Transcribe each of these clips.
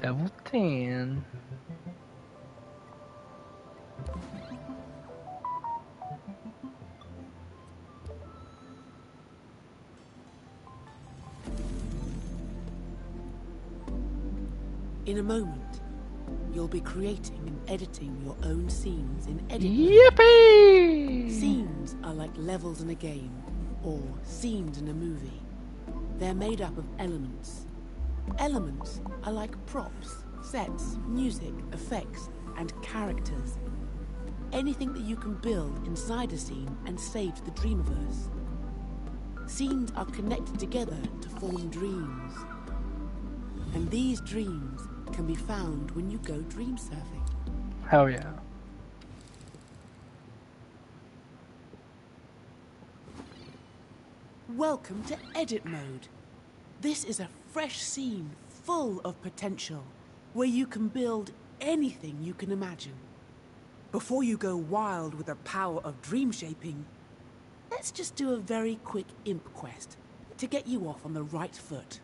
Level 10. In a moment, you'll be creating and editing your own scenes in edit mode. Yippee! Scenes are like levels in a game, or scenes in a movie. They're made up of elements. Elements are like props, sets, music, effects, and characters. Anything that you can build inside a scene and save to the Dreamiverse. Scenes are connected together to form dreams. And these dreams can be found when you go dream surfing. Hell yeah. Welcome to Edit Mode. This is a fresh scene full of potential, where you can build anything you can imagine. Before you go wild with the power of dream shaping, let's just do a very quick imp quest to get you off on the right foot.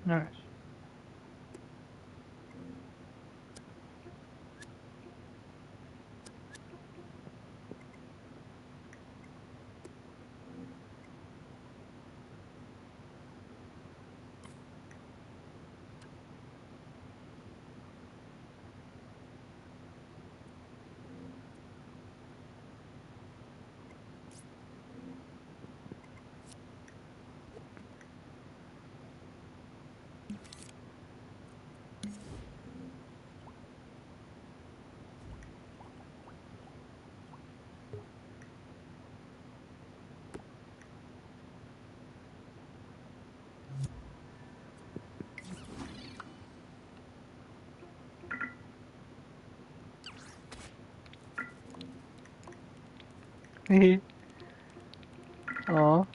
Nice. Hehe. Aw. Oh.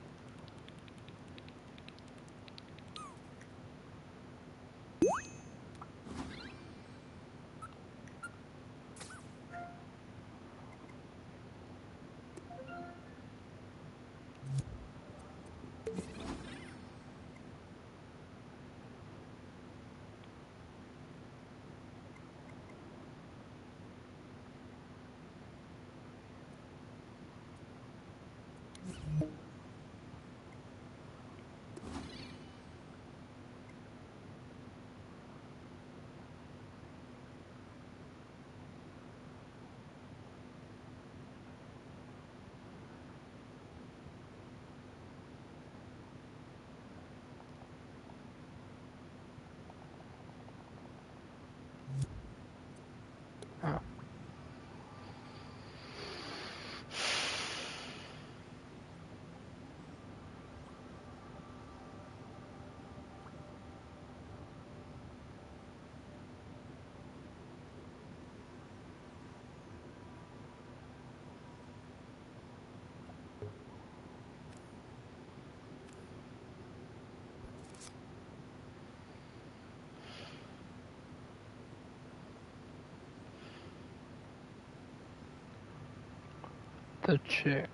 The chick.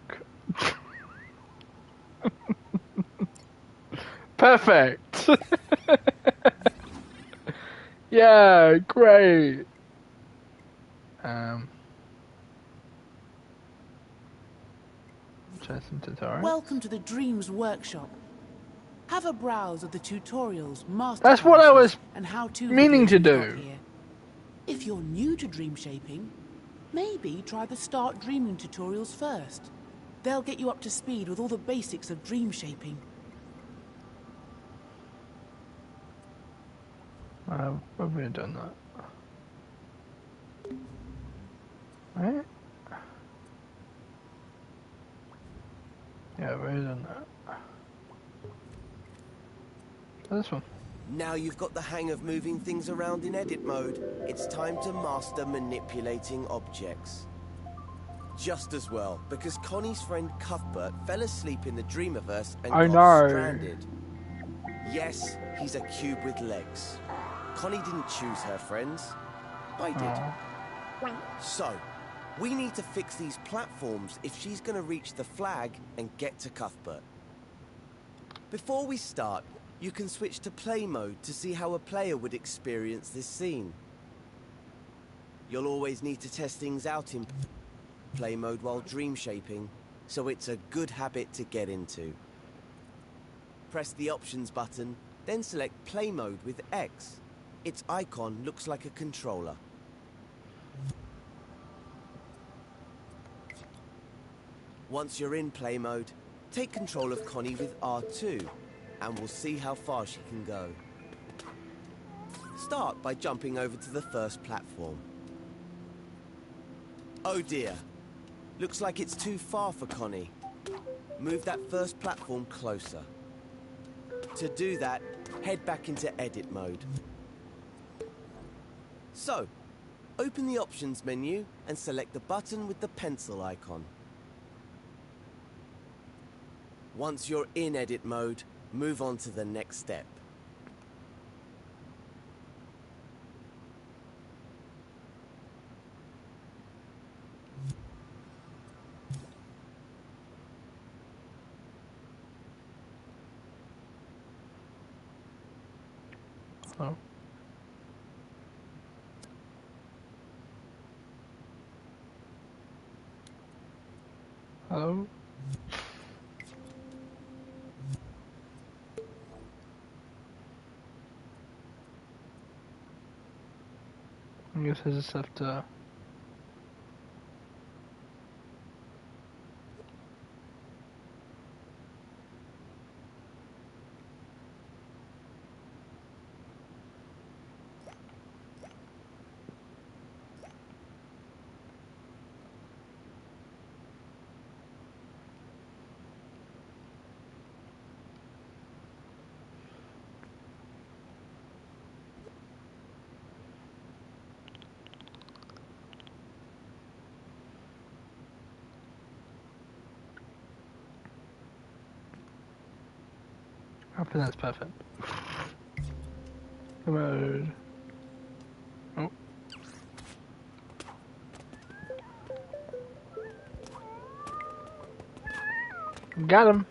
Perfect. Yeah, great. Interesting tutorial. Welcome to the Dreams Workshop. Have a browse of the tutorials, That's what I masterclasses, was and how-to meaning videos to we've got do. here. If you're new to dream shaping, maybe try the Start Dreaming tutorials first. They'll get you up to speed with all the basics of dream shaping. I've already done that. Right? Yeah, I've already done that. This one. Now you've got the hang of moving things around in edit mode, it's time to master manipulating objects. Just as well, because Connie's friend Cuthbert fell asleep in the Dreamiverse and I got know. stranded. Yes, he's a cube with legs. Connie didn't choose her friends. I did. So, we need to fix these platforms if she's going to reach the flag and get to Cuthbert. Before we start, you can switch to play mode to see how a player would experience this scene. You'll always need to test things out in play mode while dream shaping, so it's a good habit to get into. Press the options button, then select play mode with X. Its icon looks like a controller. Once you're in play mode, take control of Connie with R2, and we'll see how far she can go. Start by jumping over to the first platform. Oh dear. Looks like it's too far for Connie. Move that first platform closer. To do that, head back into edit mode. So, open the options menu and select the button with the pencil icon. Once you're in edit mode, move on to the next step. Oh. Hello? I guess I just have to... I think that's perfect. Come on. Oh. Got him.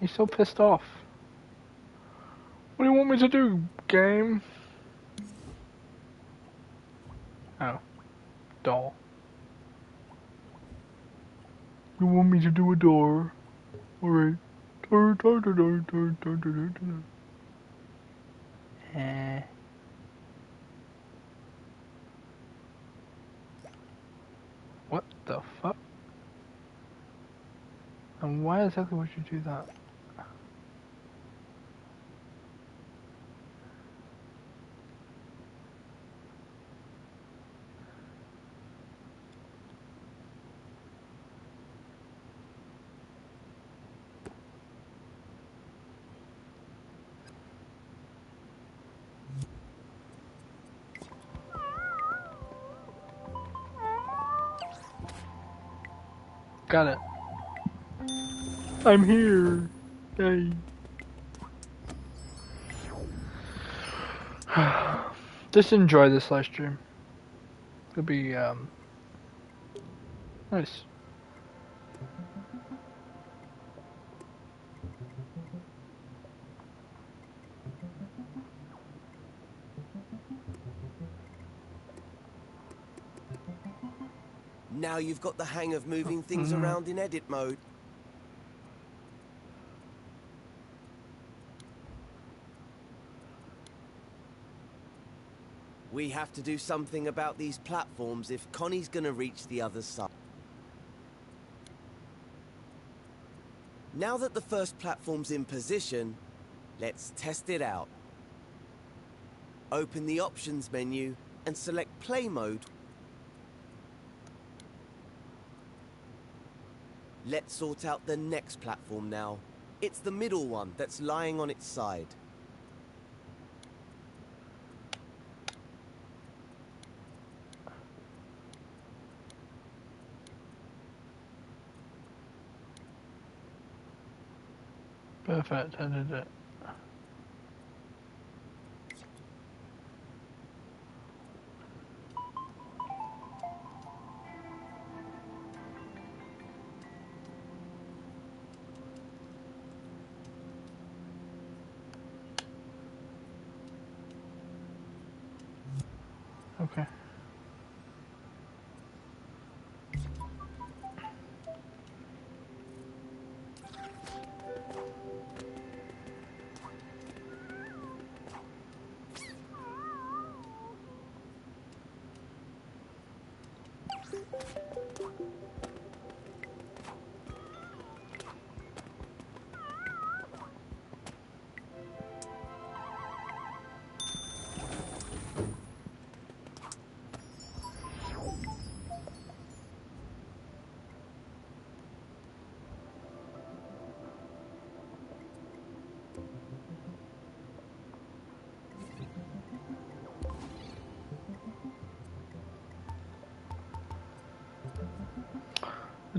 He's so pissed off. What do you want me to do, game? Oh. Doll. You want me to do a door? Alright. Eh. What the fuck? And why exactly would you do that? Got it. I'm here. Yay. Just enjoy this live stream. It'll be nice. Now you've got the hang of moving things around in edit mode. We have to do something about these platforms if Connie's gonna reach the other side. Now that the first platform's in position, let's test it out. Open the options menu and select play mode. Let's sort out the next platform now. It's the middle one that's lying on its side. Perfect, I did it. Okay.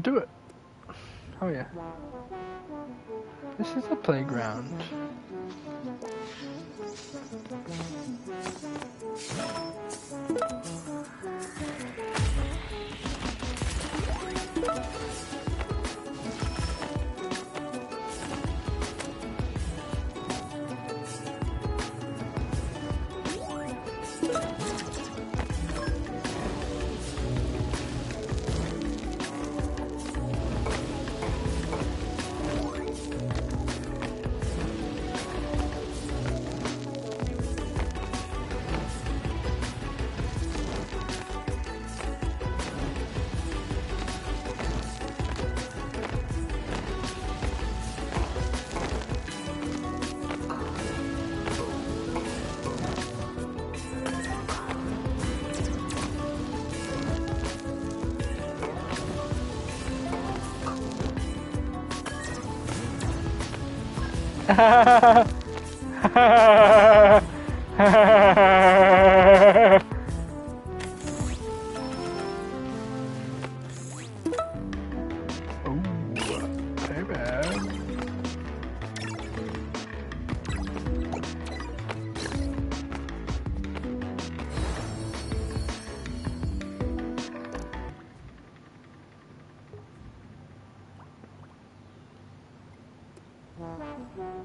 Do it. Oh yeah. This is the playground.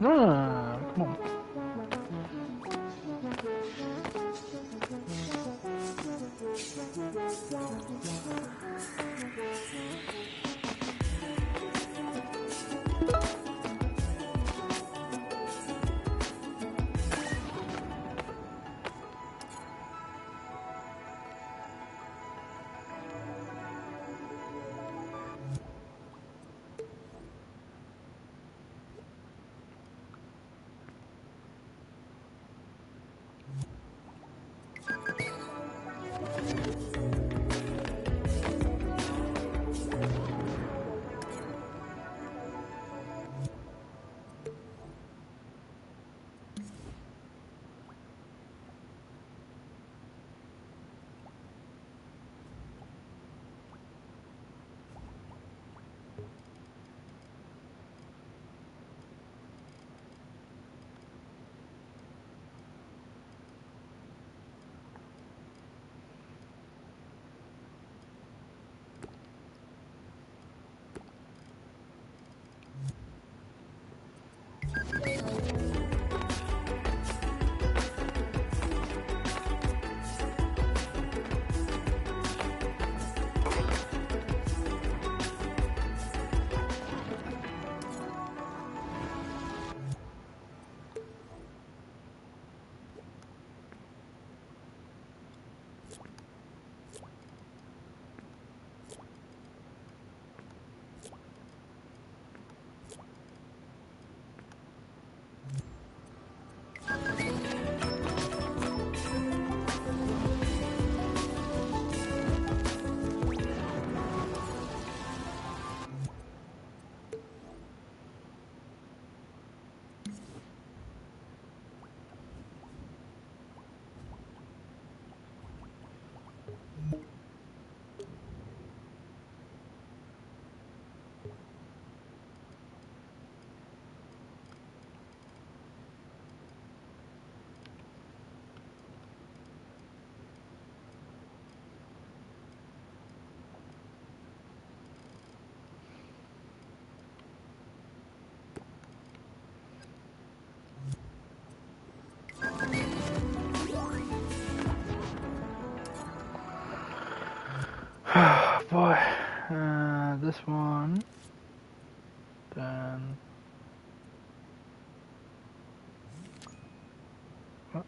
Ah, come on. boy. This one. Then. What?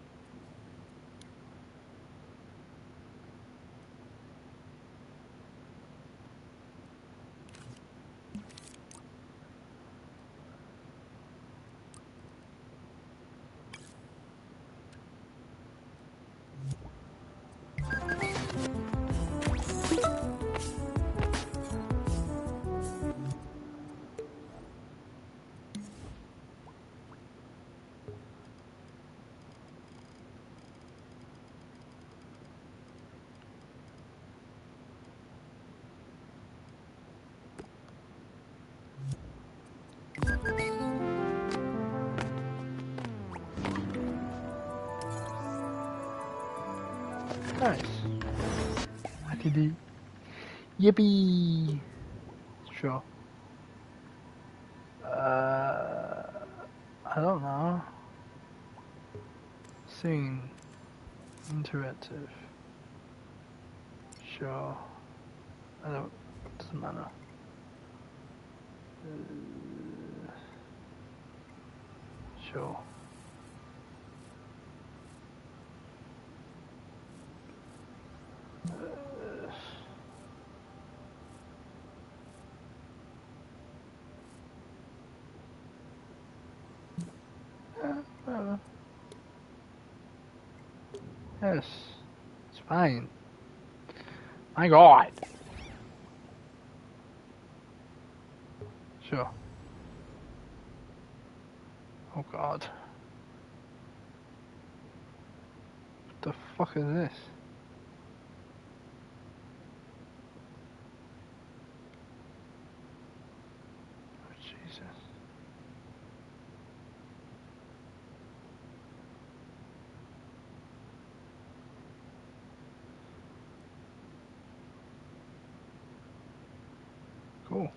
Nice. Wackity. Yippee! Sure. I don't know. Scene. Interactive. Sure. I don't. Doesn't matter. Sure. Whatever. Yes. It's fine. My God. Sure. Oh God. What the fuck is this? Oh, Jesus. Cool.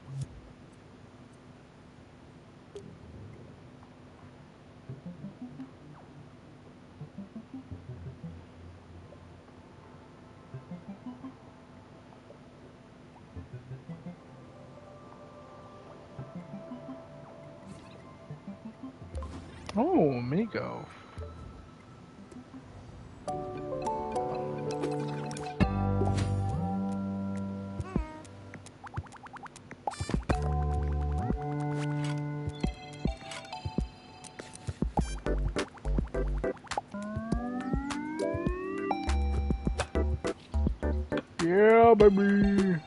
Oh, mini golf. Yeah, baby.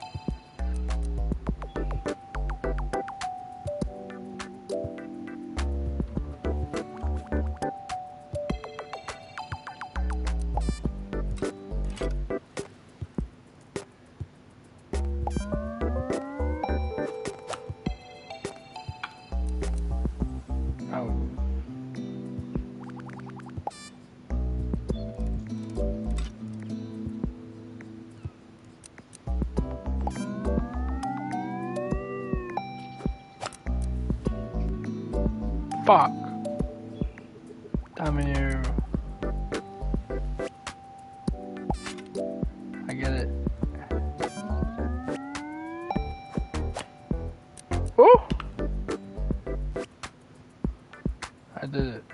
Oh. Fuck. Damn you. I get it. Oh! I did it.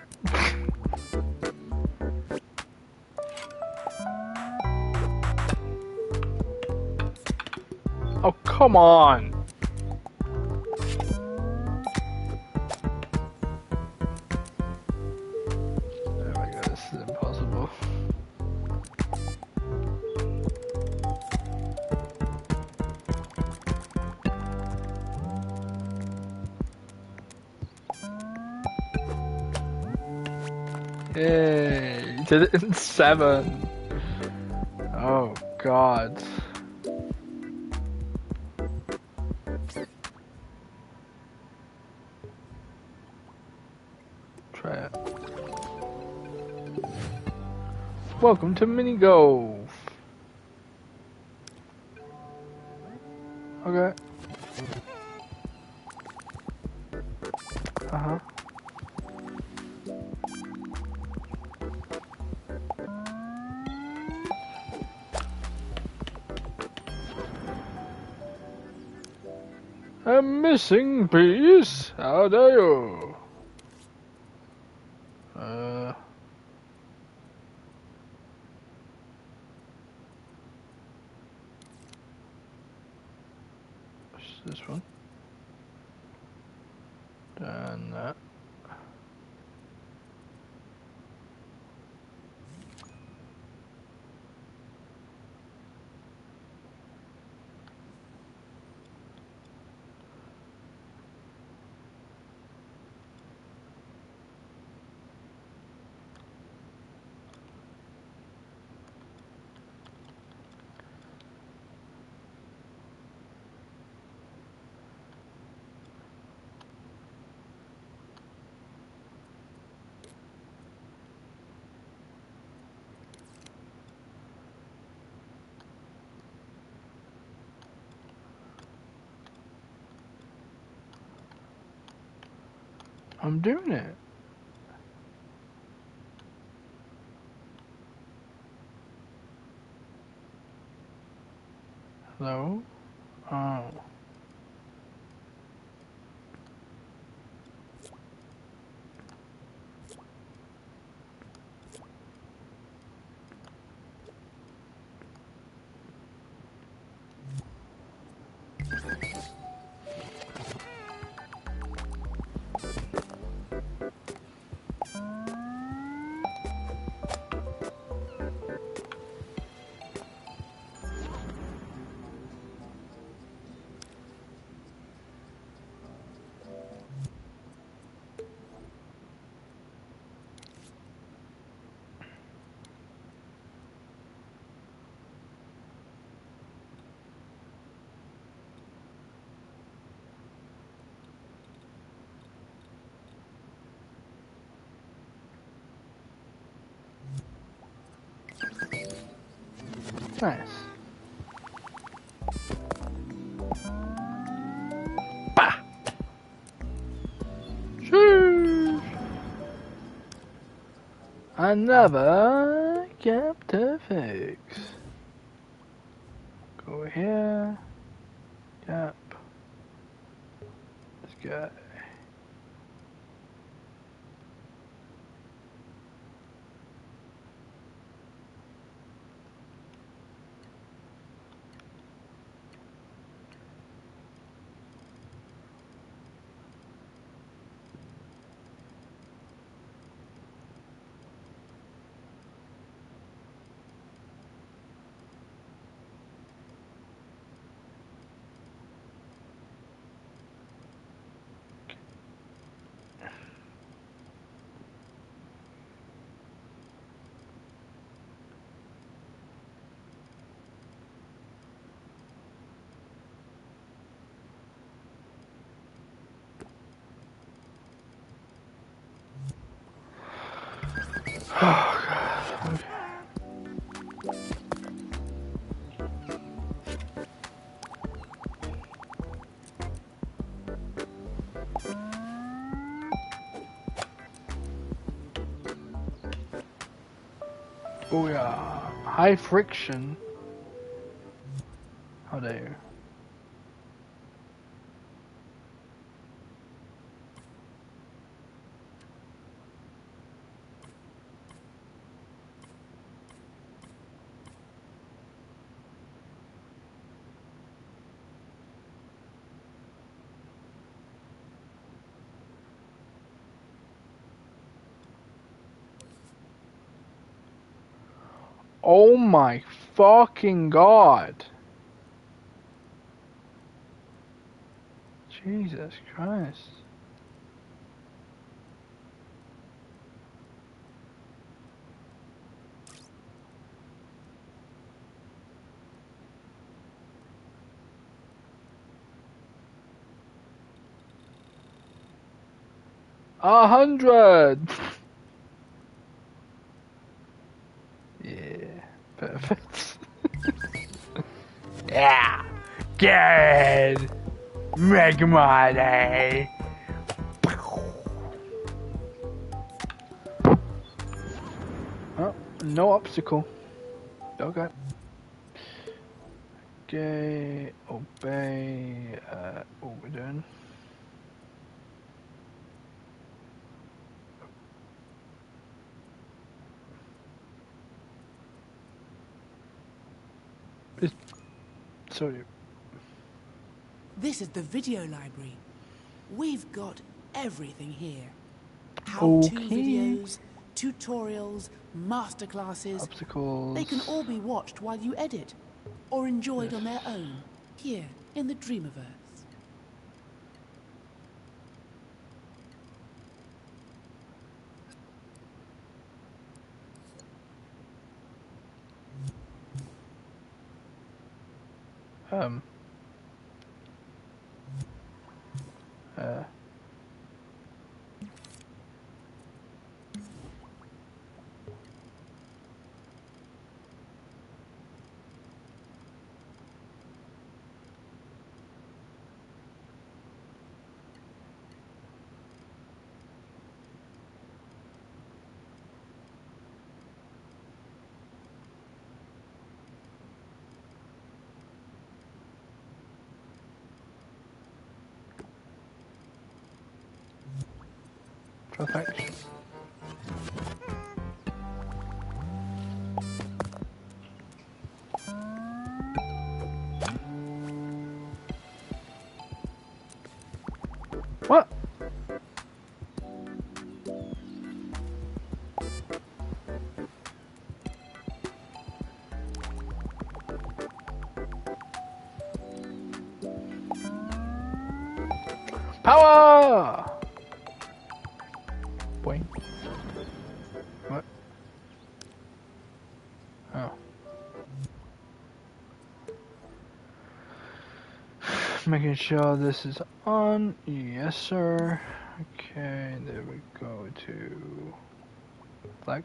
Oh, come on! Oh my God, this is impossible. Yay! You did it in 7. Oh God. Try it. Welcome to mini golf. Okay. Uh-huh. A missing piece? How dare you? What's this one? Done that. I'm doing it. Hello? Oh. Nice. Bah! Sheesh. Another gap to fix. Go here. Gap. Let's go. Oh god. Okay. Oh yeah. High friction. How dare you? Oh my fucking god. Jesus Christ. A 100. Yeah, perfect. Yeah, good. Make money. Oh, no obstacle. Okay. Investigate, obey, what we're doing. Sorry. This is the video library. We've got everything here. How-to Okay. videos, tutorials, masterclasses. Obstacles. They can all be watched while you edit, or enjoyed on their own, here in the Dreamiverse. Um. Perfect. What? Power! Boing. What? Oh. Making sure this is on. Yes, sir. Okay, there we go to flag.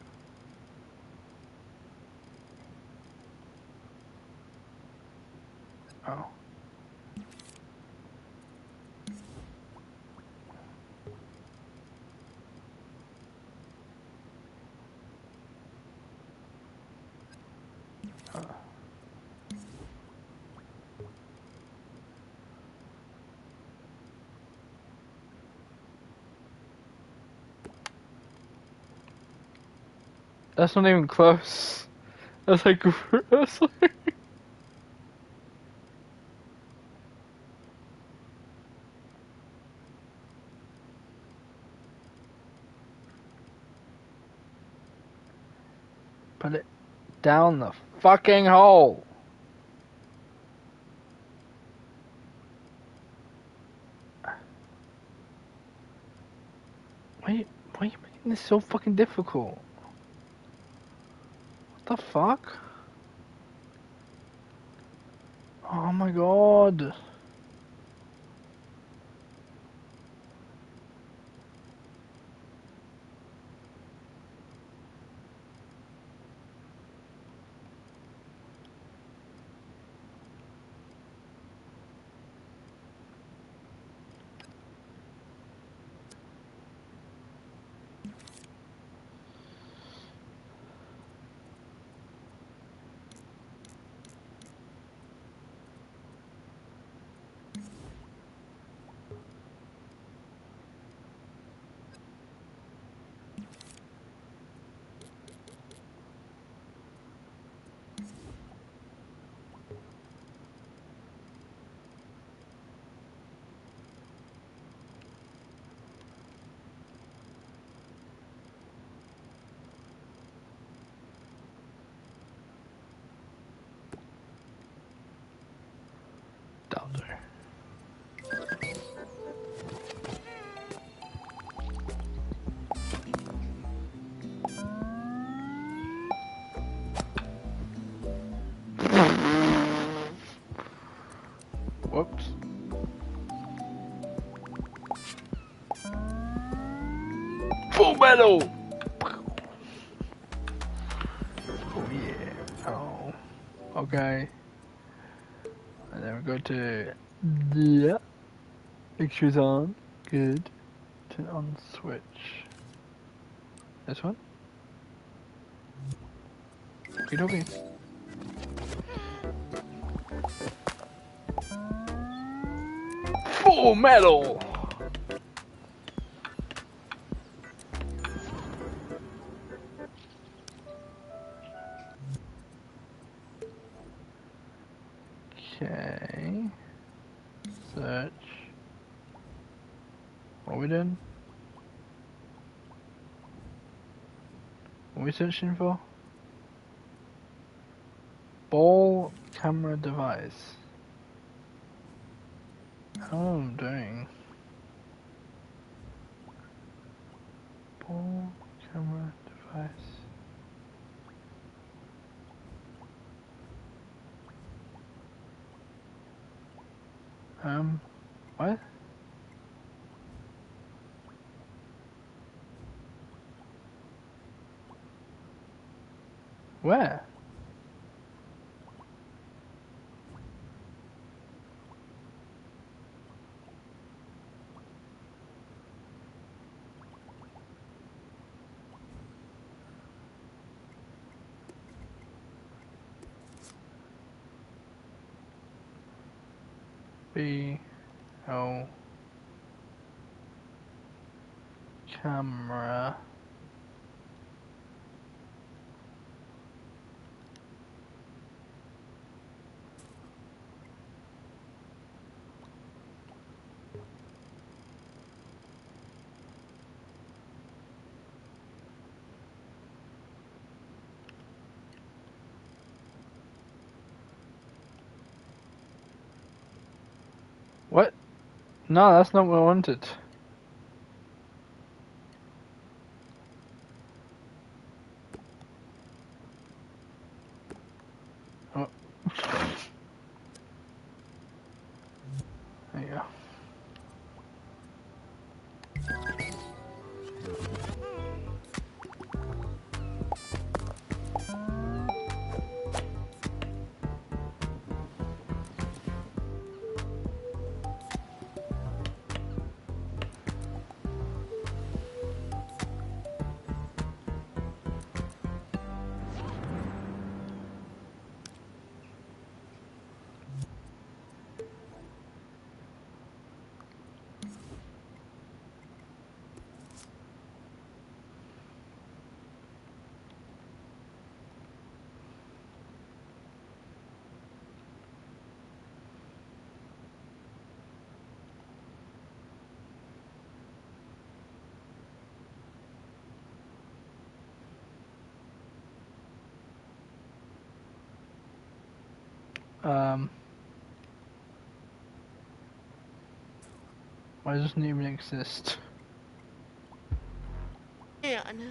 Oh. That's not even close. That's like, that's like put it down the fucking hole. Why are you making this so fucking difficult? What the fuck? Oh my god. Down there. Whoops. Full metal! Oh yeah. Oh. Okay. And then we go to yeah. Pictures on. Good. Turn on switch. This one? Okay, okay. Full metal! Okay. Search. What are we doing? What are we searching for? Ball camera device. I don't know what I'm doing. Ball camera device. What? Where? B O camera. What? No, that's not what I wanted. Oh. There you go. Why doesn't it even exist? Yeah, I know.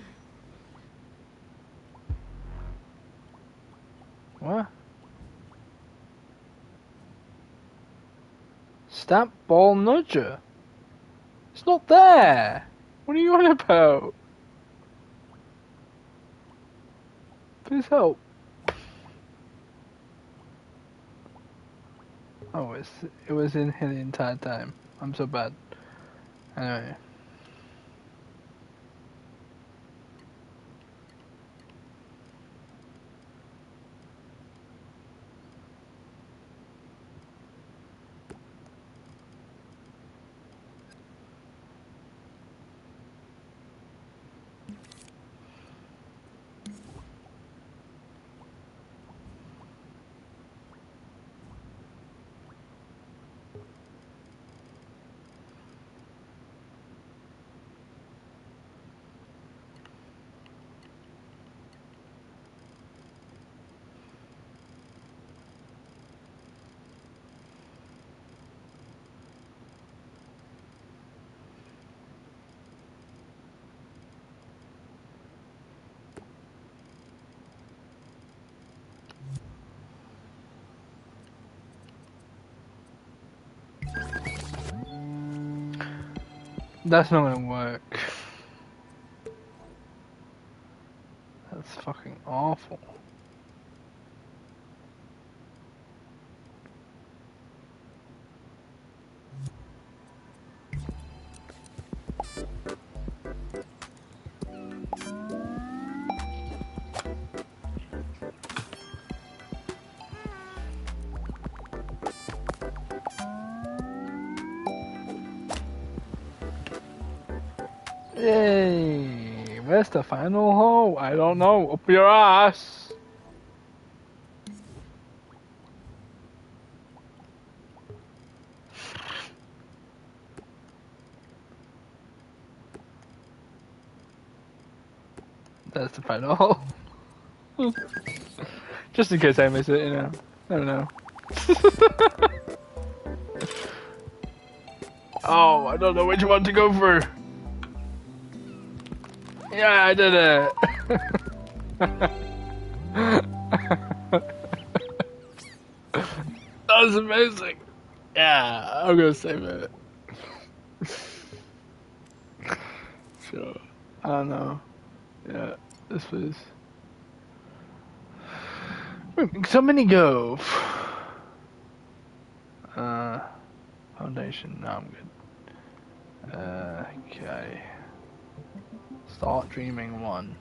What? Stamp ball nudger. It's not there. What are you on about? Please help. Oh, it was in here the entire time. I'm so bad. Anyway. That's not gonna work. That's fucking awful. Yay! Where's the final hole? I don't know. Up your ass! That's the final hole. Just in case I miss it, you know. I don't know. Oh, I don't know which one to go for. Yeah, I did it. That was amazing. Yeah, I'm gonna save it. Sure. I don't know. Yeah, this was. So many go. Foundation. No, I'm good. Okay. Start dreaming 1.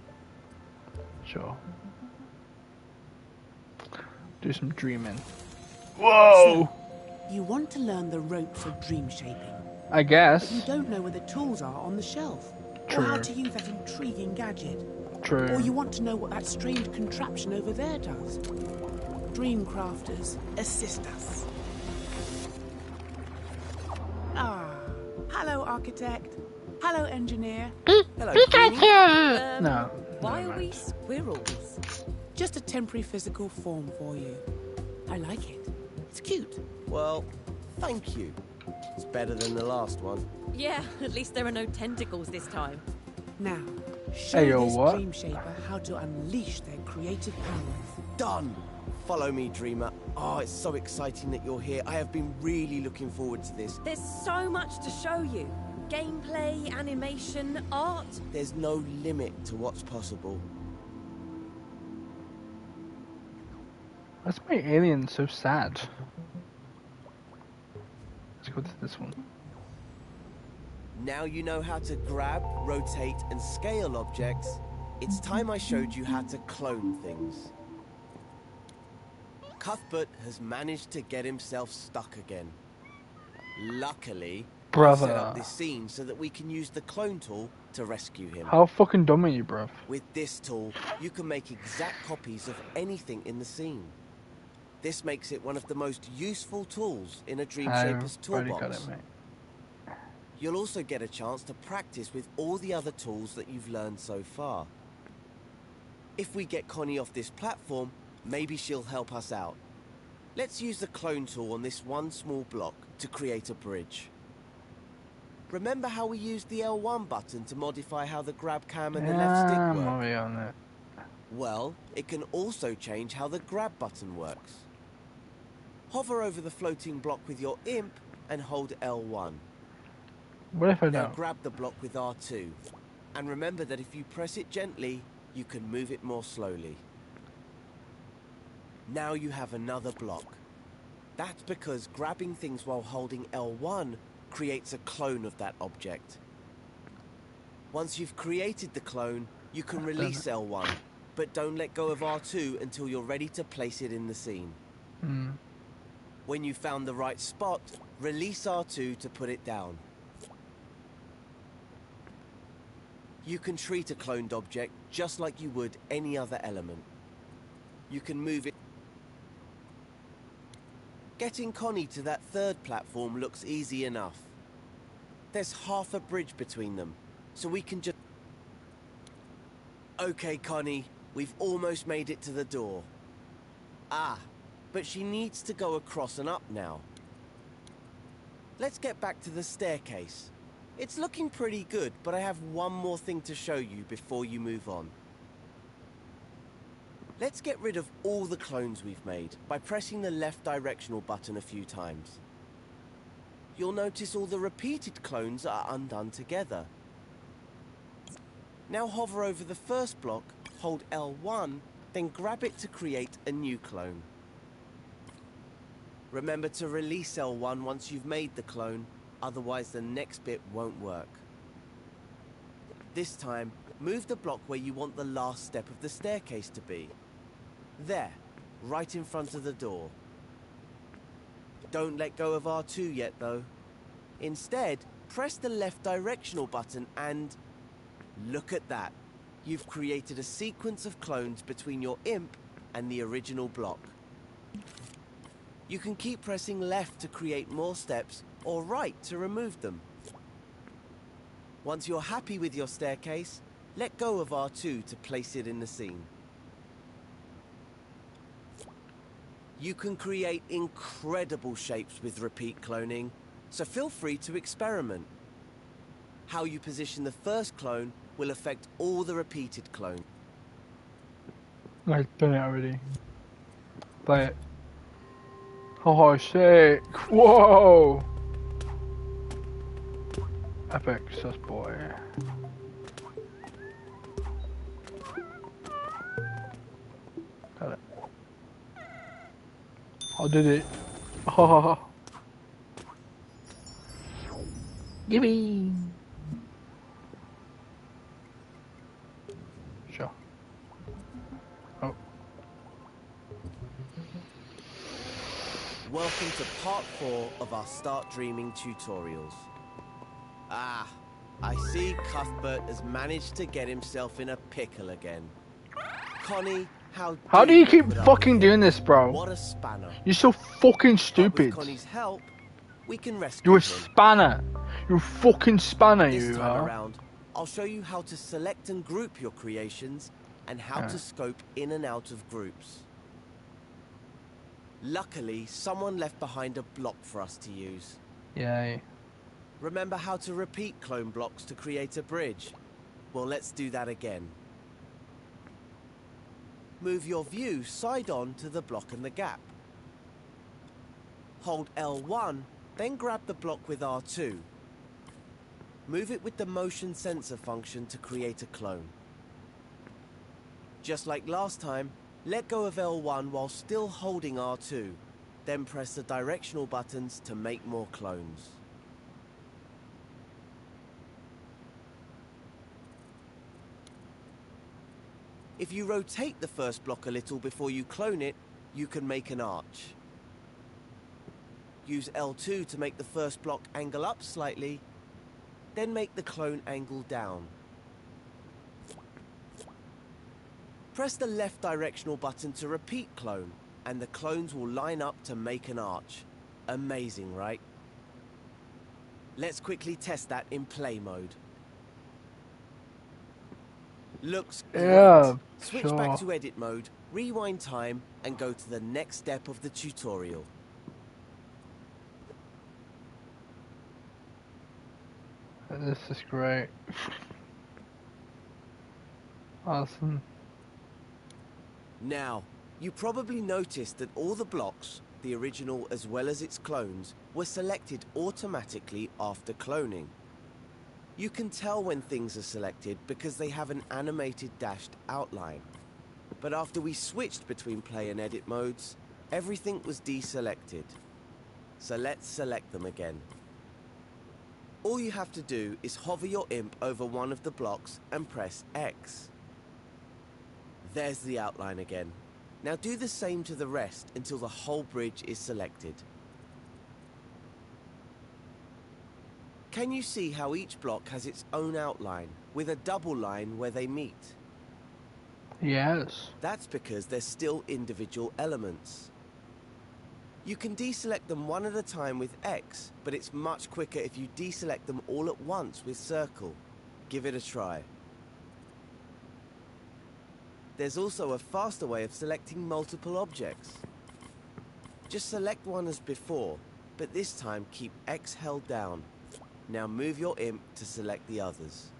Sure. Do some dreaming. Whoa! So, you want to learn the ropes of dream shaping. I guess. But you don't know where the tools are on the shelf. True. Or how to use that intriguing gadget. True. Or you want to know what that strange contraption over there does. Dream crafters, assist us. Ah, hello, architect. Hello, engineer. Hello, Pikachu! Queenie. No. Why are we squirrels? Just a temporary physical form for you. I like it. It's cute. Well, thank you. It's better than the last one. Yeah, at least there are no tentacles this time. Now, show Ayo, this what? dream shaper how to unleash their creative powers. Done! Follow me, Dreamer. Oh, it's so exciting that you're here. I have been really looking forward to this. There's so much to show you. Gameplay, animation, art. There's no limit to what's possible. That's my alien so sad. Let's go to this one. Now you know how to grab, rotate, and scale objects. It's time I showed you how to clone things. Cuthbert has managed to get himself stuck again. Luckily, I set up this scene so that we can use the clone tool to rescue him. How fucking dumb are you, bruv? With this tool, you can make exact copies of anything in the scene. This makes it one of the most useful tools in a Dream Shaper's toolbox. Got it, mate. You'll also get a chance to practice with all the other tools that you've learned so far. If we get Connie off this platform, maybe she'll help us out. Let's use the clone tool on this one small block to create a bridge. Remember how we used the L1 button to modify how the grab cam and the left stick work? On it. Well, it can also change how the grab button works. Hover over the floating block with your imp and hold L1. What if I Now don't? grab the block with R2. And remember that if you press it gently, you can move it more slowly. Now you have another block. That's because grabbing things while holding L1 creates a clone of that object. Once you've created the clone, you can release L1, but don't let go of R2 until you're ready to place it in the scene. When you've found the right spot, release R2 to put it down. You can treat a cloned object just like you would any other element. You can move it. Getting Connie to that third platform looks easy enough. There's half a bridge between them, so we can just... Okay, Connie, we've almost made it to the door. Ah, but she needs to go across and up now. Let's get back to the staircase. It's looking pretty good, but I have one more thing to show you before you move on. Let's get rid of all the clones we've made by pressing the left directional button a few times. You'll notice all the repeated clones are undone together. Now hover over the first block, hold L1, then grab it to create a new clone. Remember to release L1 once you've made the clone, otherwise the next bit won't work. This time, move the block where you want the last step of the staircase to be. There, right in front of the door. Don't let go of R2 yet though. Instead, press the left directional button and... Look at that. You've created a sequence of clones between your imp and the original block. You can keep pressing left to create more steps or right to remove them. Once you're happy with your staircase, let go of R2 to place it in the scene. You can create incredible shapes with repeat cloning, so feel free to experiment. How you position the first clone will affect all the repeated clones. I've done it already. Play it. Oh shit! Whoa! Epic sus boy. Got it. I did it. Oh. Gimme. Sure. Oh. Welcome to part 4 of our Start Dreaming tutorials. Ah, I see Cuthbert has managed to get himself in a pickle again. Connie, how do you keep put up fucking with doing him? this, bro? What a spanner. You're so fucking But stupid. with Connie's help, we can rescue You're a him. spanner. You're a fucking spanner, This you time are. around, I'll show you how to select and group your creations and how to scope in and out of groups. Luckily, someone left behind a block for us to use. Yay. Remember how to repeat clone blocks to create a bridge? Well, let's do that again. Move your view side on to the block and the gap. Hold L1, then grab the block with R2. Move it with the motion sensor function to create a clone. Just like last time, let go of L1 while still holding R2, then press the directional buttons to make more clones. If you rotate the first block a little before you clone it, you can make an arch. Use L2 to make the first block angle up slightly, then make the clone angle down. Press the left directional button to repeat clone, and the clones will line up to make an arch. Amazing, right? Let's quickly test that in play mode. Looks great. Yeah, Switch sure. back to edit mode, rewind time, and go to the next step of the tutorial. This is great. Awesome. Now, you probably noticed that all the blocks, the original as well as its clones, were selected automatically after cloning. You can tell when things are selected because they have an animated dashed outline. But after we switched between play and edit modes, everything was deselected. So let's select them again. All you have to do is hover your imp over one of the blocks and press X. There's the outline again. Now do the same to the rest until the whole bridge is selected. Can you see how each block has its own outline, with a double line where they meet? Yes. That's because they're still individual elements. You can deselect them one at a time with X, but it's much quicker if you deselect them all at once with circle. Give it a try. There's also a faster way of selecting multiple objects. Just select one as before, but this time keep X held down. Now move your imp to select the others.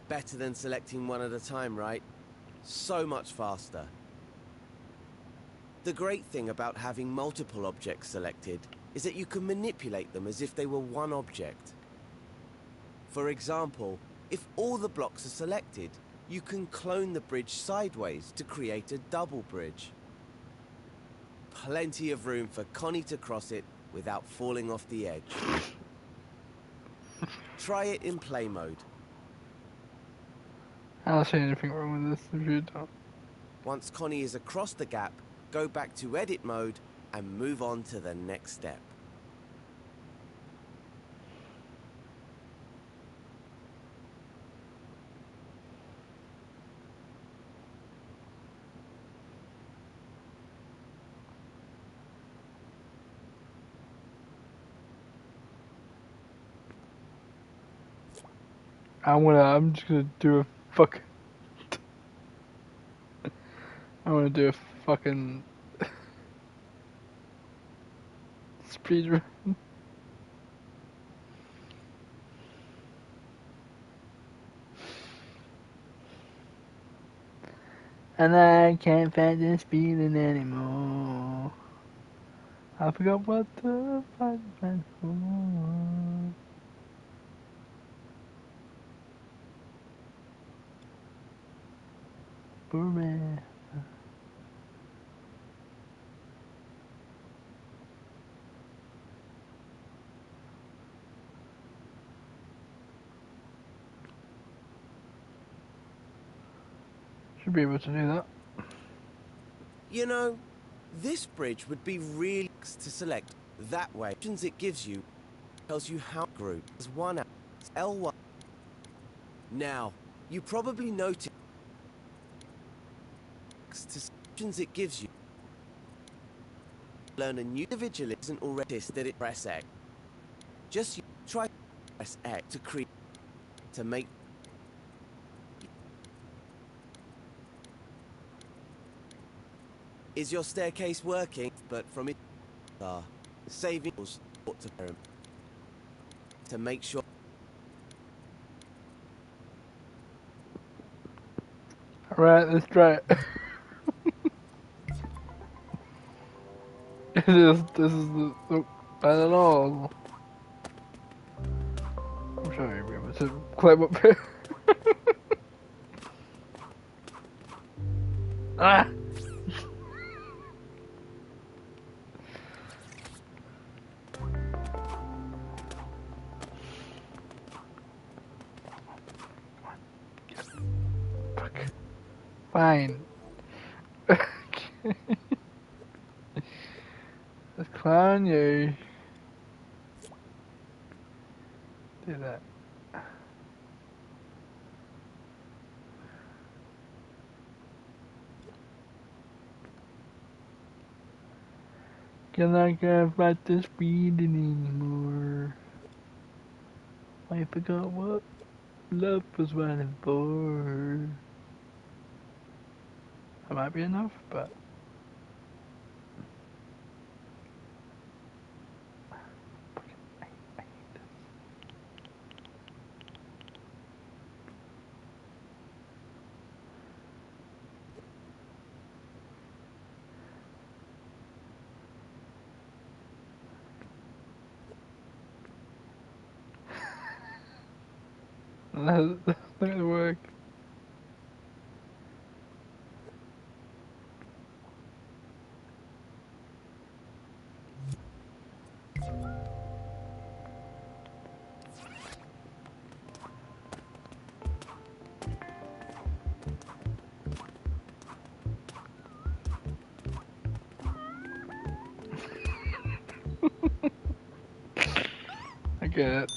Better than selecting one at a time, right? So much faster. The great thing about having multiple objects selected is that you can manipulate them as if they were one object. For example, if all the blocks are selected, you can clone the bridge sideways to create a double bridge. Plenty of room for Connie to cross it without falling off the edge. Try it in play mode. I don't see anything wrong with this if you don't. Once Connie is across the gap, go back to edit mode and move on to the next step. I'm just gonna do a fuck. I'm gonna do a fucking speed run. And I can't find this feeling anymore. I forgot what the fight was for. Forever. Should be able to do that. You know, this bridge would be really to select that way. Options it gives you tells you how group is one out L1. Now, you probably noticed options it gives you. Learn a new individual isn't already that it press X. Just try press X to create to make. Is your staircase working? But from it, saving to make sure. Alright, let's try it. This is the I don't know. I'm sure you'll be able to climb up here. Ah! Fuck. Fine. Okay. Let's clown you. Do that. Cause I can't fight this feeling anymore. I forgot what love was running for. That might be enough, but that's not gonna work. I get it.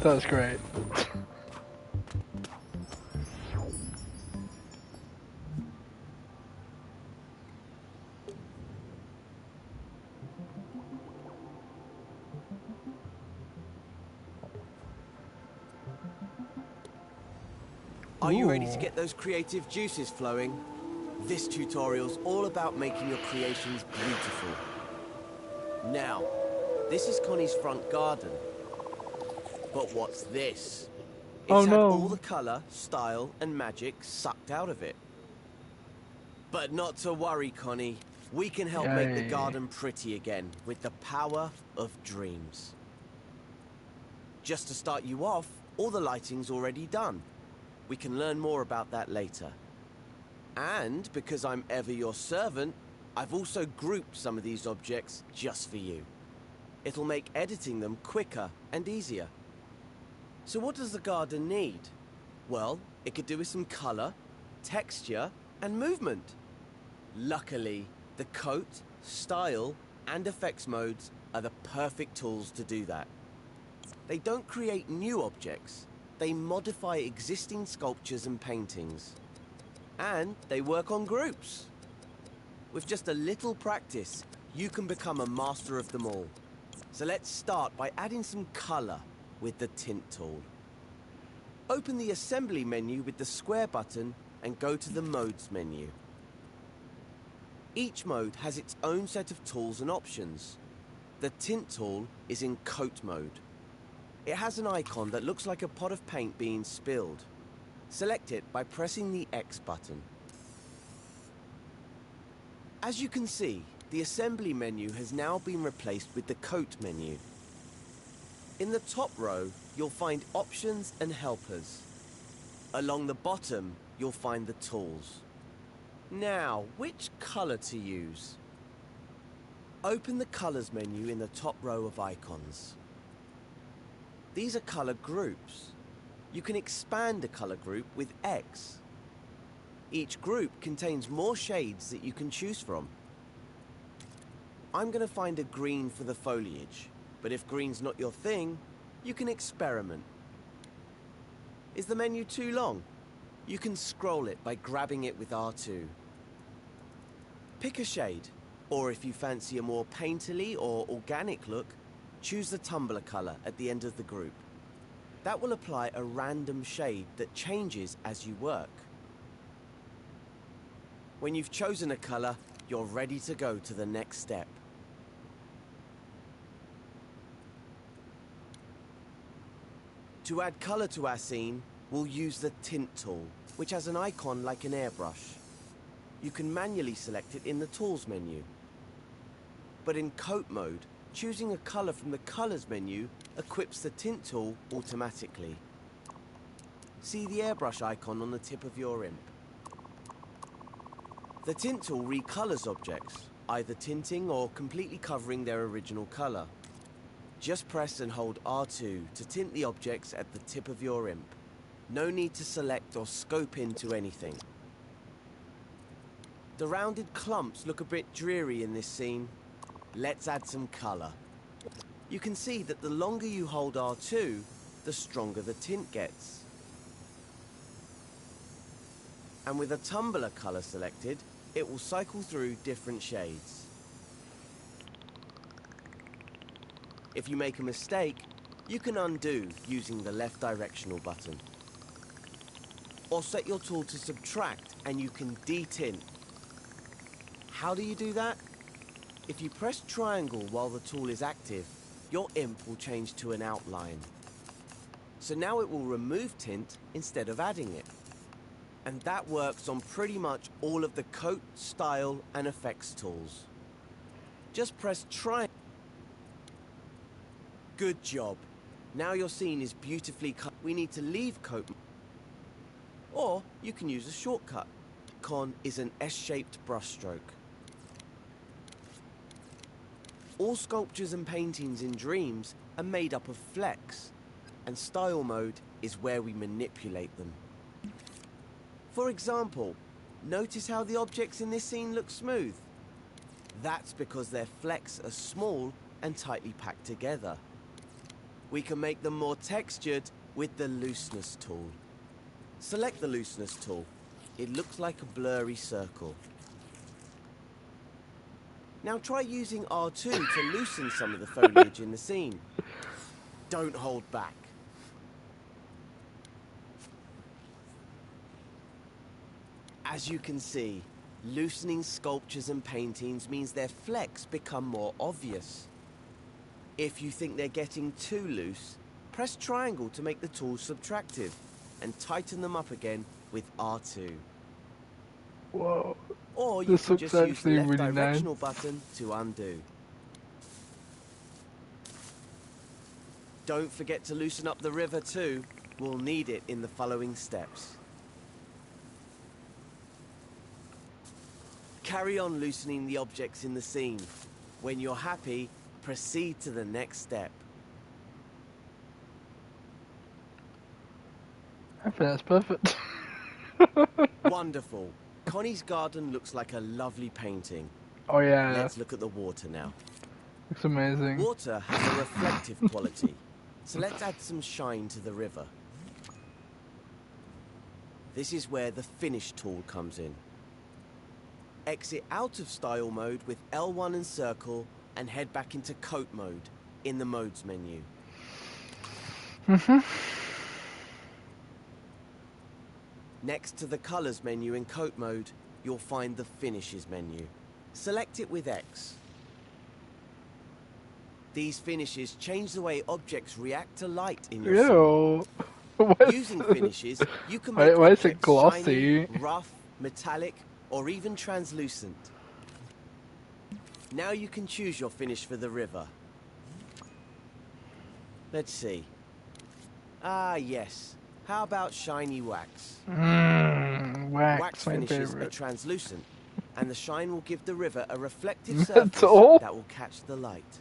That was great. Are you ready to get those creative juices flowing? This tutorial's all about making your creations beautiful. Now, this is Connie's front garden. But what's this? It's Oh had no. all the colour, style and magic sucked out of it. But not to worry, Connie. We can help make the Yay. garden pretty again with the power of dreams. Just to start you off, all the lighting's already done. We can learn more about that later. And because I'm ever your servant, I've also grouped some of these objects just for you. It'll make editing them quicker and easier. So what does the garden need? Well, it could do with some colour, texture, and movement. Luckily, the coat, style, and effects modes are the perfect tools to do that. They don't create new objects. They modify existing sculptures and paintings. And they work on groups. With just a little practice, you can become a master of them all. So let's start by adding some colour with the tint tool. Open the assembly menu with the square button and go to the modes menu. Each mode has its own set of tools and options. The tint tool is in coat mode. It has an icon that looks like a pot of paint being spilled. Select it by pressing the X button. As you can see, the assembly menu has now been replaced with the coat menu. In the top row, you'll find options and helpers. Along the bottom, you'll find the tools. Now, which color to use? Open the colors menu in the top row of icons. These are color groups. You can expand a color group with X. Each group contains more shades that you can choose from. I'm going to find a green for the foliage, but if green's not your thing, you can experiment. Is the menu too long? You can scroll it by grabbing it with R2. Pick a shade, or if you fancy a more painterly or organic look, choose the tumbler color at the end of the group. That will apply a random shade that changes as you work. When you've chosen a color, you're ready to go to the next step. To add color to our scene, we'll use the tint tool, which has an icon like an airbrush. You can manually select it in the tools menu. But in coat mode, choosing a color from the colors menu equips the tint tool automatically. See the airbrush icon on the tip of your imp. The tint tool recolors objects, either tinting or completely covering their original color. Just press and hold R2 to tint the objects at the tip of your imp. No need to select or scope into anything. The rounded clumps look a bit dreary in this scene. Let's add some color. You can see that the longer you hold R2, the stronger the tint gets. And with a tumbler color selected, it will cycle through different shades. If you make a mistake, you can undo using the left directional button. Or set your tool to subtract and you can detint. How do you do that? If you press triangle while the tool is active, your imp will change to an outline. So now it will remove tint instead of adding it. And that works on pretty much all of the coat, style, and effects tools. Just press triangle. Good job. Now your scene is beautifully cut. We need to leave coat. Or you can use a shortcut. Icon is an S-shaped brushstroke. All sculptures and paintings in Dreams are made up of flecks, and style mode is where we manipulate them. For example, notice how the objects in this scene look smooth. That's because their flecks are small and tightly packed together. We can make them more textured with the looseness tool. Select the looseness tool. It looks like a blurry circle. Now try using R2 to loosen some of the foliage in the scene. Don't hold back. As you can see, loosening sculptures and paintings means their flecks become more obvious. If you think they're getting too loose, press triangle to make the tools subtractive and tighten them up again with R2. Whoa. Or you can just use the left really directional nice. button to undo. Don't forget to loosen up the river too. We'll need it in the following steps. Carry on loosening the objects in the scene. When you're happy, proceed to the next step. I think that's perfect. Wonderful. Connie's garden looks like a lovely painting. Oh yeah, Let's look at the water now. looks amazing. Water has a reflective quality, so let's add some shine to the river. This is where the finish tool comes in. Exit out of style mode with L1 and circle and head back into coat mode in the modes menu. Next to the colors menu in coat mode, you'll find the finishes menu. Select it with X. These finishes change the way objects react to light in your scene. Ew. Using finishes, you can make Why is it objects glossy? shiny, rough, metallic, or even translucent. Now you can choose your finish for the river. Let's see. Ah, yes. How about shiny wax? Wax, my finishes favorite. are translucent, and the shine will give the river a reflective That's surface all? that will catch the light.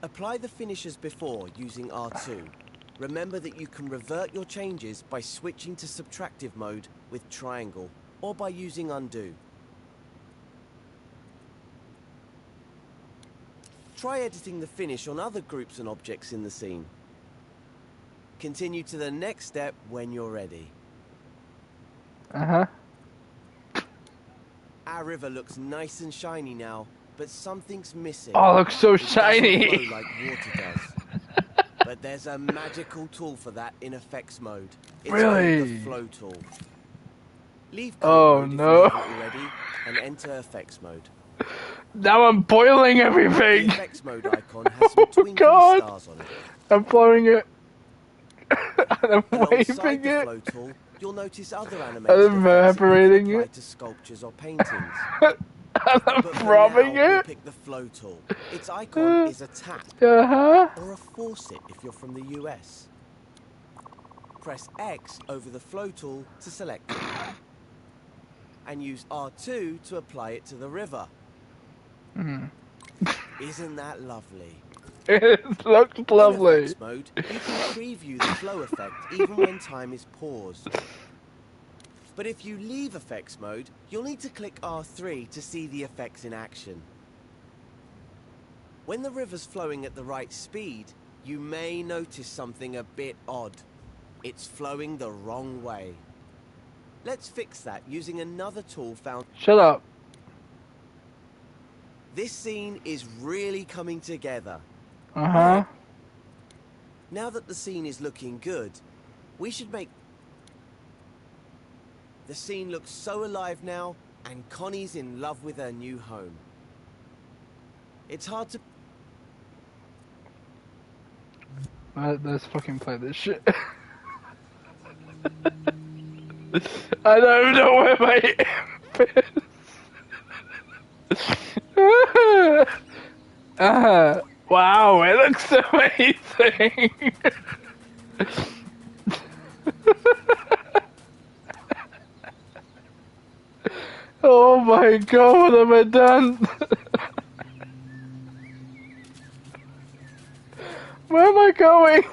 Apply the finishes before using R2. Remember that you can revert your changes by switching to subtractive mode with triangle, or by using undo. Try editing the finish on other groups and objects in the scene. Continue to the next step when you're ready. Uh-huh. Our river looks nice and shiny now, but something's missing. Oh, it looks so It doesn't shiny. flow like water does. But there's a magical tool for that in effects mode. It's called Really? the flow tool. Leave Oh, code mode no. if you haven't already, and enter effects mode. Now I'm boiling The everything. effects mode icon has some twinkling God. stars on it. I'm blowing it. And I'm Alongside waving the it. flow tool, you'll notice other I'm animated effects that you evaporating can apply it. to sculptures or paintings. And I'm But for rubbing now, we'll it. pick the flow tool. Its icon is a tap, Uh-huh. or a faucet if you're from the US. Press X over the flow tool to select it. And use R2 to apply it to the river. Isn't that lovely? It looks In lovely. effects mode, you can preview the flow effect even when time is paused. But if you leave effects mode, you'll need to click R3 to see the effects in action. When the river's flowing at the right speed, you may notice something a bit odd. It's flowing the wrong way. Let's fix that using another tool found. Shut up. This scene is really coming together. Uh-huh. Now that the scene is looking good, we should make... The scene looks so alive now, and Connie's in love with her new home. It's hard to... Let's fucking play this shit. I don't even know where my imp is. Wow, it looks amazing. Oh my god, what have I done? Where am I going?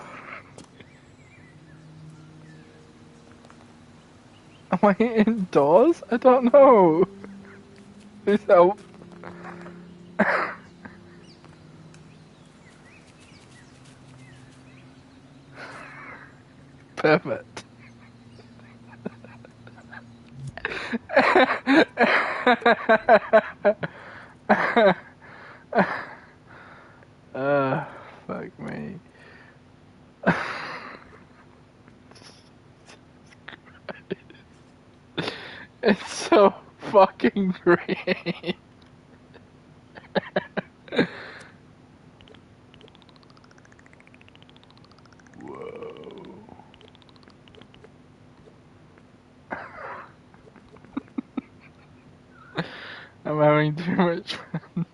Am I indoors? I don't know. Please help. Perfect. Fuck me. It's so fucking great. Whoa. I'm having too much fun.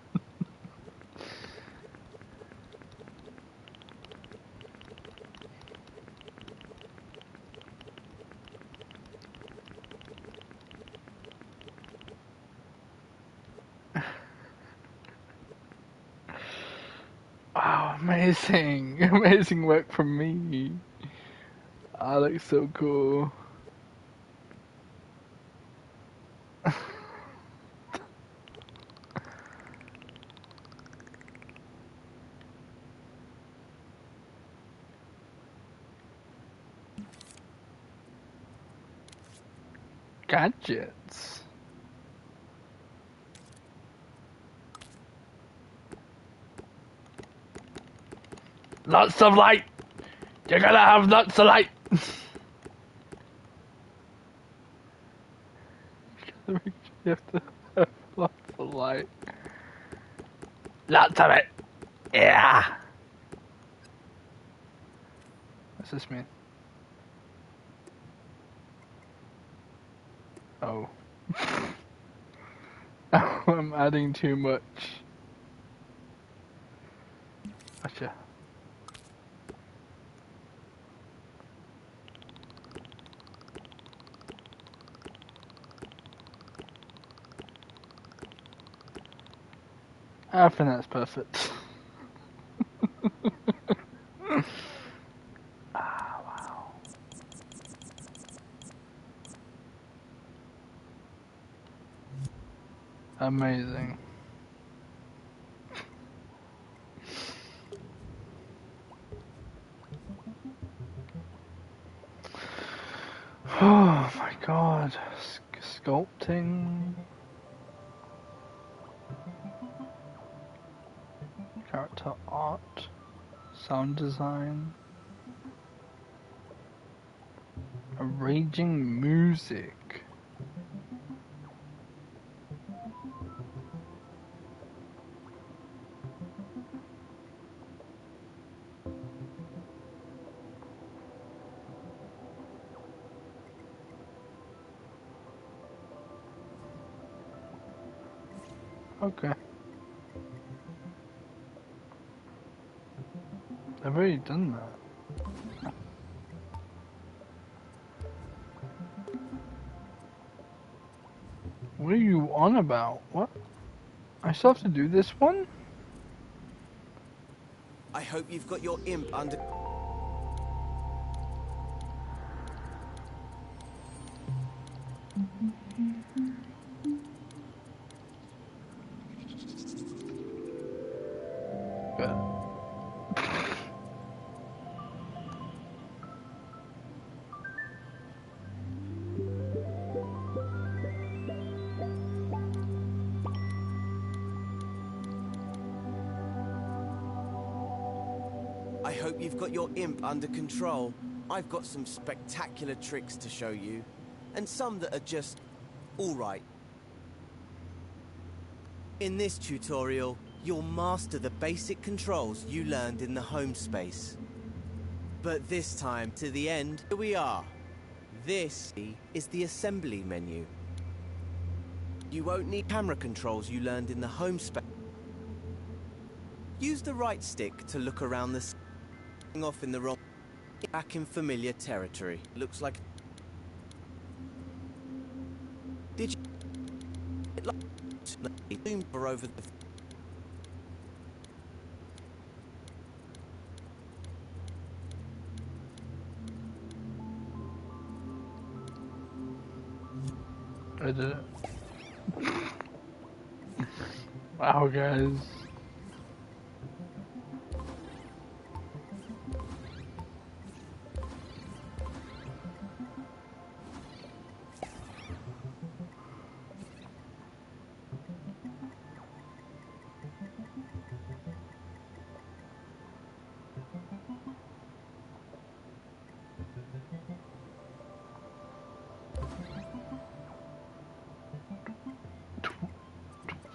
Wow, amazing. Amazing work from me. Ah, that looks so cool. Gadgets. Lots of light. You're gonna have lots of light. You have to have lots of light. Lots of it! Yeah! What's this mean? Oh. I'm adding too much. Gotcha. I think that's perfect. Ah, wow. Amazing. Oh my god. Sculpting. Character art. Sound design. Arranging music. Okay. I've already done that. What are you on about? What? I still have to do this one? I hope you've got your imp under... Good. I hope you've got your imp under control. I've got some spectacular tricks to show you, and some that are just all right. In this tutorial, you'll master the basic controls you learned in the home space. But this time, to the end, here we are. This is the assembly menu. You won't need camera controls you learned in the home space. Use the right stick to look around the off in the wrong, back in familiar territory. Looks like... Did you zoom for over the... I did it. Wow, guys.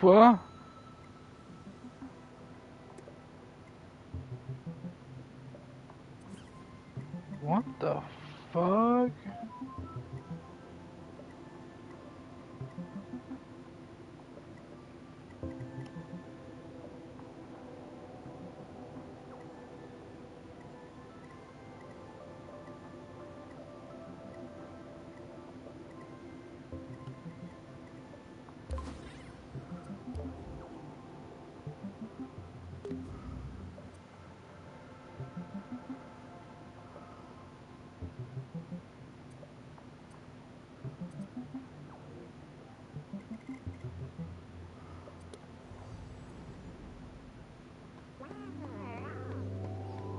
What? What the fuck?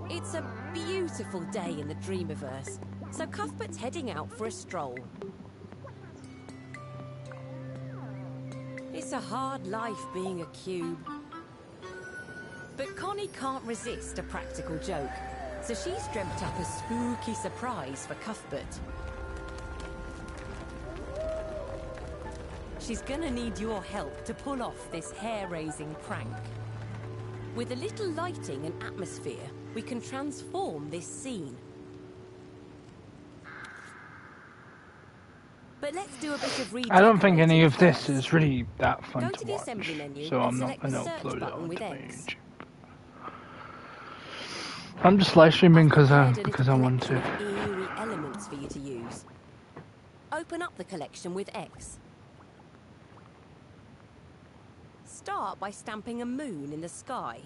It's a beautiful day in the Dreamiverse, so Cuthbert's heading out for a stroll. It's a hard life being a cube. But Connie can't resist a practical joke, so she's dreamt up a spooky surprise for Cuthbert. she's gonna need your help to pull off this hair-raising prank. With a little lighting and atmosphere, we can transform this scene. But let's do a bit of I don't think any redecorating of this first. is really that fun Go to to the watch, assembly menu so and I'm not select the going to search upload it button with onto my X. YouTube. I'm just live streaming I've because prepared a because little I want collection to. of eerie elements for you to use. Open up the collection with X. Start by stamping a moon in the sky.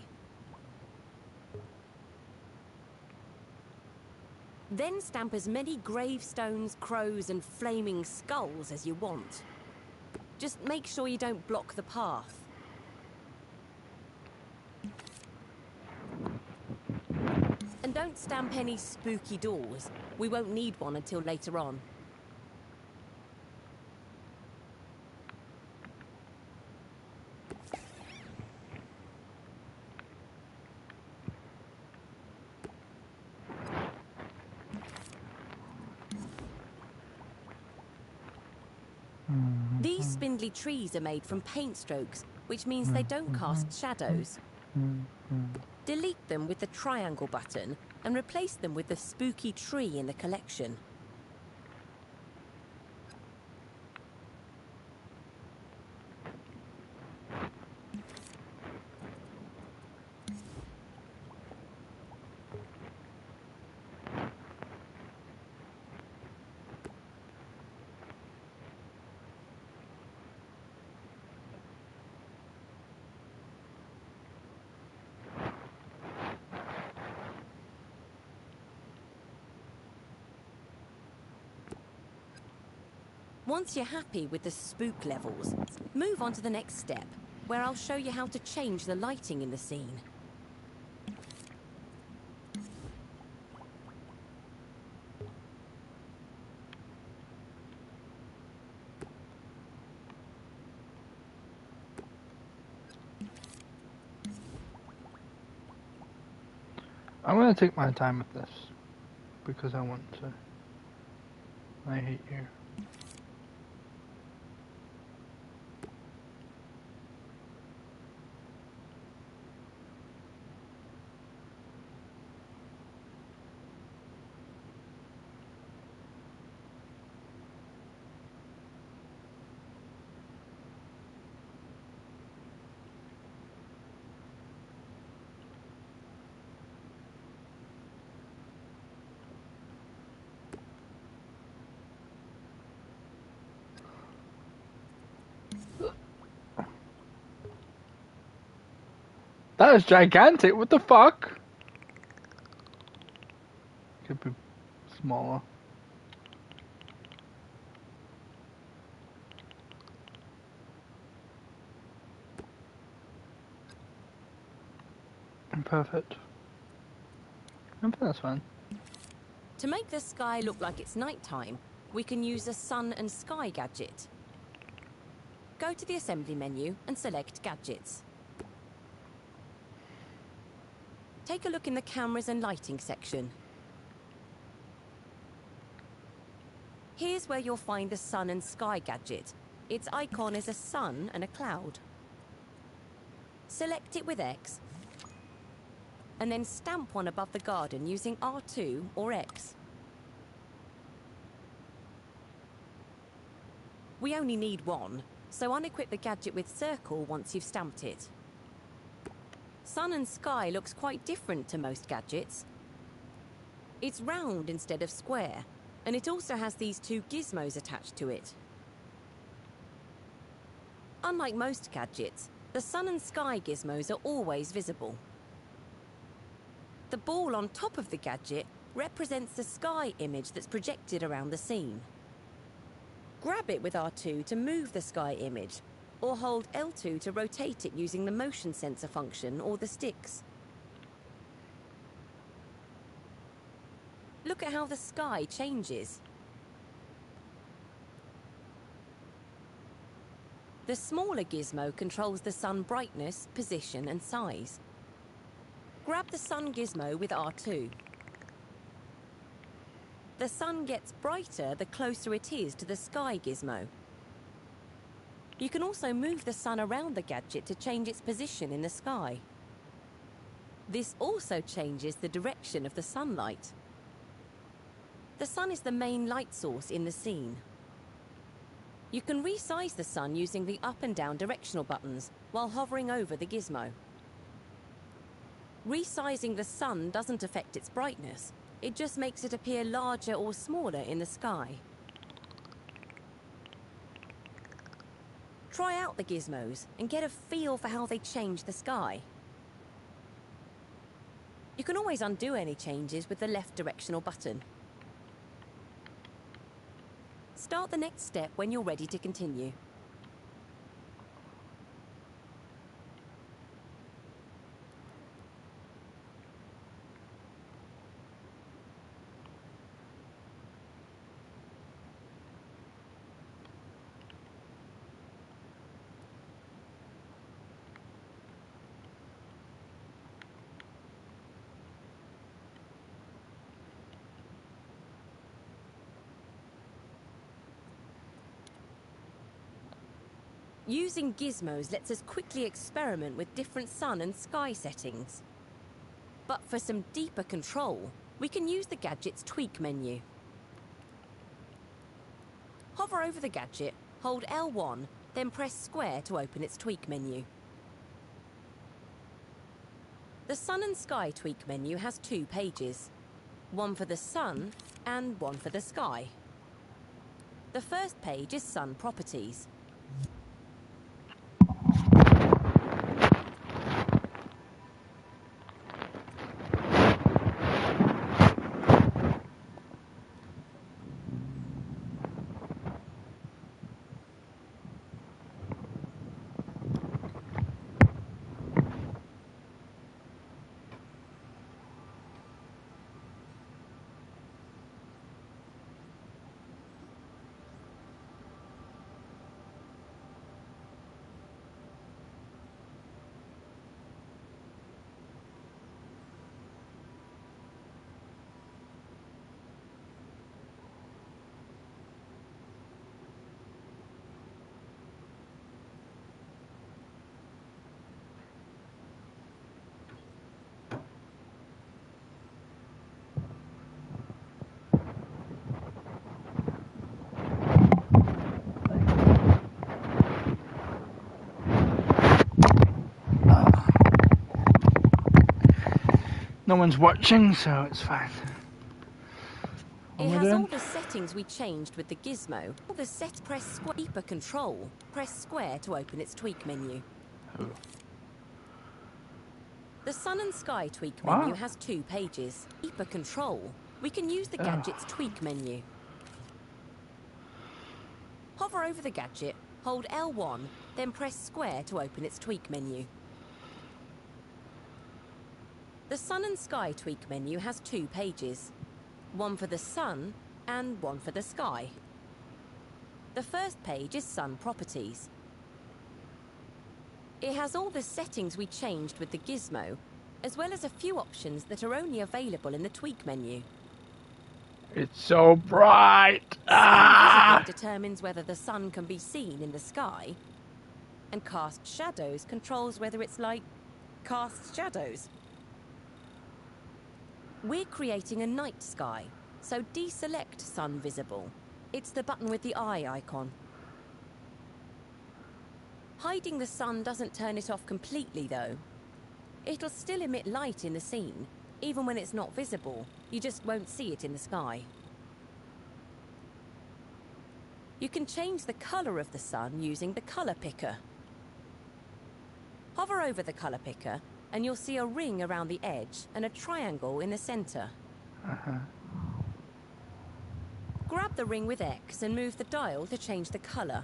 Then stamp as many gravestones, crows, and flaming skulls as you want. Just make sure you don't block the path. And don't stamp any spooky doors. We won't need one until later on. These spindly trees are made from paint strokes, which means they don't cast shadows. Delete them with the triangle button and replace them with the spooky tree in the collection. Once you're happy with the spook levels, move on to the next step, where I'll show you how to change the lighting in the scene. I'm going to take my time with this because I want to. I hate you. That is gigantic. What the fuck? Could be smaller. Perfect. I think that's fine. To make the sky look like it's nighttime, we can use a sun and sky gadget. Go to the assembly menu and select Gadgets. Take a look in the cameras and lighting section. Here's where you'll find the sun and sky gadget. Its icon is a sun and a cloud. Select it with X, and then stamp one above the garden using R2 or X. We only need one, so unequip the gadget with circle once you've stamped it. Sun and sky looks quite different to most gadgets. It's round instead of square, and it also has these two gizmos attached to it. Unlike most gadgets, the sun and sky gizmos are always visible. The ball on top of the gadget represents the sky image that's projected around the scene. Grab it with R2 to move the sky image, or hold L2 to rotate it using the motion sensor function or the sticks. Look at how the sky changes. The smaller gizmo controls the sun brightness, position, and size. Grab the sun gizmo with R2. The sun gets brighter the closer it is to the sky gizmo. You can also move the sun around the gadget to change its position in the sky. This also changes the direction of the sunlight. The sun is the main light source in the scene. You can resize the sun using the up and down directional buttons while hovering over the gizmo. Resizing the sun doesn't affect its brightness, it just makes it appear larger or smaller in the sky. Try out the gizmos and get a feel for how they change the sky. You can always undo any changes with the left directional button. Start the next step when you're ready to continue. Using gizmos lets us quickly experiment with different sun and sky settings. But for some deeper control, we can use the gadget's tweak menu. Hover over the gadget, hold L1, then press square to open its tweak menu. The sun and sky tweak menu has 2 pages, one for the sun and one for the sky. The first page is sun properties. No one's watching, so it's fine. It has all the settings we changed with the gizmo. Press square deeper control. Press square to open its tweak menu. Oh. The sun and sky tweak menu has 2 pages. Deeper control. We can use the gadget's tweak menu. Hover over the gadget, hold L1, then press square to open its tweak menu. The sun and sky tweak menu has 2 pages, one for the sun and one for the sky. The first page is sun properties. It has all the settings we changed with the gizmo, as well as a few options that are only available in the tweak menu. It's so bright! Sun visible determines whether the sun can be seen in the sky, and cast shadows controls whether its light casts shadows. We're creating a night sky, so deselect sun visible. It's the button with the eye icon. Hiding the sun doesn't turn it off completely though. It'll still emit light in the scene, even when it's not visible. You just won't see it in the sky. You can change the colour of the sun using the colour picker. Hover over the colour picker and you'll see a ring around the edge and a triangle in the centre. Grab the ring with X and move the dial to change the colour.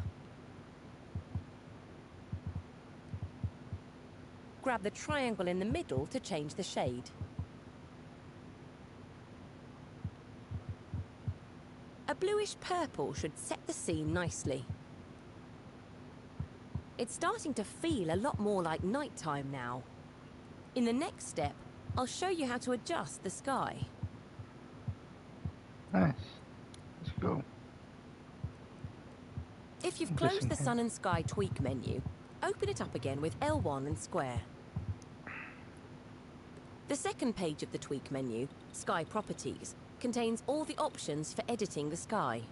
Grab the triangle in the middle to change the shade. A bluish purple should set the scene nicely. It's starting to feel a lot more like nighttime now. In the next step, I'll show you how to adjust the sky. Nice. Let's go. If If you've Just closed in the case. Sun and Sky tweak menu, open it up again with L1 and square. The second page of the tweak menu, Sky Properties, contains all the options for editing the sky.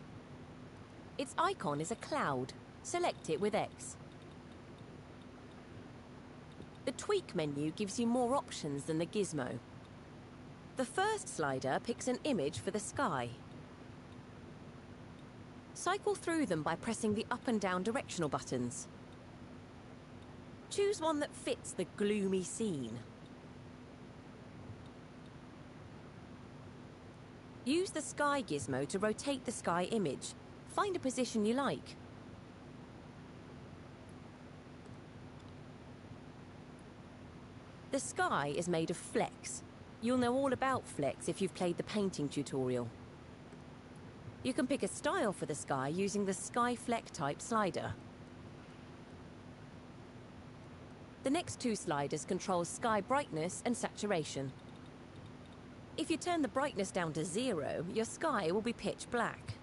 Its icon is a cloud. Select it with X. The tweak menu gives you more options than the gizmo. The first slider picks an image for the sky. Cycle through them by pressing the up and down directional buttons. Choose one that fits the gloomy scene. Use the sky gizmo to rotate the sky image. Find a position you like. The sky is made of flecks. You'll know all about flecks if you've played the painting tutorial. You can pick a style for the sky using the Sky Fleck type slider. The next two sliders control sky brightness and saturation. If you turn the brightness down to 0, your sky will be pitch black.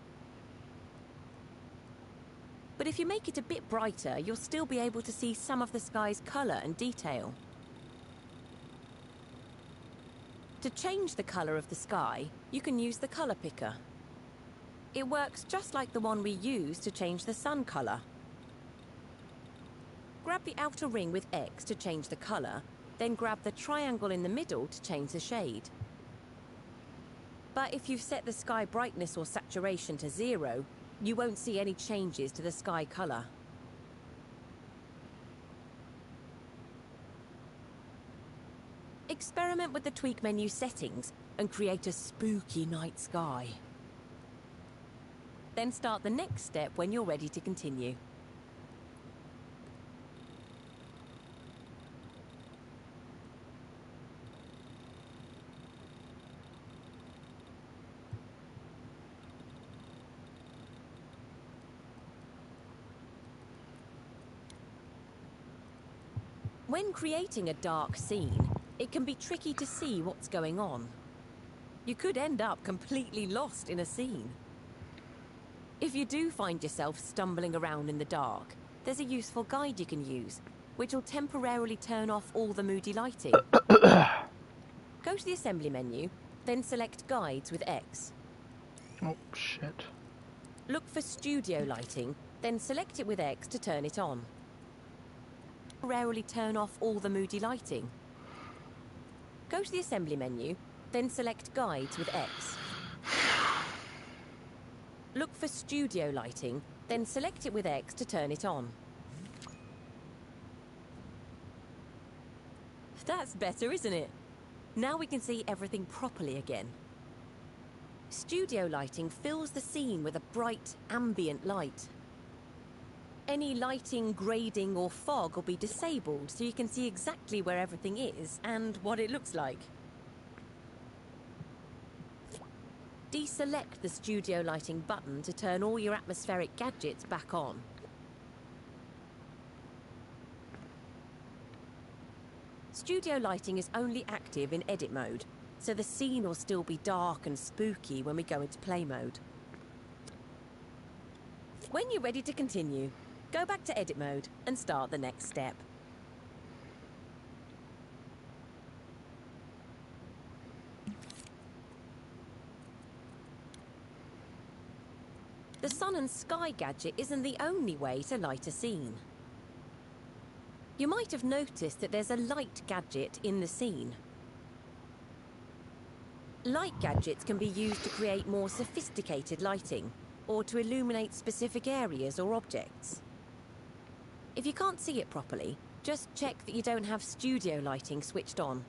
But if you make it a bit brighter, you'll still be able to see some of the sky's colour and detail. To change the colour of the sky, you can use the colour picker. It works just like the one we use to change the sun colour. Grab the outer ring with X to change the colour, then grab the triangle in the middle to change the shade. But if you've set the sky brightness or saturation to 0, you won't see any changes to the sky colour. Experiment with the tweak menu settings and create a spooky night sky. Then start the next step when you're ready to continue. When creating a dark scene, it can be tricky to see what's going on. You could end up completely lost in a scene. If you do find yourself stumbling around in the dark, there's a useful guide you can use, which will temporarily turn off all the moody lighting. Go to the assembly menu, then select Guides with X. Oh, shit. Look for studio lighting, then select it with X to turn it on. Temporarily turn off all the moody lighting. Go to the assembly menu, then select Guides with X. Look for studio lighting, then select it with X to turn it on. That's better, isn't it? Now we can see everything properly again. Studio lighting fills the scene with a bright, ambient light. Any lighting, grading or fog will be disabled so you can see exactly where everything is and what it looks like. Deselect the studio lighting button to turn all your atmospheric gadgets back on. Studio lighting is only active in edit mode, so the scene will still be dark and spooky when we go into play mode. When you're ready to continue, go back to edit mode and start the next step. The Sun and Sky gadget isn't the only way to light a scene. You might have noticed that there's a light gadget in the scene. Light gadgets can be used to create more sophisticated lighting, or to illuminate specific areas or objects. If you can't see it properly, just check that you don't have studio lighting switched on.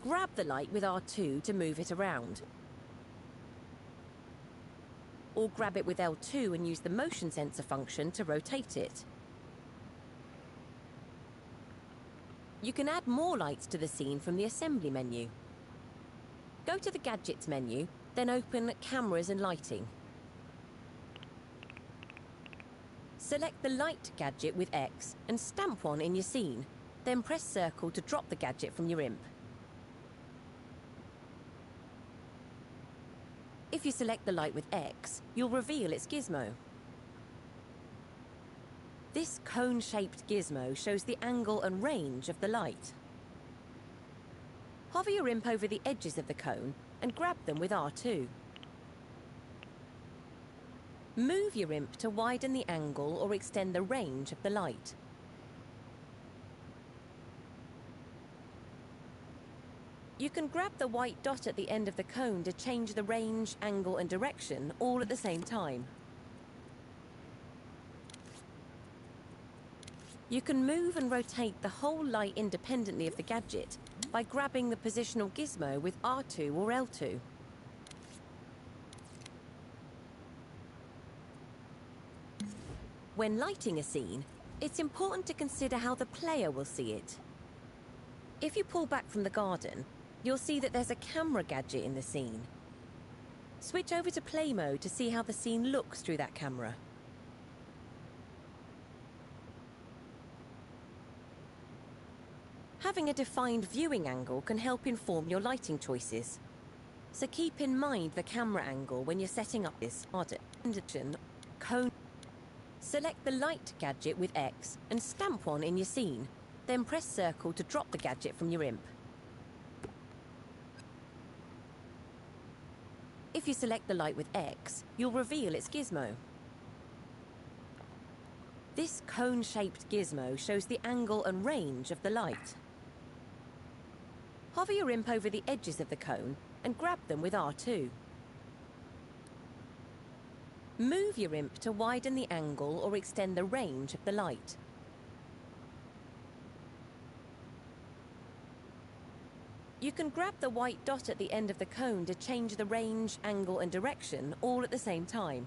Grab the light with R2 to move it around. Or grab it with L2 and use the motion sensor function to rotate it. You can add more lights to the scene from the assembly menu. Go to the Gadgets menu, then open Cameras and Lighting. Select the Light gadget with X and stamp one in your scene, then press circle to drop the gadget from your imp. If you select the light with X, you'll reveal its gizmo. This cone-shaped gizmo shows the angle and range of the light. Hover your imp over the edges of the cone and grab them with R2. Move your imp to widen the angle or extend the range of the light. You can grab the white dot at the end of the cone to change the range, angle and direction all at the same time. You can move and rotate the whole light independently of the gadget by grabbing the positional gizmo with R2 or L2. When lighting a scene, it's important to consider how the player will see it. If you pull back from the garden, you'll see that there's a camera gadget in the scene. Switch over to play mode to see how the scene looks through that camera. Having a defined viewing angle can help inform your lighting choices. So keep in mind the camera angle when you're setting up this cone. Select the light gadget with X and stamp one in your scene. Then press circle to drop the gadget from your imp. If you select the light with X, you'll reveal its gizmo. This cone-shaped gizmo shows the angle and range of the light. Hover your imp over the edges of the cone and grab them with R2. Move your imp to widen the angle or extend the range of the light. You can grab the white dot at the end of the cone to change the range, angle and direction all at the same time.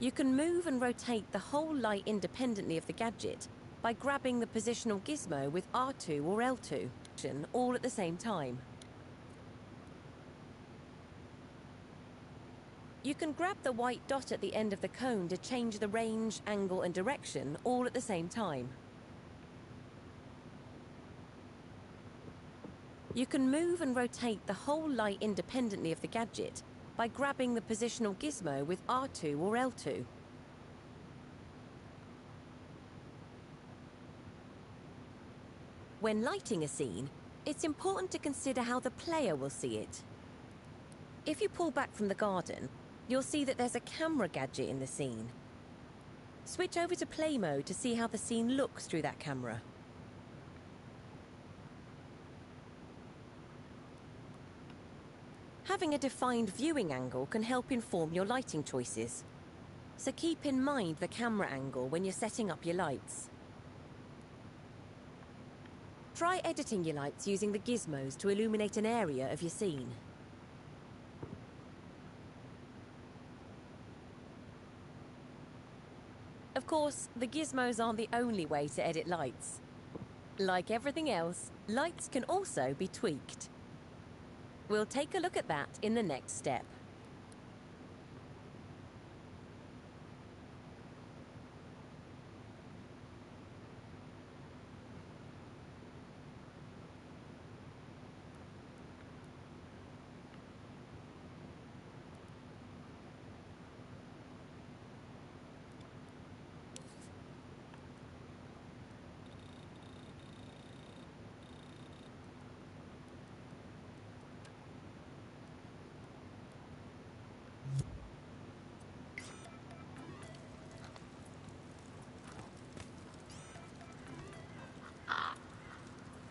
You can move and rotate the whole light independently of the gadget by grabbing the positional gizmo with R2 or L2, all at the same time. You can grab the white dot at the end of the cone to change the range, angle and direction all at the same time. You can move and rotate the whole light independently of the gadget by grabbing the positional gizmo with R2 or L2. When lighting a scene, it's important to consider how the player will see it. If you pull back from the garden, you'll see that there's a camera gadget in the scene. Switch over to play mode to see how the scene looks through that camera. Having a defined viewing angle can help inform your lighting choices. So keep in mind the camera angle when you're setting up your lights. Try editing your lights using the gizmos to illuminate an area of your scene. Of course, the gizmos aren't the only way to edit lights. Like everything else, lights can also be tweaked. We'll take a look at that in the next step.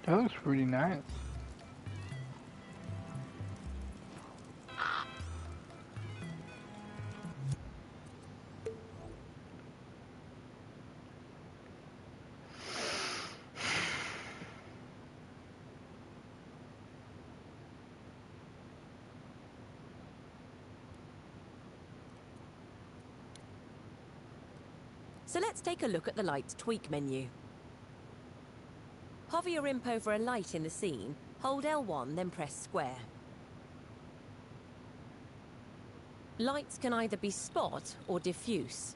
That looks pretty nice. So let's take a look at the Light Tweak menu. Hover your imp over a light in the scene, hold L1, then press square. Lights can either be spot or diffuse.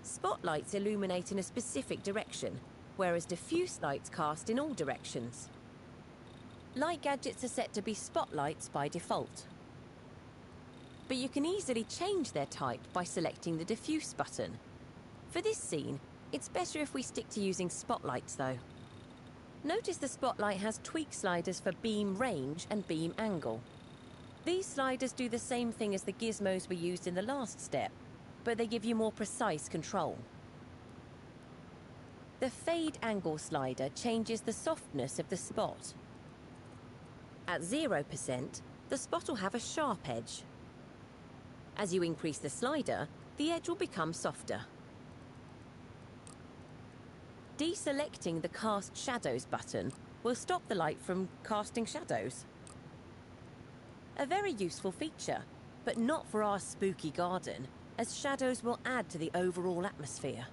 Spotlights illuminate in a specific direction, whereas diffuse lights cast in all directions. Light gadgets are set to be spotlights by default. but you can easily change their type by selecting the diffuse button. For this scene, it's better if we stick to using spotlights though. Notice the spotlight has tweak sliders for beam range and beam angle. These sliders do the same thing as the gizmos we used in the last step, but they give you more precise control. The fade angle slider changes the softness of the spot. At 0%, the spot will have a sharp edge. As you increase the slider, the edge will become softer. Deselecting the Cast Shadows button will stop the light from casting shadows. A very useful feature, but not for our spooky garden, as shadows will add to the overall atmosphere.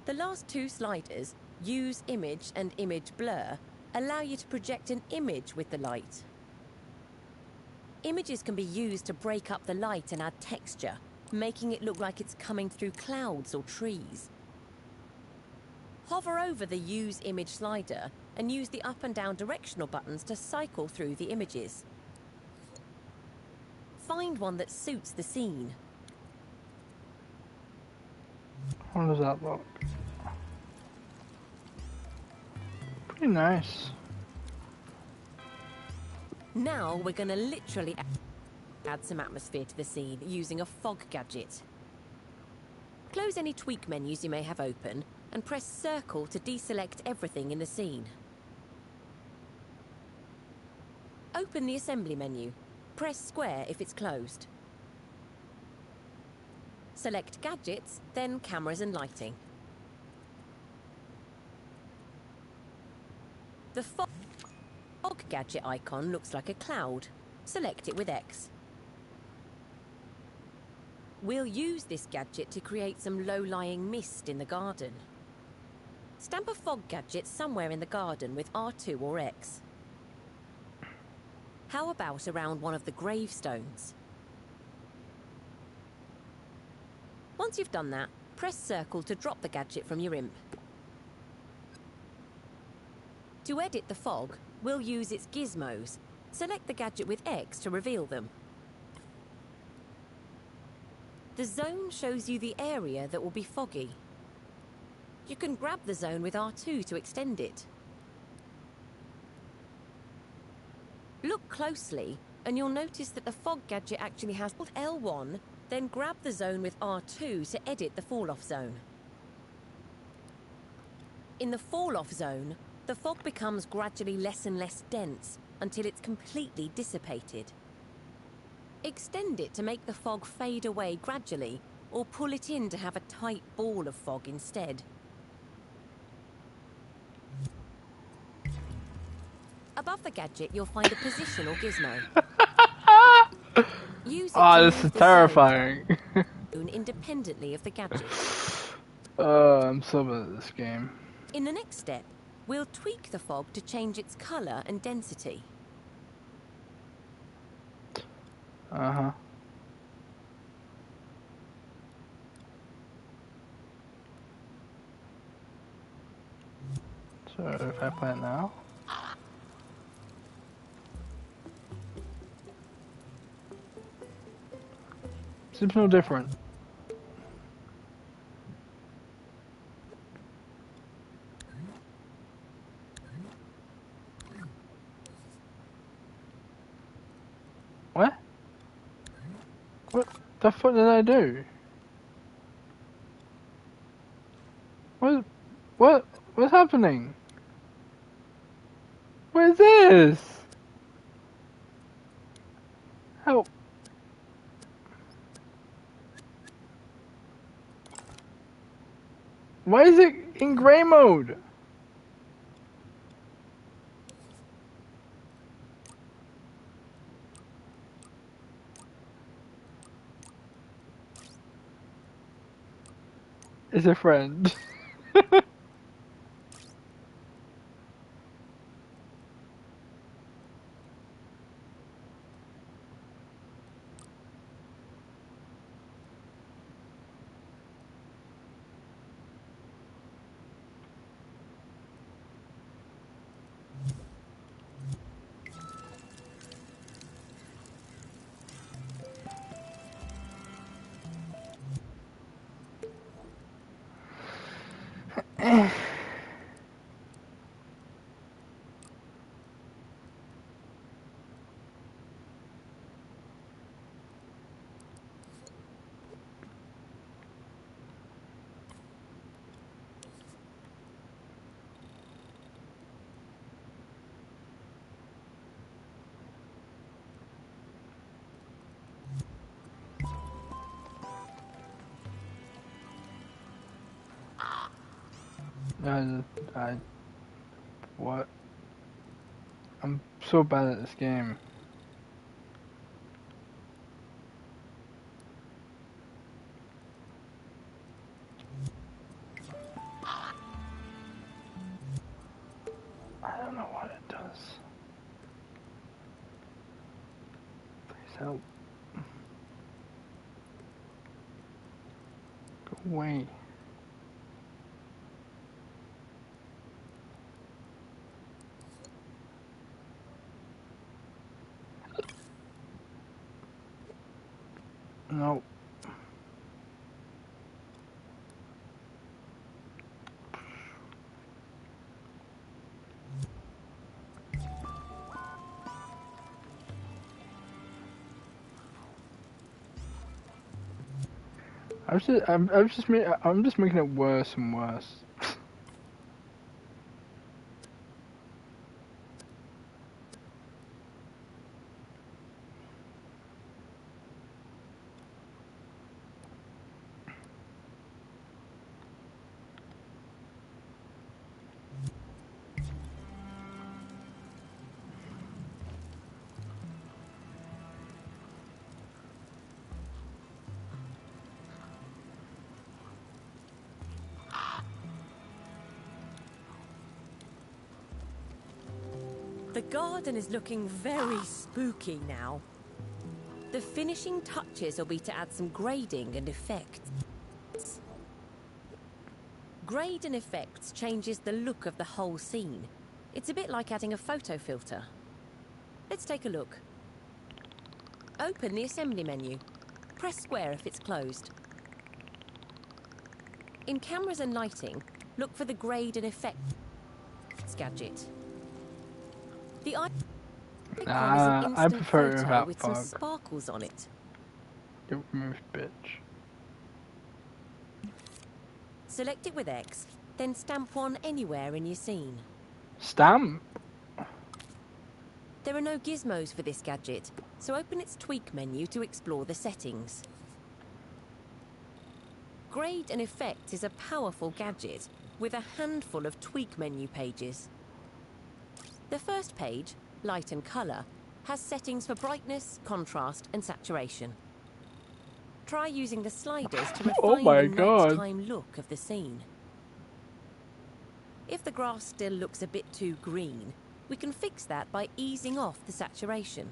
The last two sliders, Use Image and Image Blur, allow you to project an image with the light. Images can be used to break up the light and add texture, making it look like it's coming through clouds or trees. Hover over the Use Image slider and use the up and down directional buttons to cycle through the images. Find one that suits the scene. How does that look? Pretty nice. Now we're going to literally add some atmosphere to the scene using a fog gadget. Close any tweak menus you may have open and press circle to deselect everything in the scene. Open the assembly menu. Press square if it's closed. Select gadgets, then cameras and lighting. The fog gadget icon looks like a cloud. Select it with X. We'll use this gadget to create some low-lying mist in the garden. Stamp a fog gadget somewhere in the garden with R2 or X. How about around one of the gravestones? Once you've done that, press circle to drop the gadget from your imp. To edit the fog, we'll use its gizmos. Select the gadget with X to reveal them. The zone shows you the area that will be foggy. You can grab the zone with R2 to extend it. Look closely, and you'll notice that the fog gadget actually has L1, then grab the zone with R2 to edit the fall-off zone. In the fall-off zone, the fog becomes gradually less and less dense until it's completely dissipated. Extend it to make the fog fade away gradually, or pull it in to have a tight ball of fog instead. Above the gadget, you'll find a position or gizmo. Use it to This move is the terrifying. zone independently of the gadget. I'm so bad at this game. In the next step, we'll tweak the fog to change its color and density. Uh-huh. So if I play it now. Seems no different. What? What the fuck did I do? What's happening? What is this? How? Why is it in gray mode? It's a friend. I what? I'm so bad at this game. I don't know what it does. Please help. Go away. No. I'm just making it worse and worse. The garden is looking very spooky now. The finishing touches will be to add some grading and effects. Grade and effects changes the look of the whole scene. It's a bit like adding a photo filter. Let's take a look. Open the assembly menu. Press square if it's closed. In cameras and lighting, look for the grade and effects gadget. The icon is an I instant prefer it photo without with some fog. sparkles on it. You removed, bitch. Select it with X, then stamp one anywhere in your scene. Stamp? There are no gizmos for this gadget, so open its tweak menu to explore the settings. Grade and Effects is a powerful gadget with a handful of tweak menu pages. The first page, Light and Colour, has settings for brightness, contrast and saturation. Try using the sliders to refine Oh my the God. nighttime look of the scene. If the grass still looks a bit too green, we can fix that by easing off the saturation.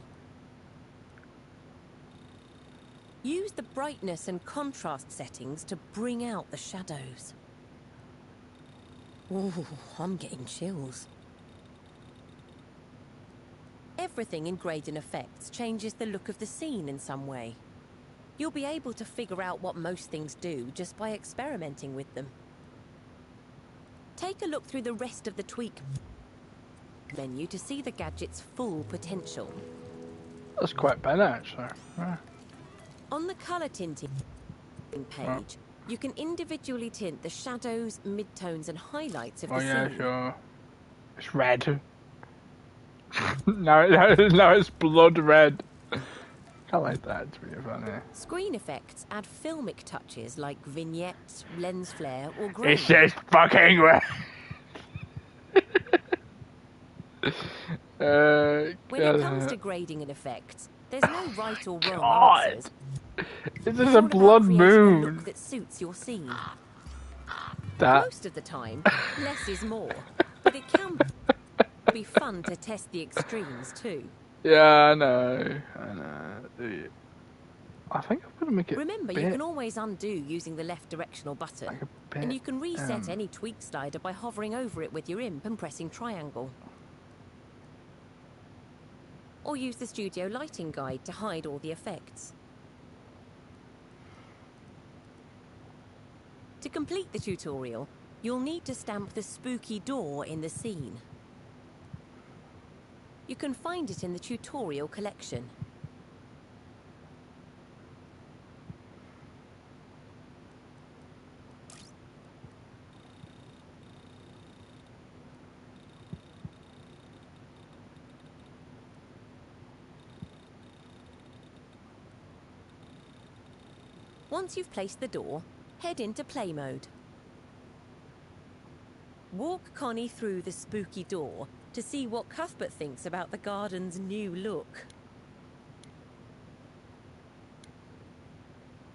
Use the brightness and contrast settings to bring out the shadows. Ooh, I'm getting chills. Everything in Grade and Effects changes the look of the scene in some way. You'll be able to figure out what most things do just by experimenting with them. Take a look through the rest of the tweak menu to see the gadget's full potential. That's quite bad, actually. Yeah. On the colour tinting page, you can individually tint the shadows, midtones and highlights of the yeah, scene. sure. It's red. now it's blood red. I like that, it's really funny. Screen effects add filmic touches like vignettes, lens flare or grain. It's just fucking red. When it comes to grading and effects, there's no right or wrong God. answers. This It's is a all about blood creating a moon. look that suits your scene. That. Most of the time, less is more, but it can be fun to test the extremes too. Yeah, I know. I think I'm gonna make it. Remember, you can always undo using the left directional button, like a bit, and you can reset any tweak slider by hovering over it with your imp and pressing triangle. Or use the studio lighting guide to hide all the effects. To complete the tutorial, you'll need to stamp the spooky door in the scene. You can find it in the tutorial collection. Once you've placed the door, head into play mode. Walk Connie through the spooky door to see what Cuthbert thinks about the garden's new look.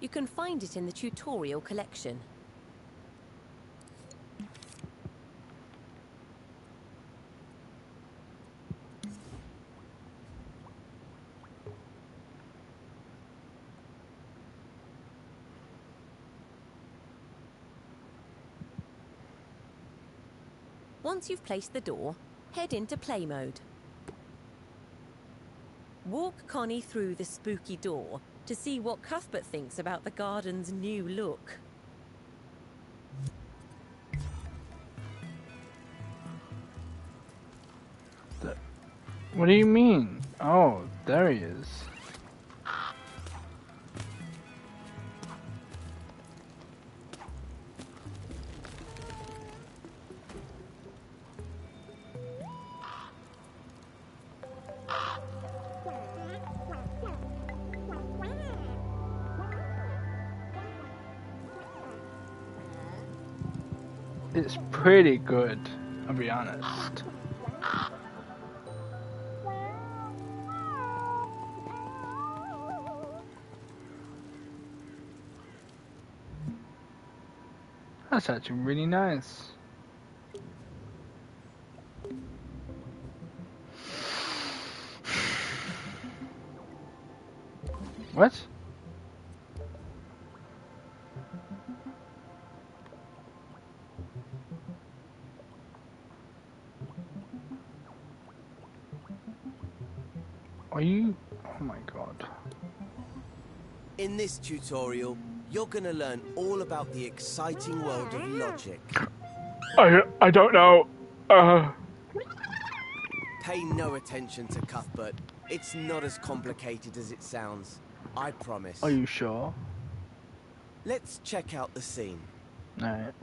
You can find it in the tutorial collection. Once you've placed the door, head into play mode. Walk Connie through the spooky door to see what Cuthbert thinks about the garden's new look. What do you mean? Oh, there he is. It's pretty good, I'll be honest. That's actually really nice. What? Are you? Oh my god. In this tutorial, you're gonna learn all about the exciting world of logic. I don't know. Pay no attention to Cuthbert. It's not as complicated as it sounds. I promise. Are you sure? Let's check out the scene. Alright.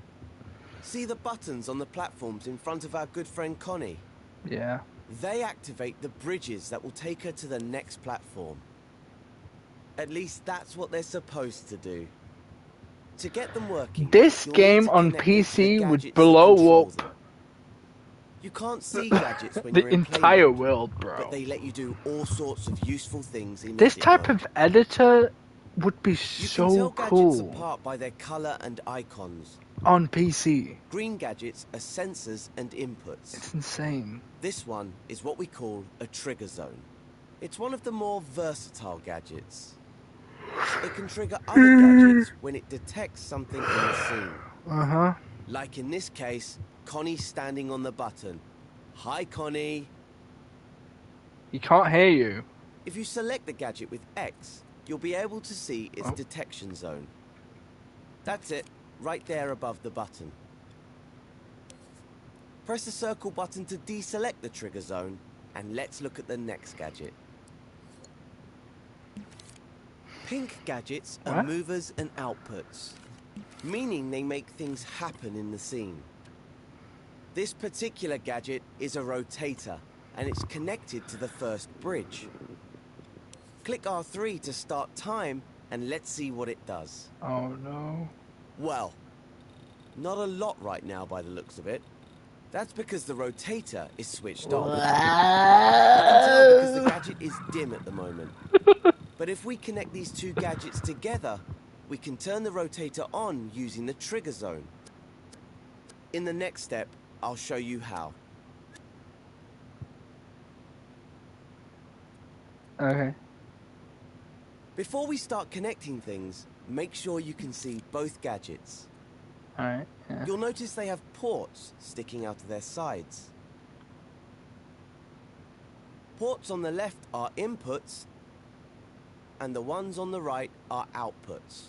See the buttons on the platforms in front of our good friend Connie? Yeah. They activate the bridges that will take her to the next platform. At least that's what they're supposed to do. To get them working, This you'll game need to on connect them to the PC would gadgets that blow control up them. You can't see gadgets when the you're in play entire mode, world, bro. but they let you do all sorts of useful things in This edit type mode. of editor would be You so can tell gadgets cool apart by their color and icons. on PC. Green gadgets are sensors and inputs. It's insane. This one is what we call a trigger zone. It's one of the more versatile gadgets. It can trigger other gadgets when it detects something in the scene. Uh-huh. Like in this case, Connie standing on the button. Hi, Connie. He can't hear you. If you select the gadget with X, you'll be able to see its Oh. detection zone. That's it, right there above the button. Press the circle button to deselect the trigger zone, and let's look at the next gadget. Pink gadgets are What? movers and outputs, meaning they make things happen in the scene. This particular gadget is a rotator, and it's connected to the first bridge. Click R3 to start time, and let's see what it does. Oh no. Well, not a lot right now by the looks of it. That's because the rotator is switched on. You can tell because the gadget is dim at the moment. But if we connect these two gadgets together, we can turn the rotator on using the trigger zone. In the next step, I'll show you how. Okay. Before we start connecting things, make sure you can see both gadgets. Alright, yeah. You'll notice they have ports sticking out of their sides. Ports on the left are inputs, and the ones on the right are outputs.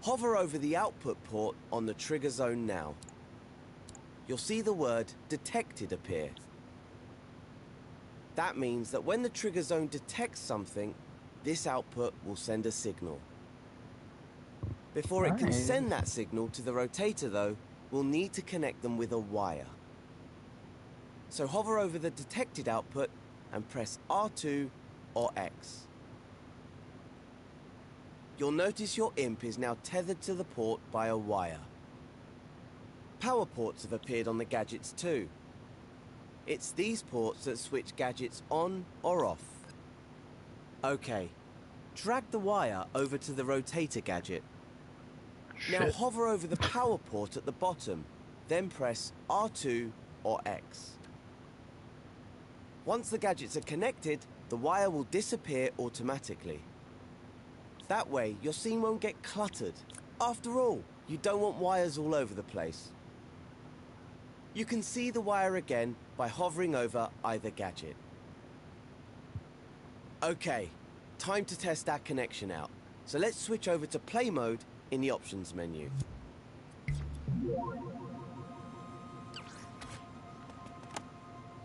Hover over the output port on the trigger zone now. You'll see the word detected appear. That means that when the trigger zone detects something, this output will send a signal. Before it can Nice. send that signal to the rotator though, we'll need to connect them with a wire. So hover over the detected output and press R2 or X. You'll notice your imp is now tethered to the port by a wire. Power ports have appeared on the gadgets too. It's these ports that switch gadgets on or off. Okay, drag the wire over to the rotator gadget. Now Shit. hover over the power port at the bottom, then press R2 or X. Once the gadgets are connected, the wire will disappear automatically. That way, your scene won't get cluttered. After all, you don't want wires all over the place. You can see the wire again by hovering over either gadget. Okay, time to test that connection out. So let's switch over to play mode in the options menu.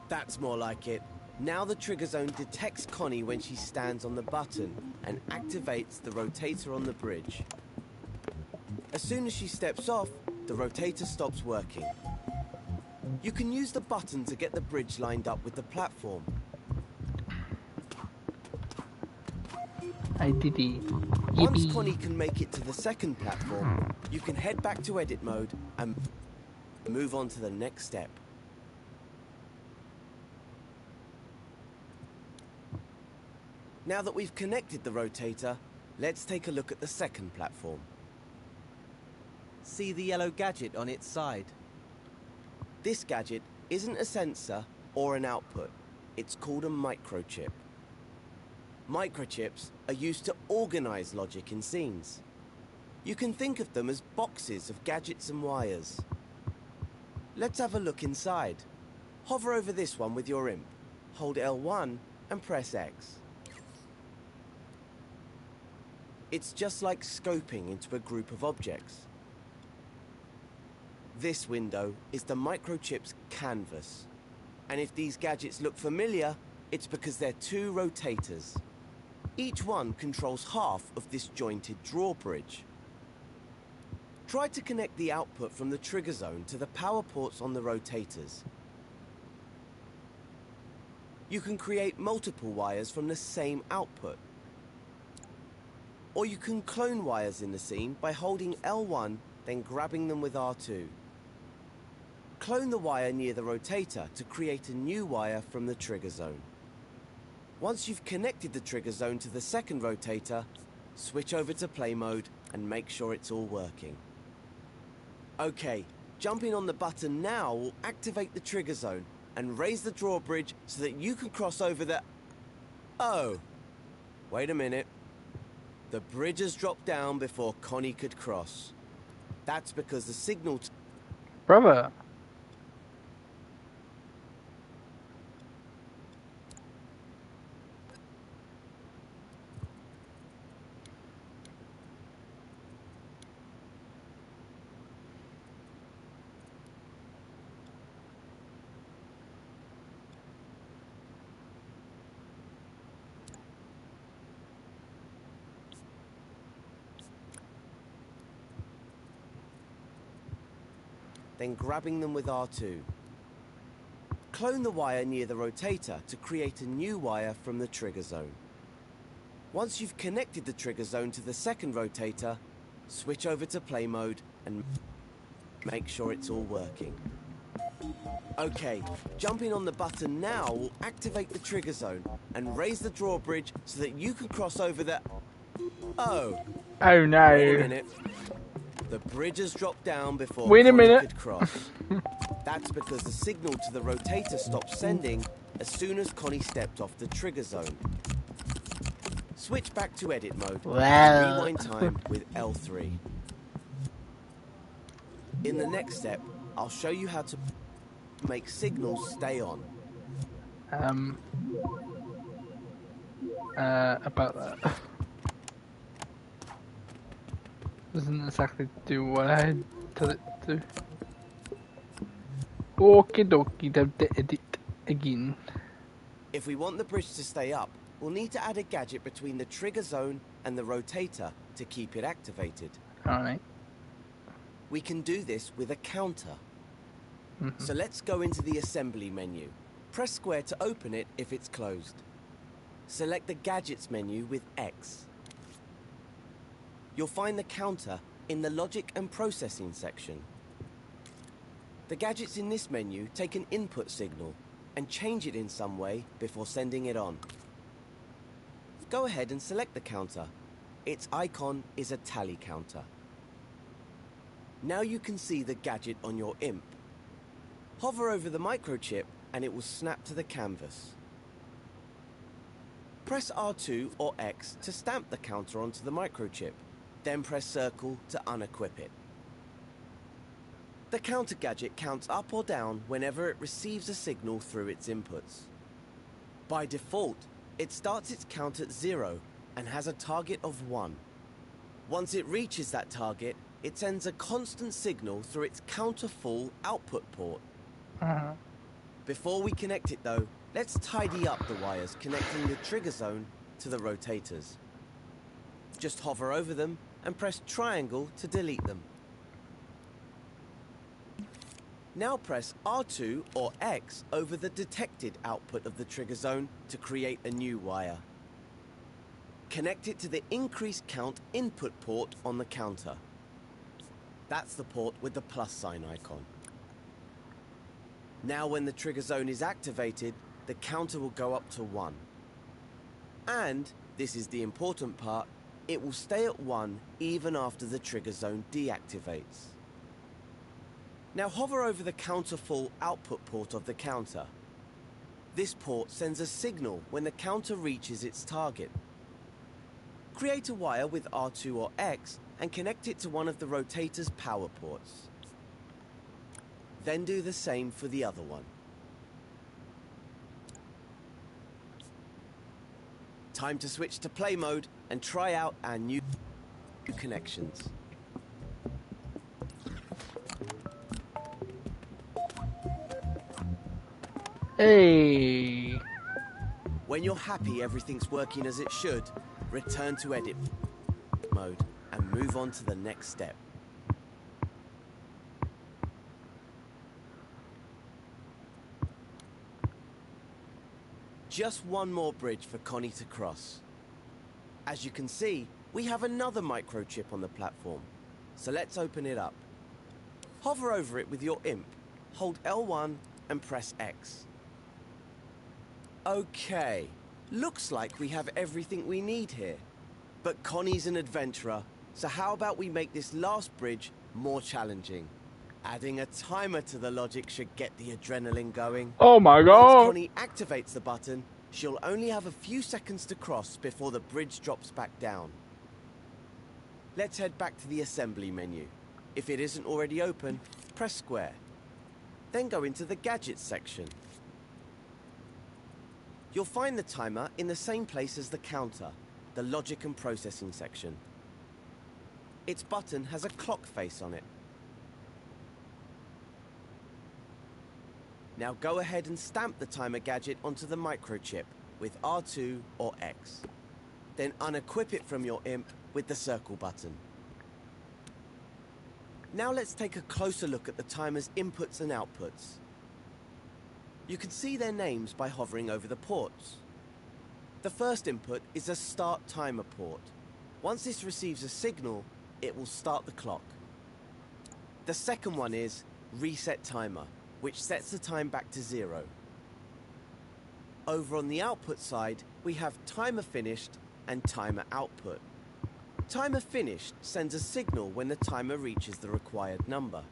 That's more like it. Now the trigger zone detects Connie when she stands on the button and activates the rotator on the bridge. As soon as she steps off, the rotator stops working. You can use the button to get the bridge lined up with the platform. I did it. Once Yippee. Connie can make it to the second platform, you can head back to edit mode and move on to the next step. Now that we've connected the rotator, let's take a look at the second platform. See the yellow gadget on its side? This gadget isn't a sensor or an output. It's called a microchip. Microchips are used to organize logic in scenes. You can think of them as boxes of gadgets and wires. Let's have a look inside. Hover over this one with your imp. Hold L1 and press X. It's just like scoping into a group of objects. This window is the microchip's canvas. And if these gadgets look familiar, it's because they're two rotators. Each one controls half of this jointed drawbridge. Try to connect the output from the trigger zone to the power ports on the rotators. You can create multiple wires from the same output. Or you can clone wires in the scene by holding L1, then grabbing them with R2. Clone the wire near the rotator to create a new wire from the trigger zone. Once you've connected the trigger zone to the second rotator, switch over to play mode and make sure it's all working. Okay, jumping on the button now will activate the trigger zone and raise the drawbridge so that you can cross over the... Oh, wait a minute. The bridge has dropped down before Connie could cross. That's because the signal... Brother. then grabbing them with R2. Clone the wire near the rotator to create a new wire from the trigger zone. Once you've connected the trigger zone to the second rotator, switch over to play mode and make sure it's all working. Okay, jumping on the button now will activate the trigger zone and raise the drawbridge so that you can cross over the... Oh. Oh no. Wait a minute. The bridge has dropped down before Wait a Connie minute. could cross. That's because the signal to the rotator stopped sending as soon as Connie stepped off the trigger zone. Switch back to edit mode. Wow. Rewind time with L3. In the next step, I'll show you how to make signals stay on. About that. Doesn't exactly do what I tell it to. Okie dokie, time to edit again. If we want the bridge to stay up, we'll need to add a gadget between the trigger zone and the rotator to keep it activated. Alright. We can do this with a counter. So let's go into the assembly menu. Press square to open it if it's closed. Select the gadgets menu with X. You'll find the counter in the logic and processing section. The gadgets in this menu take an input signal and change it in some way before sending it on. Go ahead and select the counter. Its icon is a tally counter. Now you can see the gadget on your imp. Hover over the microchip and it will snap to the canvas. Press R2 or X to stamp the counter onto the microchip, then press circle to unequip it. The counter gadget counts up or down whenever it receives a signal through its inputs. By default, it starts its count at 0 and has a target of 1. Once it reaches that target, it sends a constant signal through its counter full output port. Before we connect it though, let's tidy up the wires connecting the trigger zone to the rotators. Just hover over them and press triangle to delete them. Now press R2 or X over the detected output of the trigger zone to create a new wire. Connect it to the increase count input port on the counter. That's the port with the plus sign icon. Now when the trigger zone is activated, the counter will go up to 1. And, this is the important part, it will stay at 1 even after the trigger zone deactivates. Now hover over the counter full output port of the counter. This port sends a signal when the counter reaches its target. Create a wire with R2 or X and connect it to one of the rotator's power ports. Then do the same for the other one. Time to switch to play mode and try out our new connections. Hey! When you're happy everything's working as it should, return to edit mode and move on to the next step. Just one more bridge for Connie to cross. As you can see, we have another microchip on the platform, so let's open it up. Hover over it with your imp, hold L1 and press X. Okay, looks like we have everything we need here. But Connie's an adventurer, so how about we make this last bridge more challenging? Adding a timer to the logic should get the adrenaline going. Oh my Once god! Connie activates the button, she'll only have a few seconds to cross before the bridge drops back down. Let's head back to the assembly menu. If it isn't already open, press square. Then go into the gadgets section. You'll find the timer in the same place as the counter, the logic and processing section. Its button has a clock face on it. Now go ahead and stamp the timer gadget onto the microchip with R2 or X. Then unequip it from your imp with the circle button. Now let's take a closer look at the timer's inputs and outputs. You can see their names by hovering over the ports. The first input is a start timer port. Once this receives a signal, it will start the clock. The second one is reset timer, which sets the time back to 0. Over on the output side, we have timer finished and timer output. Timer finished sends a signal when the timer reaches the required number.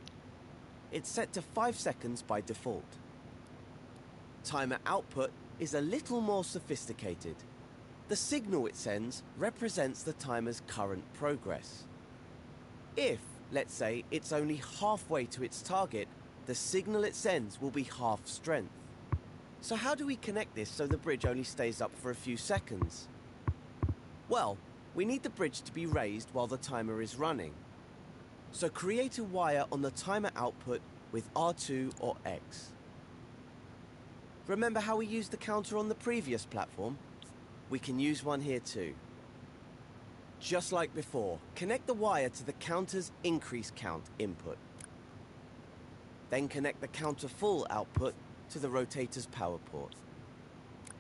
It's set to 5 seconds by default. Timer output is a little more sophisticated. The signal it sends represents the timer's current progress. If, let's say, it's only halfway to its target, the signal it sends will be half strength. So how do we connect this so the bridge only stays up for a few seconds? Well, we need the bridge to be raised while the timer is running. So create a wire on the timer output with R2 or X. Remember how we used the counter on the previous platform? We can use one here too. Just like before, connect the wire to the counter's increase count input. Then connect the counter full output to the rotator's power port.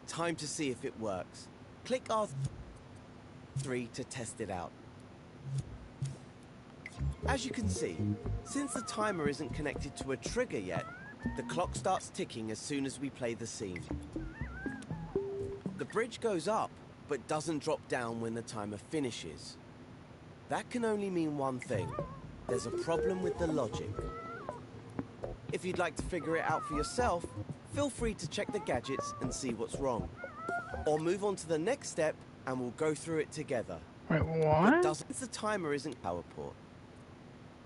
Time to see if it works. Click R3 to test it out. As you can see, since the timer isn't connected to a trigger yet, the clock starts ticking as soon as we play the scene. The bridge goes up, but doesn't drop down when the timer finishes. That can only mean one thing. There's a problem with the logic. If you'd like to figure it out for yourself, feel free to check the gadgets and see what's wrong. Or move on to the next step and we'll go through it together. Wait, But what? doesn't the timer isn't power port.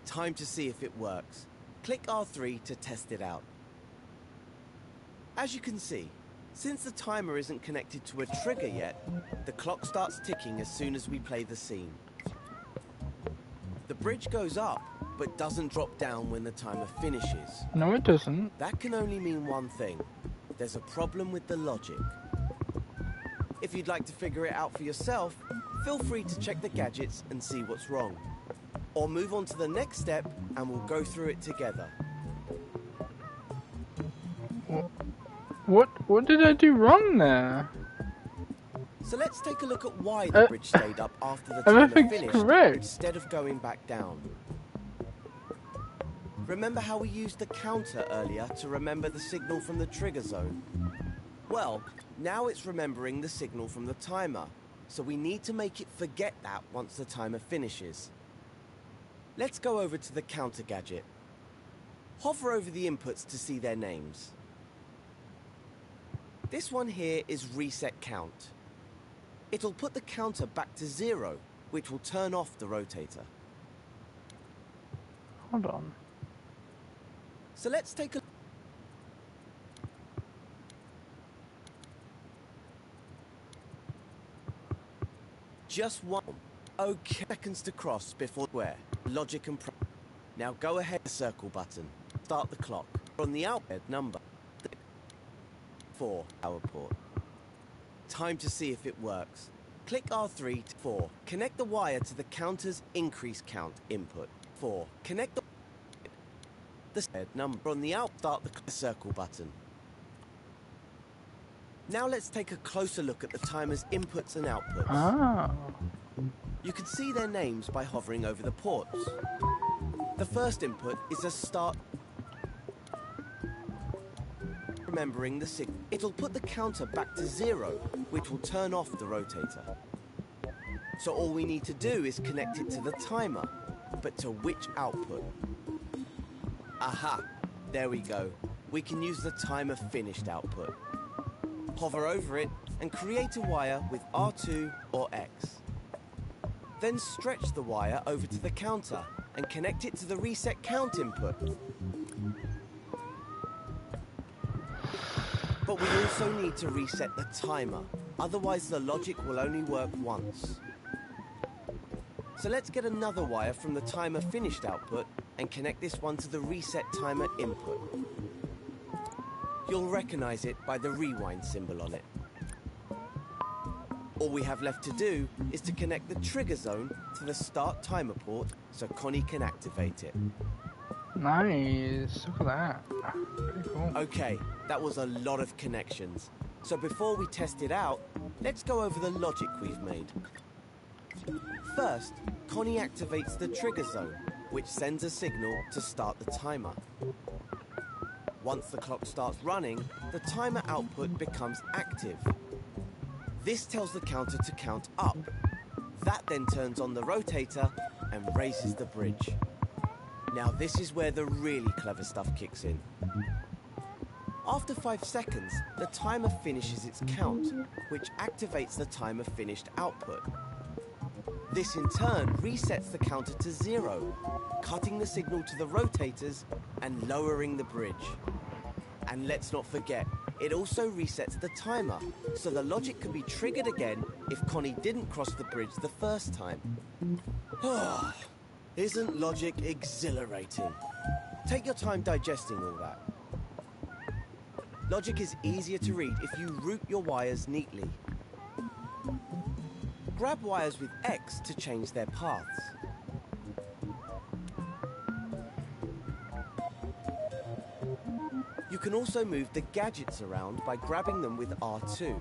Time to see if it works. Click R3 to test it out. As you can see, since the timer isn't connected to a trigger yet, the clock starts ticking as soon as we play the scene. The bridge goes up, but doesn't drop down when the timer finishes. No, it doesn't. That can only mean one thing. There's a problem with the logic. If you'd like to figure it out for yourself, feel free to check the gadgets and see what's wrong. Or move on to the next step and we'll go through it together. What did I do wrong there? So let's take a look at why the bridge stayed up after the timer everything's finished correct. instead of going back down. Remember how we used the counter earlier to remember the signal from the trigger zone? Well, now it's remembering the signal from the timer, so we need to make it forget that once the timer finishes. Let's go over to the counter gadget. Hover over the inputs to see their names. This one here is reset count. It'll put the counter back to 0, which will turn off the rotator. Hold on. So let's take a... Just one. Okay. Seconds to cross before square. Logic and pro... Now go ahead, circle button. Start the clock. On the output number. 4 power port. Time to see if it works. Click R3 to 4. Connect the wire to the counter's increase count input. 4. Connect the number on the out. Start the circle button. Now let's take a closer look at the timer's inputs and outputs. Ah. You can see their names by hovering over the ports. The first input is a start. Remembering the signal, it'll put the counter back to 0, which will turn off the rotator. So all we need to do is connect it to the timer, but to which output? Aha, there we go. We can use the timer finished output. Hover over it and create a wire with R2 or X. Then stretch the wire over to the counter and connect it to the reset count input. But we also need to reset the timer, otherwise the logic will only work once. So let's get another wire from the timer finished output and connect this one to the reset timer input. You'll recognize it by the rewind symbol on it. All we have left to do is to connect the trigger zone to the start timer port so Connie can activate it. Nice. Look at that. Pretty cool. Okay, that was a lot of connections. So before we test it out, let's go over the logic we've made. First, Connie activates the trigger zone, which sends a signal to start the timer. Once the clock starts running, the timer output becomes active. This tells the counter to count up. That then turns on the rotator and raises the bridge. Now this is where the really clever stuff kicks in. After 5 seconds, the timer finishes its count, which activates the timer finished output. This in turn resets the counter to 0, cutting the signal to the rotators and lowering the bridge. And let's not forget, it also resets the timer, so the logic can be triggered again if Connie didn't cross the bridge the first time. Isn't logic exhilarating? Take your time digesting all that. Logic is easier to read if you route your wires neatly. Grab wires with X to change their paths. You can also move the gadgets around by grabbing them with R2.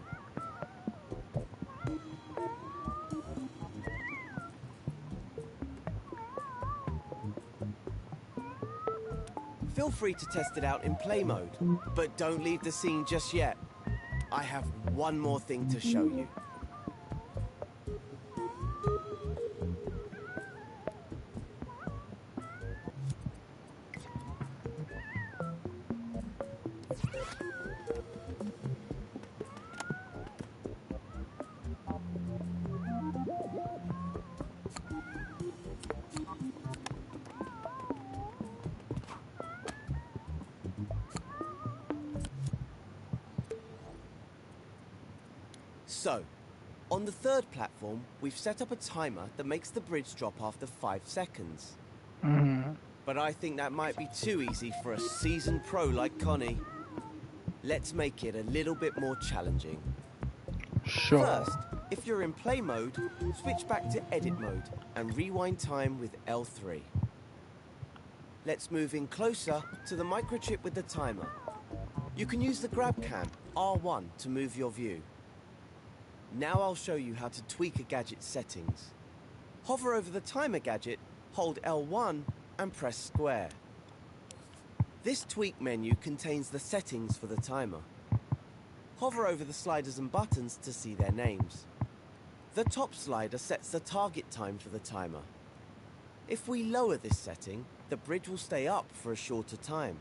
Feel free to test it out in play mode, but don't leave the scene just yet. I have one more thing to show you. So, on the third platform, we've set up a timer that makes the bridge drop after 5 seconds. But I think that might be too easy for a seasoned pro like Connie. Let's make it a little bit more challenging. Sure. First, if you're in play mode, switch back to edit mode and rewind time with L3. Let's move in closer to the microchip with the timer. You can use the grab cam, R1, to move your view. Now I'll show you how to tweak a gadget's settings. Hover over the timer gadget, hold L1 and press square. This tweak menu contains the settings for the timer. Hover over the sliders and buttons to see their names. The top slider sets the target time for the timer. If we lower this setting, the bridge will stay up for a shorter time.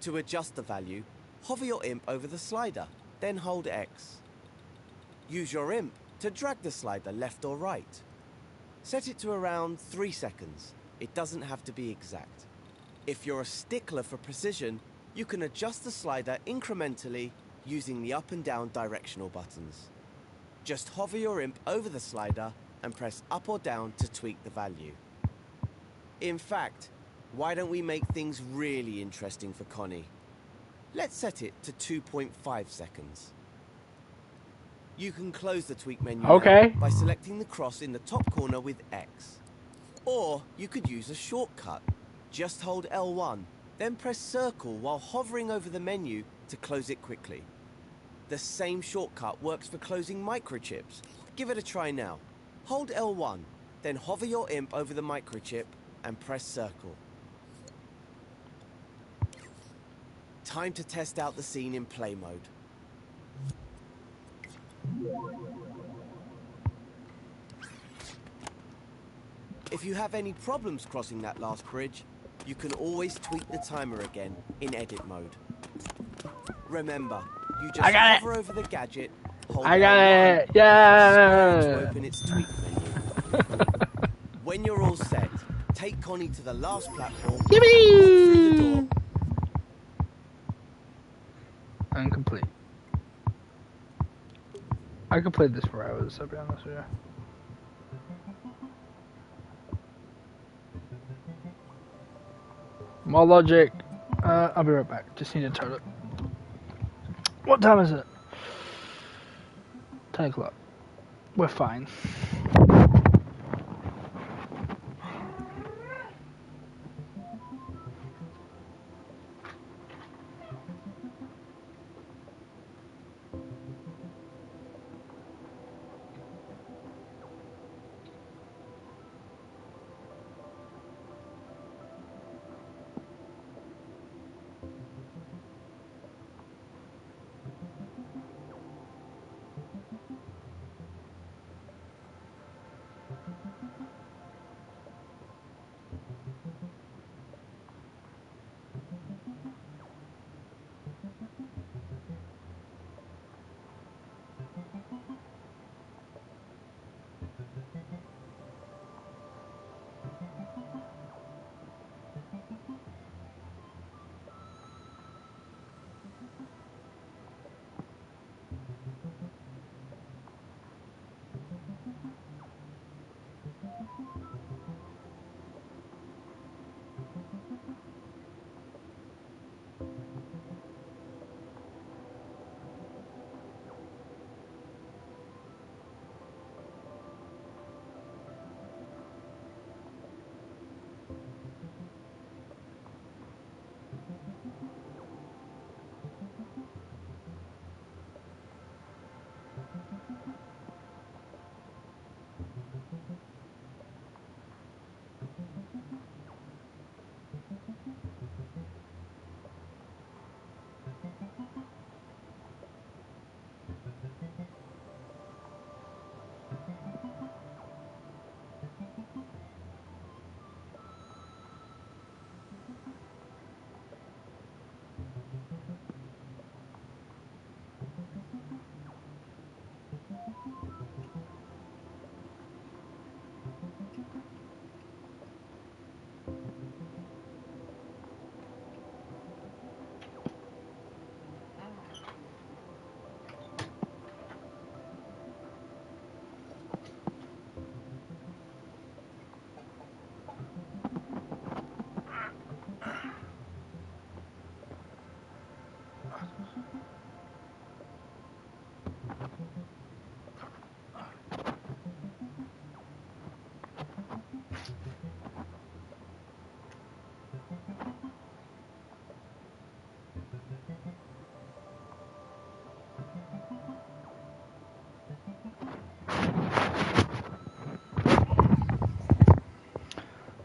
To adjust the value, hover your imp over the slider, then hold X. Use your imp to drag the slider left or right. Set it to around 3 seconds. It doesn't have to be exact. If you're a stickler for precision, you can adjust the slider incrementally using the up and down directional buttons. Just hover your imp over the slider and press up or down to tweak the value. In fact, why don't we make things really interesting for Connie? Let's set it to 2.5 seconds. You can close the tweak menu now by selecting the cross in the top corner with X. Or you could use a shortcut. Just hold L1, then press circle while hovering over the menu to close it quickly. The same shortcut works for closing microchips. Give it a try now. Hold L1, then hover your imp over the microchip and press circle. Time to test out the scene in play mode. If you have any problems crossing that last bridge, you can always tweak the timer again in edit mode. Remember, you just hover over the gadget, hold L1, Yeah! to open its tweak menu. When you're all set, take Connie to the last platform, walk through the door. Incomplete. I could play this for hours, I'll be honest with you. More logic. I'll be right back. Just need a toilet. What time is it? 10 o'clock. We're fine.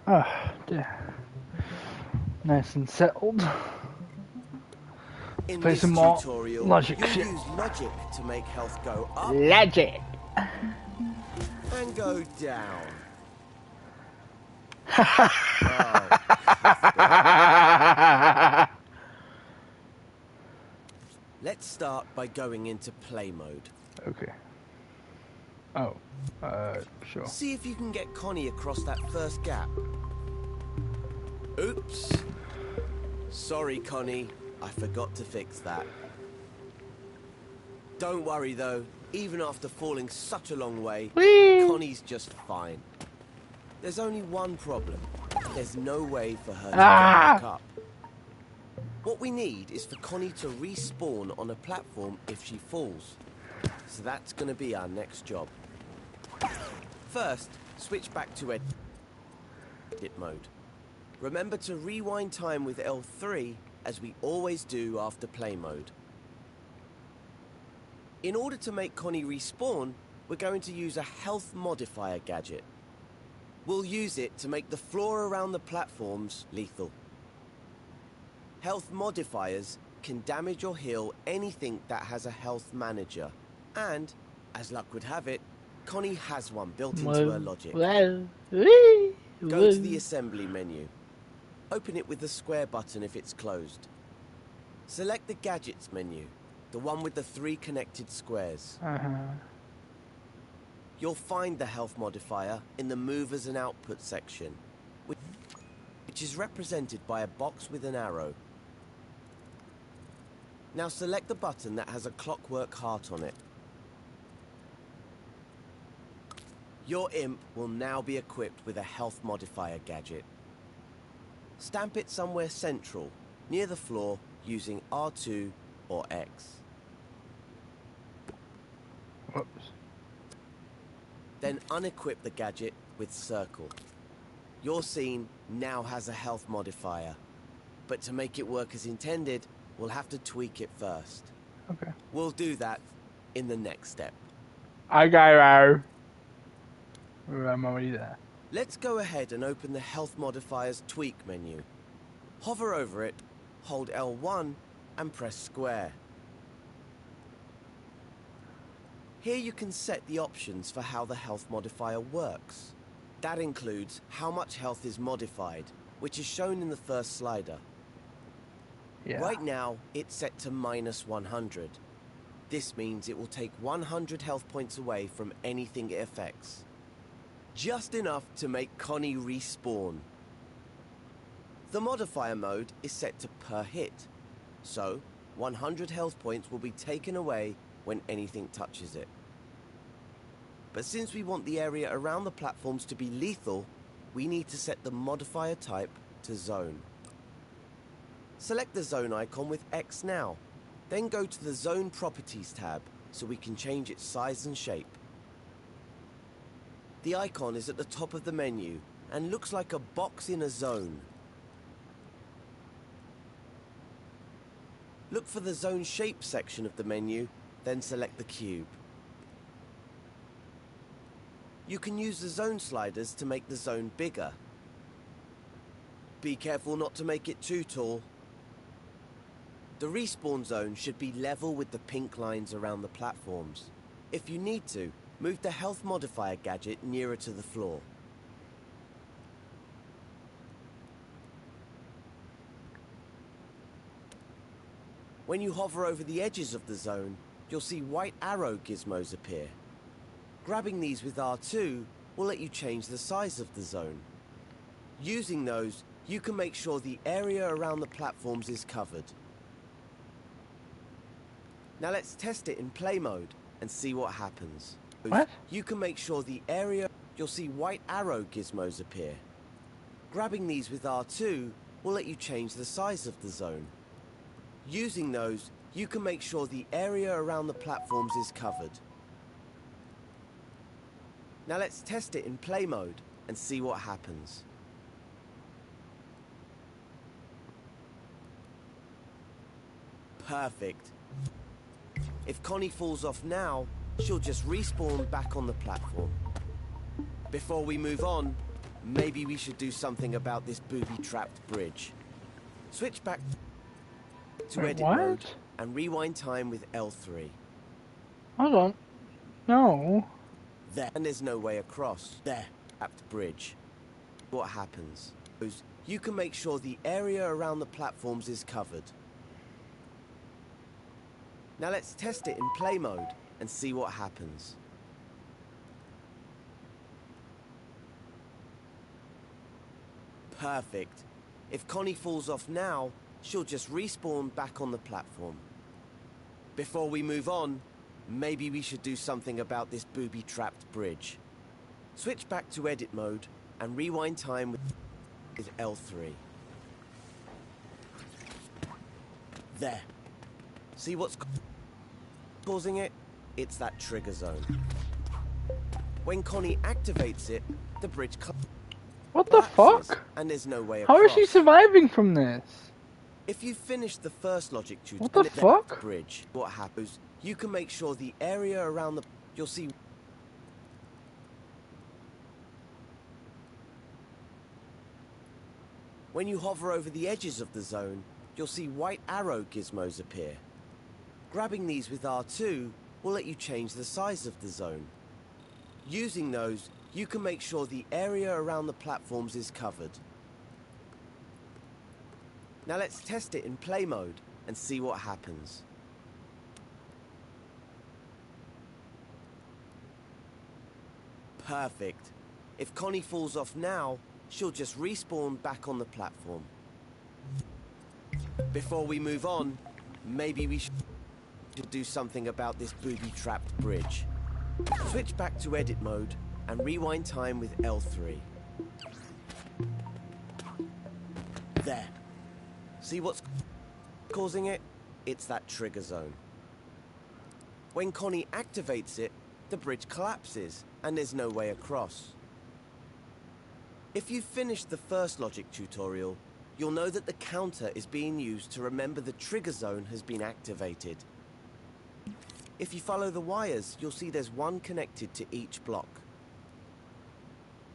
Oh, dear. Nice and settled. In Play this some more tutorial, logic you'll shit. use logic to make health go up Logic. and go down. Let's start by going into play mode. Okay. Oh, sure. See if you can get Connie across that first gap. Oops. Sorry, Connie. I forgot to fix that. Don't worry, though. Even after falling such a long way, Whee! Connie's just fine. There's only one problem. There's no way for her to get back up. What we need is for Connie to respawn on a platform if she falls. So that's going to be our next job. First, switch back to edit mode. Remember to rewind time with L3, as we always do after play mode. In order to make Connie respawn, we're going to use a health modifier gadget. We'll use it to make the floor around the platforms lethal. Health modifiers can damage or heal anything that has a health manager. And, as luck would have it, Connie has one built into her logic. Go to the assembly menu. Open it with the square button if it's closed. Select the gadgets menu, the one with the 3 connected squares. You'll find the health modifier in the movers and output section, which is represented by a box with an arrow. Now select the button that has a clockwork heart on it. Your imp will now be equipped with a health modifier gadget. Stamp it somewhere central, near the floor, using R2 or X. Whoops. Then unequip the gadget with circle. Your scene now has a health modifier, but to make it work as intended, we'll have to tweak it first. Okay. We'll do that in the next step. I'm already there. Let's go ahead and open the health modifier's tweak menu. Hover over it, hold L1 and press square. Here you can set the options for how the health modifier works. That includes how much health is modified, which is shown in the first slider. Yeah. Right now, it's set to -100. This means it will take 100 health points away from anything it affects. Just enough to make Connie respawn. The modifier mode is set to per hit, so 100 health points will be taken away when anything touches it. But since we want the area around the platforms to be lethal, we need to set the modifier type to zone. Select the zone icon with X now, then go to the Zone Properties tab so we can change its size and shape. The icon is at the top of the menu and looks like a box in a zone. Look for the Zone Shape section of the menu, then select the cube. You can use the zone sliders to make the zone bigger. Be careful not to make it too tall. The respawn zone should be level with the pink lines around the platforms. If you need to, move the health modifier gadget nearer to the floor. When you hover over the edges of the zone, you'll see white arrow gizmos appear. Grabbing these with R2 will let you change the size of the zone. Using those, you can make sure the area around the platforms is covered. Now let's test it in play mode and see what happens. What? You can make sure the area... You'll see white arrow gizmos appear. Grabbing these with R2 will let you change the size of the zone. Using those, you can make sure the area around the platforms is covered. Now let's test it in play mode and see what happens. Perfect. If Connie falls off now, she'll just respawn back on the platform. Before we move on, Maybe we should do something about this booby-trapped bridge. Switch back to Wait, edit what? mode and rewind time with L3. Hold on. No. There, and there's no way across. There, trapped bridge. What happens? You can make sure the area around the platforms is covered. Now let's test it in play mode and see what happens. Perfect. If Connie falls off now, she'll just respawn back on the platform. Before we move on, maybe we should do something about this booby-trapped bridge. Switch back to edit mode and rewind time with L3. There. See what's causing it? It's that trigger zone. When Connie activates it, the bridge What the collapses, fuck? and there's no way How across. is she surviving from this? If you finish the first logic tutorial, What the fuck? Bridge, what happens? You can make sure the area around the you'll see. When you hover over the edges of the zone, you'll see white arrow gizmos appear. Grabbing these with R2 will let you change the size of the zone. Using those, you can make sure the area around the platforms is covered. Now let's test it in play mode and see what happens. Perfect. If Connie falls off now, she'll just respawn back on the platform. Before we move on, maybe we should do something about this booby-trapped bridge. Switch back to edit mode and rewind time with L3. There. See what's causing it? It's that trigger zone. When Connie activates it, the bridge collapses and there's no way across. If you've finished the first logic tutorial, you'll know that the counter is being used to remember the trigger zone has been activated. If you follow the wires, you'll see there's one connected to each block.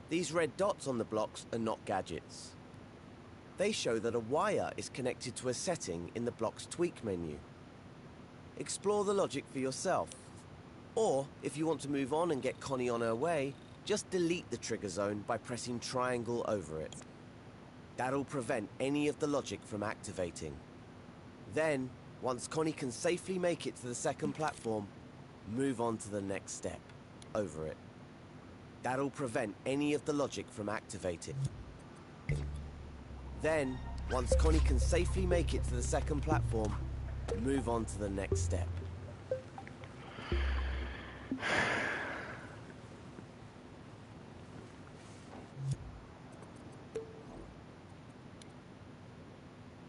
These red dots on the blocks are not gadgets. They show that a wire is connected to a setting in the block's tweak menu. Explore the logic for yourself. Or, if you want to move on and get Connie on her way, just delete the trigger zone by pressing triangle over it. That'll prevent any of the logic from activating. Then, once Connie can safely make it to the second platform, move on to the next step, over it. That'll prevent any of the logic from activating. Then, once Connie can safely make it to the second platform, move on to the next step.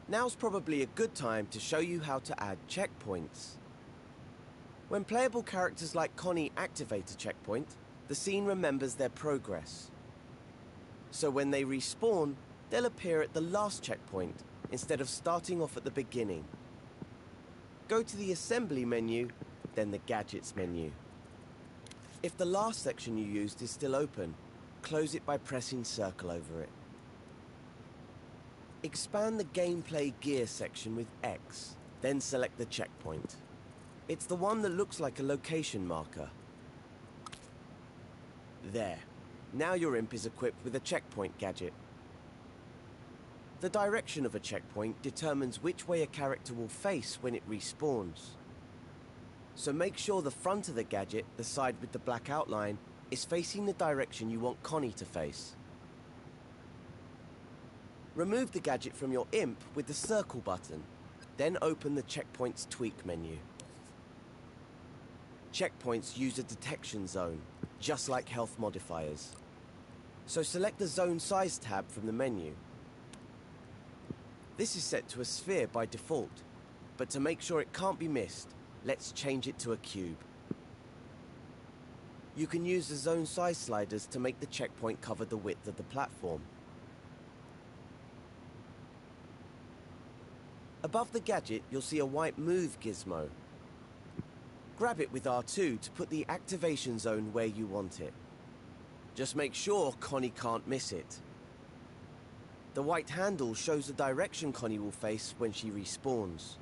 Now's probably a good time to show you how to add checkpoints. When playable characters like Connie activate a checkpoint, the scene remembers their progress. So when they respawn, they'll appear at the last checkpoint instead of starting off at the beginning. Go to the Assembly menu, then the Gadgets menu. If the last section you used is still open, close it by pressing circle over it. Expand the Gameplay Gear section with X, then select the checkpoint. It's the one that looks like a location marker. There. Now your imp is equipped with a checkpoint gadget. The direction of a checkpoint determines which way a character will face when it respawns. So make sure the front of the gadget, the side with the black outline, is facing the direction you want Connie to face. Remove the gadget from your imp with the circle button, then open the Checkpoints Tweak menu. Checkpoints use a detection zone, just like health modifiers. So select the Zone Size tab from the menu. This is set to a sphere by default, but to make sure it can't be missed, let's change it to a cube. You can use the zone size sliders to make the checkpoint cover the width of the platform. Above the gadget, you'll see a white move gizmo. Grab it with R2 to put the activation zone where you want it. Just make sure Connie can't miss it. The white handle shows the direction Connie will face when she respawns.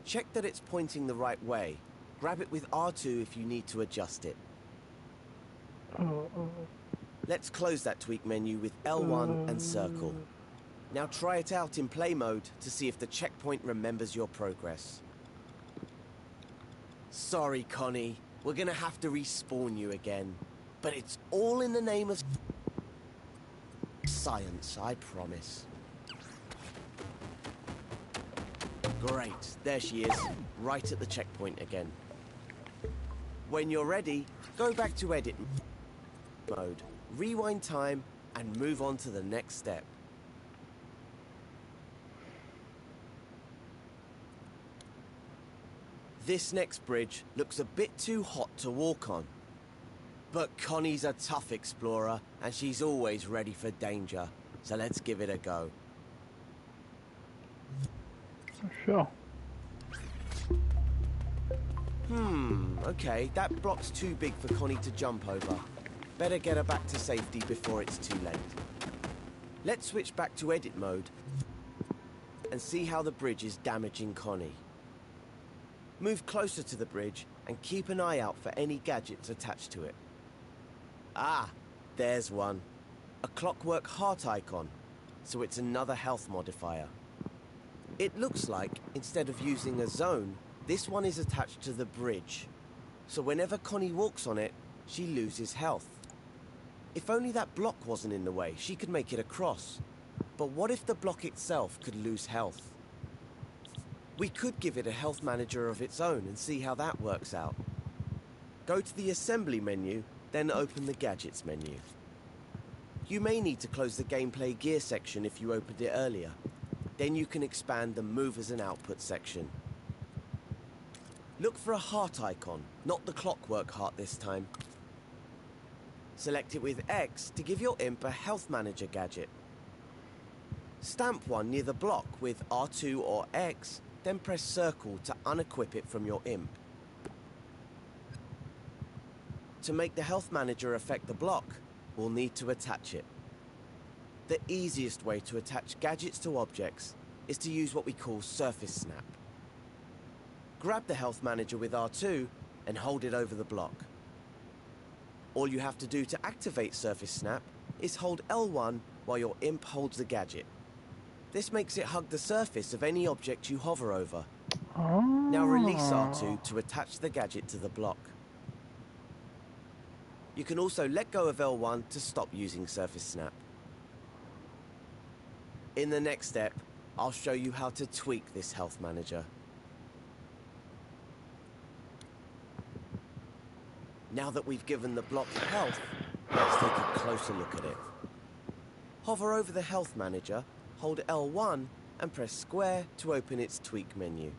Check that it's pointing the right way. Grab it with R2 if you need to adjust it. Let's close that tweak menu with L1 and circle. Now try it out in play mode to see if the checkpoint remembers your progress. Sorry, Connie. We're gonna have to respawn you again. But it's all in the name of science, I promise. Great, there she is, right at the checkpoint again. When you're ready, go back to edit mode, rewind time, and move on to the next step. This next bridge looks a bit too hot to walk on. But Connie's a tough explorer, and she's always ready for danger. So let's give it a go. Sure. Okay, that block's too big for Connie to jump over. Better get her back to safety before it's too late. Let's switch back to edit mode and see how the bridge is damaging Connie. Move closer to the bridge and keep an eye out for any gadgets attached to it. Ah, there's one. A clockwork heart icon, so it's another health modifier. It looks like, instead of using a zone, this one is attached to the bridge. So whenever Connie walks on it, she loses health. If only that block wasn't in the way, she could make it across. But what if the block itself could lose health? We could give it a health manager of its own and see how that works out. Go to the assembly menu, then open the gadgets menu. You may need to close the gameplay gear section if you opened it earlier. Then you can expand the movers and output section. Look for a heart icon, not the clockwork heart this time. Select it with X to give your imp a health manager gadget. Stamp one near the block with R2 or X, then press circle to unequip it from your imp. To make the health manager affect the block, we'll need to attach it. The easiest way to attach gadgets to objects is to use what we call surface snap. Grab the health manager with R2 and hold it over the block. All you have to do to activate surface snap is hold L1 while your imp holds the gadget. This makes it hug the surface of any object you hover over. Now release R2 to attach the gadget to the block. You can also let go of L1 to stop using surface snap. In the next step, I'll show you how to tweak this health manager. Now that we've given the block health, let's take a closer look at it. Hover over the health manager, hold L1 and press square to open its tweak menu.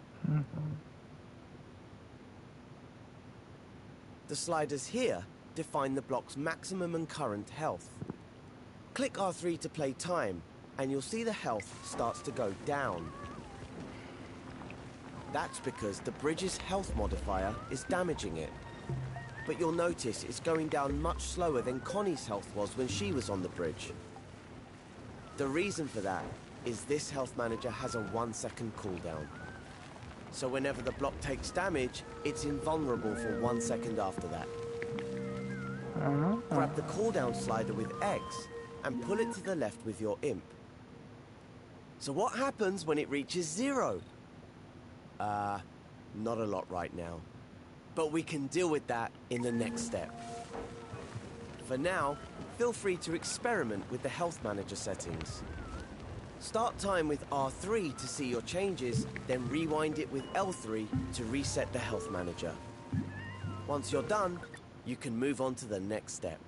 The sliders here define the block's maximum and current health. Click R3 to play time, and you'll see the health starts to go down. That's because the bridge's health modifier is damaging it. But you'll notice it's going down much slower than Connie's health was when she was on the bridge. The reason for that is this health manager has a 1-second cooldown. So whenever the block takes damage, it's invulnerable for 1 second after that. Grab the cooldown slider with X and pull it to the left with your imp. So what happens when it reaches 0? Not a lot right now. But we can deal with that in the next step. For now, feel free to experiment with the health manager settings. Start time with R3 to see your changes, then rewind it with L3 to reset the health manager. Once you're done, you can move on to the next step.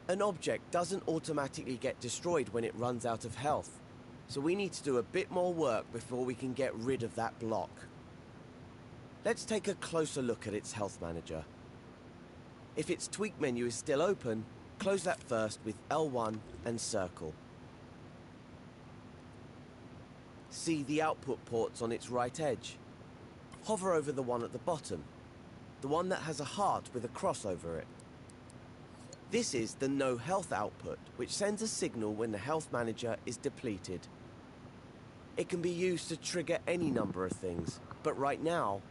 An object doesn't automatically get destroyed when it runs out of health, so we need to do a bit more work before we can get rid of that block. Let's take a closer look at its health manager. If its tweak menu is still open, close that first with L1 and circle. See the output ports on its right edge. Hover over the one at the bottom, the one that has a heart with a cross over it. This is the no health output, which sends a signal when the health manager is depleted. It can be used to trigger any number of things, but right now,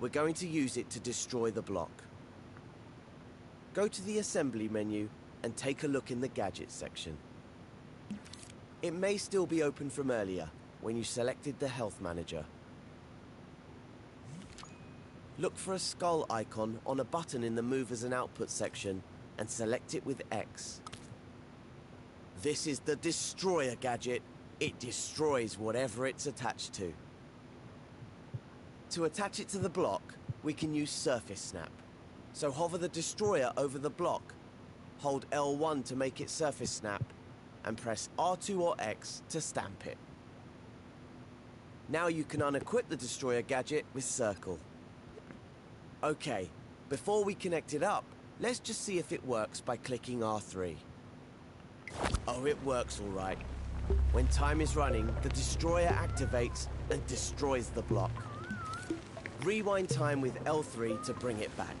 we're going to use it to destroy the block. Go to the assembly menu and take a look in the gadget section. It may still be open from earlier, when you selected the health manager. Look for a skull icon on a button in the movers and output section and select it with X. This is the Destroyer gadget. It destroys whatever it's attached to. To attach it to the block, we can use Surface Snap. So hover the Destroyer over the block, hold L1 to make it Surface Snap, and press R2 or X to stamp it. Now you can unequip the Destroyer gadget with Circle. Okay, before we connect it up, let's just see if it works by clicking R3. Oh, it works all right. When time is running, the Destroyer activates and destroys the block. Rewind time with L3 to bring it back.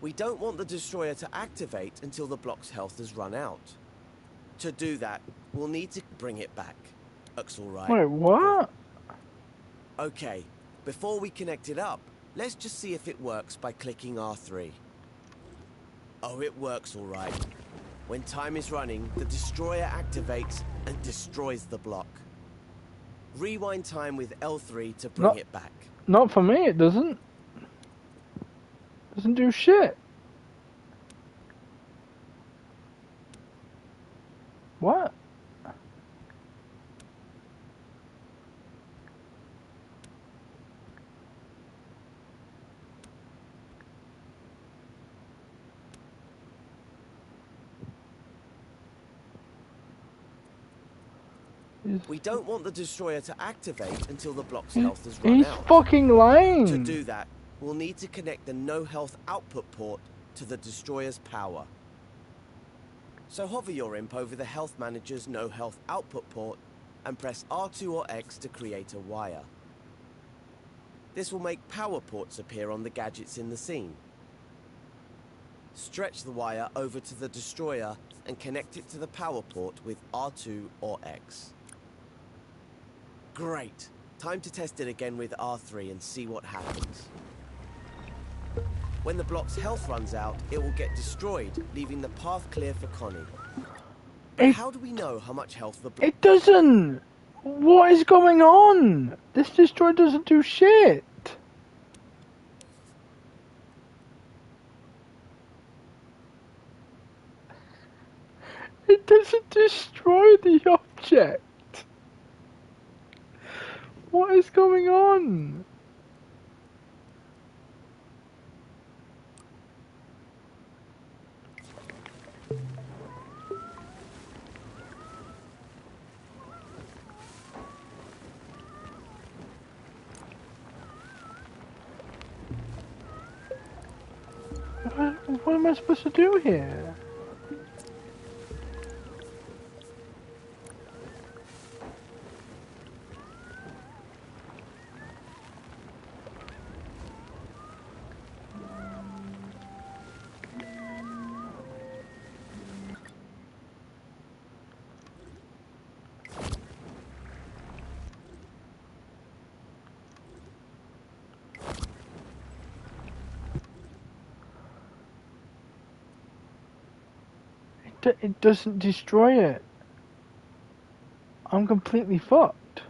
We don't want the Destroyer to activate until the block's health has run out. To do that, we'll need to bring it back. Looks all right. Wait, what? Okay, before we connect it up, let's just see if it works by clicking R3. Oh, it works all right. When time is running, the Destroyer activates and destroys the block. Rewind time with L3 to bring it back. Not for me, it doesn't. Doesn't do shit. What? We don't want the Destroyer to activate until the block's health has run He's out. fucking lying. To do that, we'll need to connect the no health output port to the Destroyer's power. So hover your imp over the health manager's no health output port and press R2 or X to create a wire. This will make power ports appear on the gadgets in the scene. Stretch the wire over to the Destroyer and connect it to the power port with R2 or X. Great! Time to test it again with R3 and see what happens. When the block's health runs out, it will get destroyed, leaving the path clear for Connie. But how do we know how much health the block... It doesn't! What is going on? This destroyer doesn't do shit. It doesn't destroy the object. What is going on? What am I supposed to do here? It doesn't destroy it. I'm completely fucked.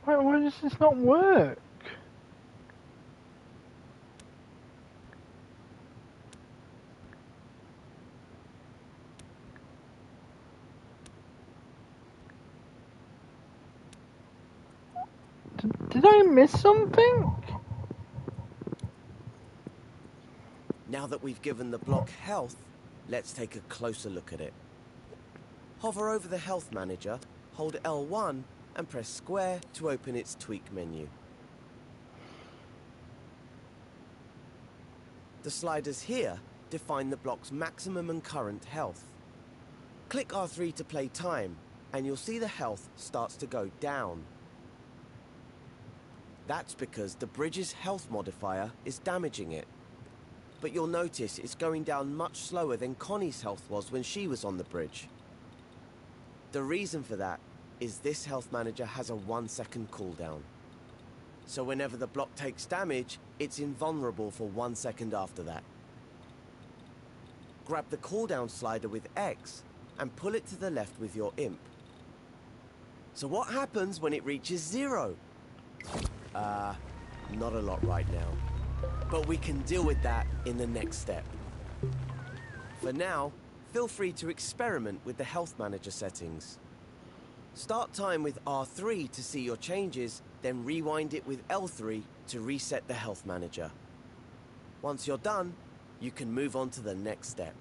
Why does this not work? Did I miss something? Now that we've given the block health, let's take a closer look at it. Hover over the health manager, hold L1 and press square to open its tweak menu. The sliders here define the block's maximum and current health. Click R3 to play time, and you'll see the health starts to go down. That's because the bridge's health modifier is damaging it. But you'll notice it's going down much slower than Connie's health was when she was on the bridge. The reason for that is this health manager has a 1-second cooldown. So whenever the block takes damage, it's invulnerable for 1 second after that. Grab the cooldown slider with X and pull it to the left with your imp. So what happens when it reaches 0? Not a lot right now. But we can deal with that in the next step. For now, feel free to experiment with the health manager settings. Start time with R3 to see your changes, then rewind it with L3 to reset the health manager. Once you're done, you can move on to the next step.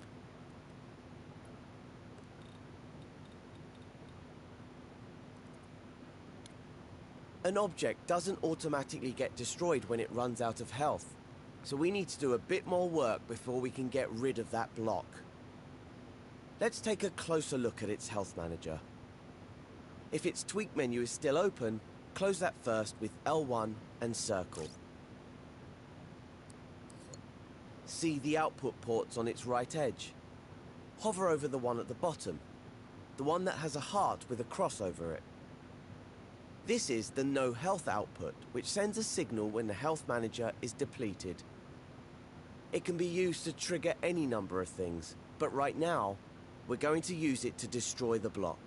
An object doesn't automatically get destroyed when it runs out of health, so we need to do a bit more work before we can get rid of that block. Let's take a closer look at its health manager. If its tweak menu is still open, close that first with L1 and circle. See the output ports on its right edge. Hover over the one at the bottom, the one that has a heart with a cross over it. This is the no health output, which sends a signal when the health manager is depleted. It can be used to trigger any number of things, but right now, we're going to use it to destroy the block.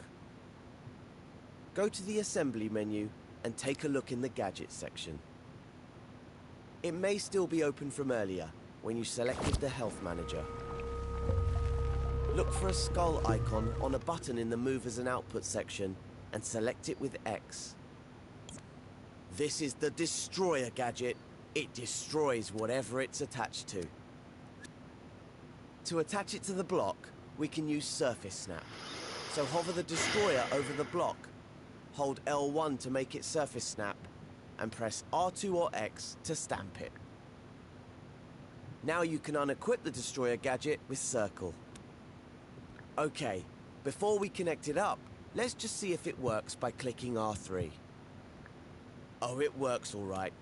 Go to the assembly menu and take a look in the gadget section. It may still be open from earlier when you selected the health manager. Look for a skull icon on a button in the movers and output section and select it with X. This is the Destroyer gadget. It destroys whatever it's attached to. To attach it to the block, we can use Surface Snap. So hover the Destroyer over the block, hold L1 to make it Surface Snap, and press R2 or X to stamp it. Now you can unequip the Destroyer gadget with Circle. Okay, before we connect it up, let's just see if it works by clicking R3. Oh, it works all right.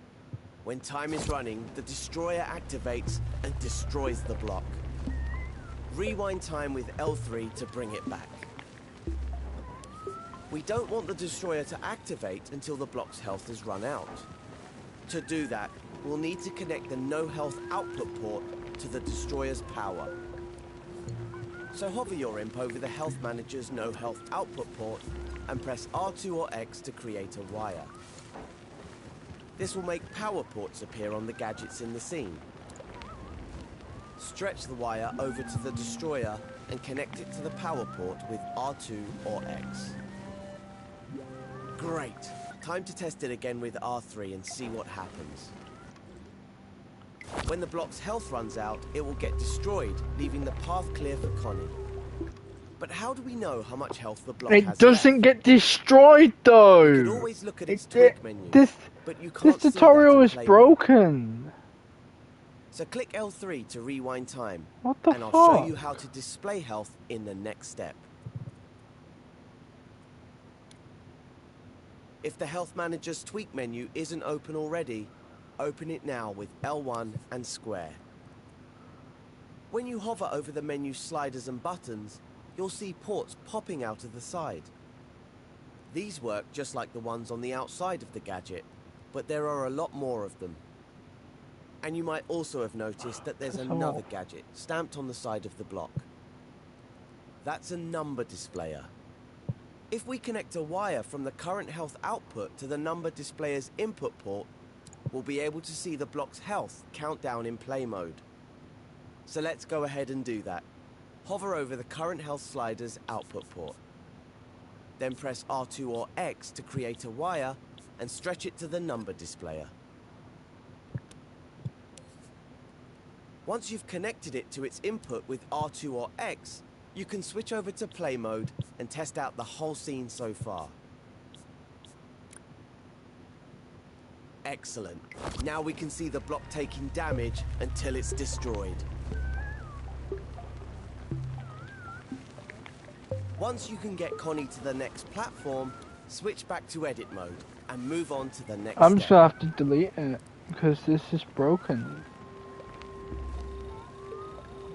When time is running, the Destroyer activates and destroys the block. Rewind time with L3 to bring it back. We don't want the Destroyer to activate until the block's health has run out. To do that, we'll need to connect the no health output port to the Destroyer's power. So hover your imp over the health manager's no health output port and press R2 or X to create a wire. This will make power ports appear on the gadgets in the scene. Stretch the wire over to the Destroyer and connect it to the power port with R2 or X. Great! Time to test it again with R3 and see what happens. When the block's health runs out, it will get destroyed, leaving the path clear for Connie. But how do we know how much health the block has It doesn't left? get destroyed though. You could always look at its tweak menu, but you This can't see that tutorial in is play mode. broken. So click L3 to rewind time, What the and I'll fuck? show you how to display health in the next step. If the health manager's tweak menu isn't open already, open it now with L1 and square. When you hover over the menu sliders and buttons, you'll see ports popping out of the side. These work just like the ones on the outside of the gadget, but there are a lot more of them. And you might also have noticed that there's another gadget stamped on the side of the block. That's a number displayer. If we connect a wire from the current health output to the number displayer's input port, we'll be able to see the block's health count down in play mode. So let's go ahead and do that. Hover over the current health slider's output port. Then press R2 or X to create a wire and stretch it to the number displayer. Once you've connected it to its input with R2 or X, you can switch over to play mode and test out the whole scene so far. Excellent. Now we can see the block taking damage until it's destroyed. Once you can get Connie to the next platform, switch back to edit mode and move on to the next I'm just step. gonna have to delete it because this is broken.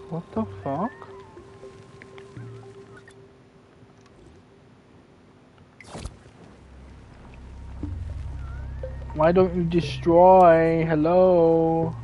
What the fuck? Why don't you destroy? Hello?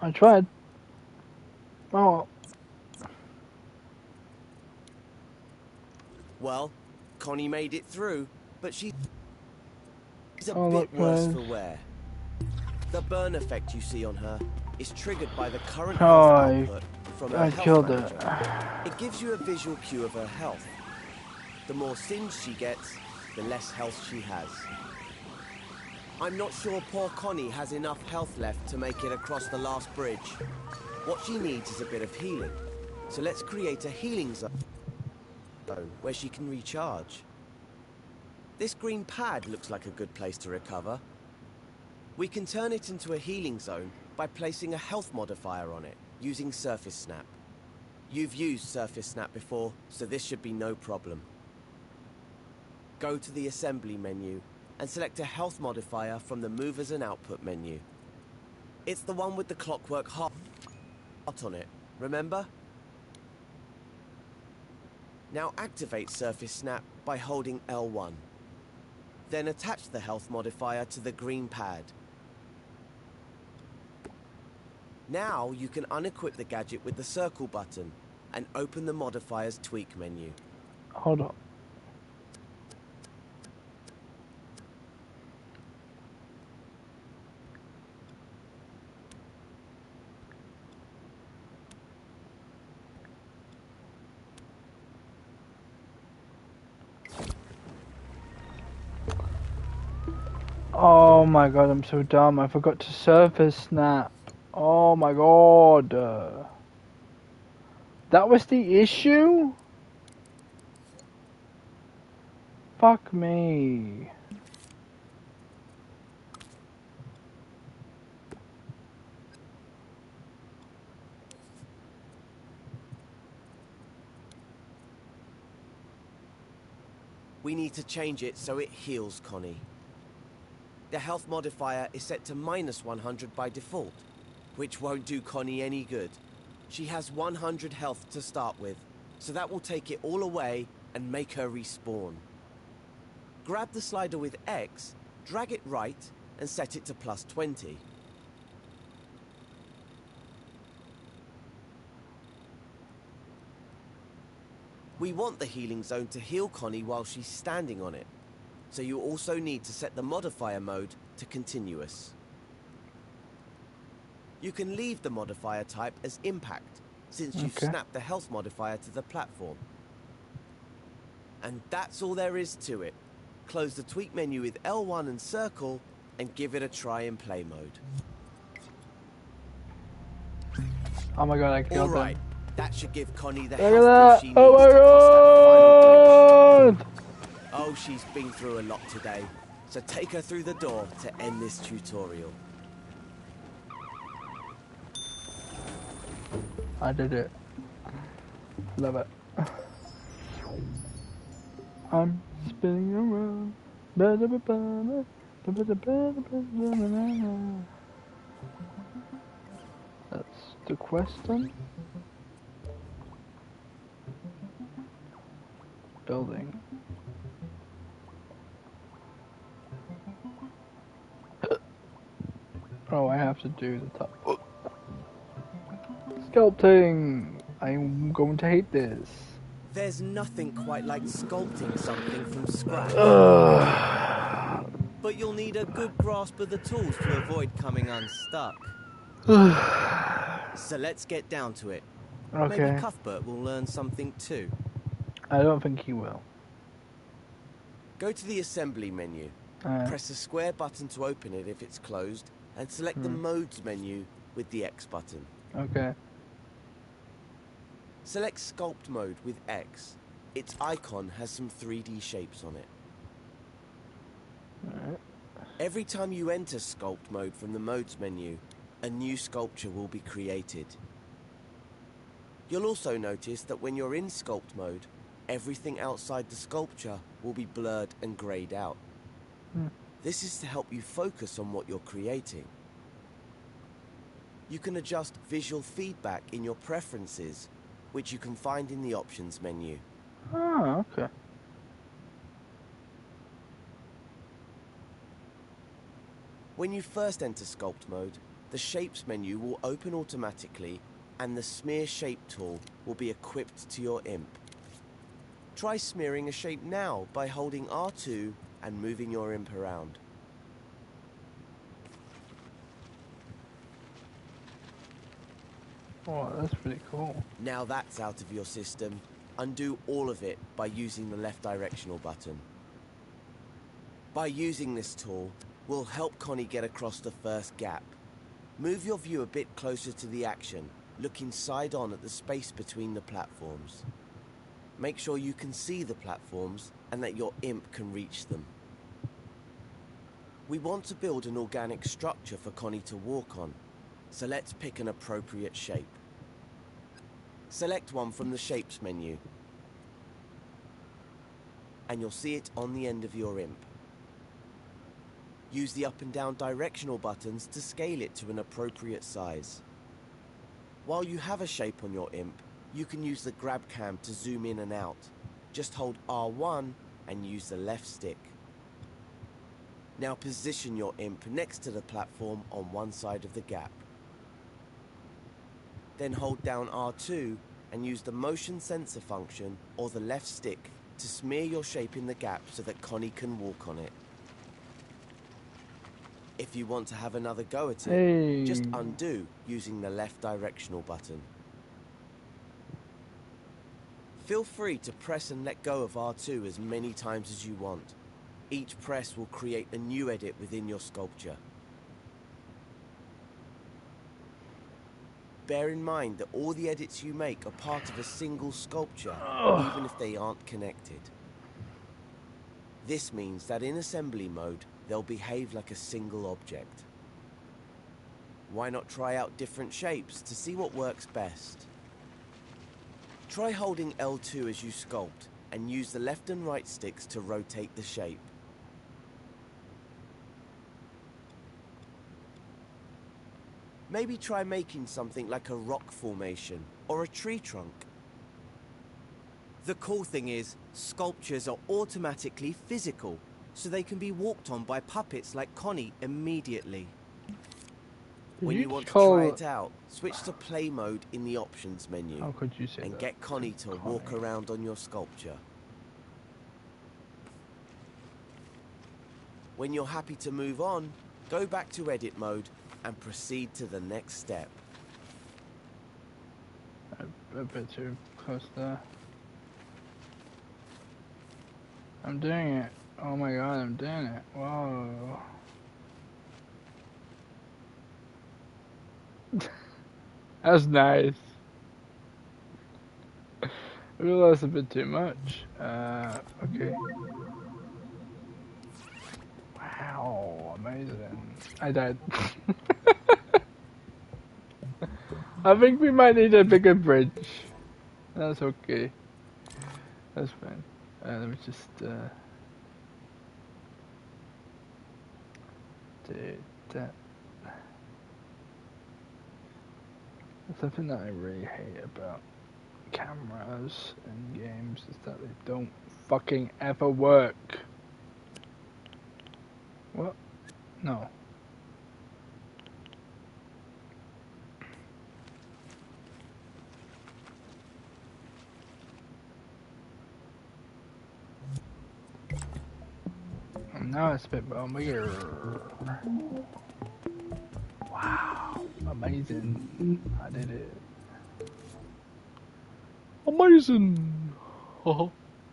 I tried. Oh, Well, Connie made it through, but she's a oh bit look, worse guys. for wear. The burn effect you see on her is triggered by the current health Oh, output from her I health killed manager. it. It gives you a visual cue of her health. The more singed she gets, the less health she has. I'm not sure poor Connie has enough health left to make it across the last bridge. What she needs is a bit of healing. So let's create a healing zone where she can recharge. This green pad looks like a good place to recover. We can turn it into a healing zone by placing a health modifier on it, using Surface Snap. You've used Surface Snap before, so this should be no problem. Go to the Assembly menu and select a health modifier from the Movers and Output menu. It's the one with the clockwork heart on it, remember? Now activate Surface Snap by holding L1. Then attach the health modifier to the green pad. Now you can unequip the gadget with the circle button and open the modifier's tweak menu. Hold on. Oh my god, I'm so dumb. I forgot to Surface Snap. Oh my god. That was the issue? Fuck me. We need to change it so it heals Connie. The health modifier is set to -100 by default, which won't do Connie any good. She has 100 health to start with, so that will take it all away and make her respawn. Grab the slider with X, drag it right, and set it to +20. We want the healing zone to heal Connie while she's standing on it, so you also need to set the modifier mode to continuous. You can leave the modifier type as impact, since you've Okay. snapped the health modifier to the platform. And that's all there is to it. Close the tweak menu with L1 and circle, and give it a try in play mode. Oh my god, I killed Alright, him. that should give Connie the Look at health that. boost she needs Oh my to cross that final bridge. god! Oh, she's been through a lot today, so take her through the door to end this tutorial. I did it. Love it. I'm spinning around. That's the question. Building. Oh, I have to do the top. Sculpting! I'm going to hate this. There's nothing quite like sculpting something from scratch. But you'll need a good grasp of the tools to avoid coming unstuck. So let's get down to it. Maybe Okay. Cuthbert will learn something too. I don't think he will. Go to the assembly menu. Press the square button to open it if it's closed, and select the modes menu with the X button. Okay. Select sculpt mode with X. Its icon has some 3D shapes on it. Alright. Every time you enter sculpt mode from the modes menu, a new sculpture will be created. You'll also notice that when you're in sculpt mode, everything outside the sculpture will be blurred and grayed out. This is to help you focus on what you're creating. You can adjust visual feedback in your preferences, which you can find in the options menu. Oh, okay. When you first enter sculpt mode, the shapes menu will open automatically and the smear shape tool will be equipped to your imp. Try smearing a shape now by holding R2 and moving your imp around. Oh, that's pretty cool. Now that's out of your system, undo all of it by using the left directional button. By using this tool, we'll help Connie get across the first gap. Move your view a bit closer to the action, looking side on at the space between the platforms. Make sure you can see the platforms and that your imp can reach them. We want to build an organic structure for Connie to walk on, so let's pick an appropriate shape. Select one from the Shapes menu, and you'll see it on the end of your imp. Use the up and down directional buttons to scale it to an appropriate size. While you have a shape on your imp, you can use the grab cam to zoom in and out. Just hold R1 and use the left stick. Now position your imp next to the platform on one side of the gap. Then hold down R2 and use the motion sensor function or the left stick to smear your shape in the gap so that Connie can walk on it. If you want to have another go at it, just undo using the left directional button. Feel free to press and let go of R2 as many times as you want. Each press will create a new edit within your sculpture. Bear in mind that all the edits you make are part of a single sculpture, even if they aren't connected. This means that in assembly mode, they'll behave like a single object. Why not try out different shapes to see what works best? Try holding L2 as you sculpt and use the left and right sticks to rotate the shape. Maybe try making something like a rock formation or a tree trunk. The cool thing is, sculptures are automatically physical, so they can be walked on by puppets like Connie immediately. When you want to try it out, switch to play mode in the options menu. How could you say and that? get Connie to walk around on your sculpture. When you're happy to move on, go back to edit mode and proceed to the next step. A bit too close there. I'm doing it. Oh my god, I'm doing it. Whoa. That's nice. I realized a bit too much. Okay. Wow, amazing. I died. I think we might need a bigger bridge. That's okay. That's fine. Let me just do that. Something that I really hate about cameras in games is that they don't fucking ever work. What? No. Now it's a bit bigger. Wow, amazing! I did it. Amazing!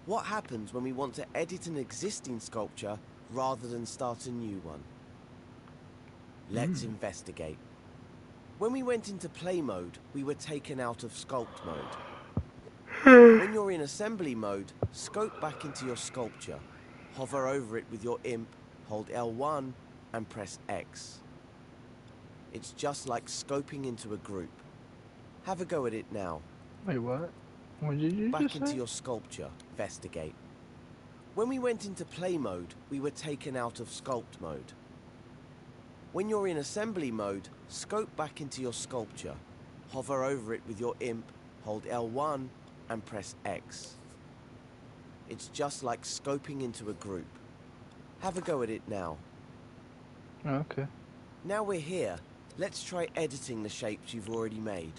What happens when we want to edit an existing sculpture rather than start a new one? Let's investigate. When we went into play mode, we were taken out of sculpt mode. When you're in assembly mode, scope back into your sculpture. Hover over it with your imp, hold L1 and press X. It's just like scoping into a group. Have a go at it now. Wait, what? What did you Back just into say? your sculpture, investigate. When we went into play mode, we were taken out of sculpt mode. When you're in assembly mode, scope back into your sculpture. Hover over it with your imp, hold L1 and press X. It's just like scoping into a group. Have a go at it now. Okay. Now we're here, let's try editing the shapes you've already made.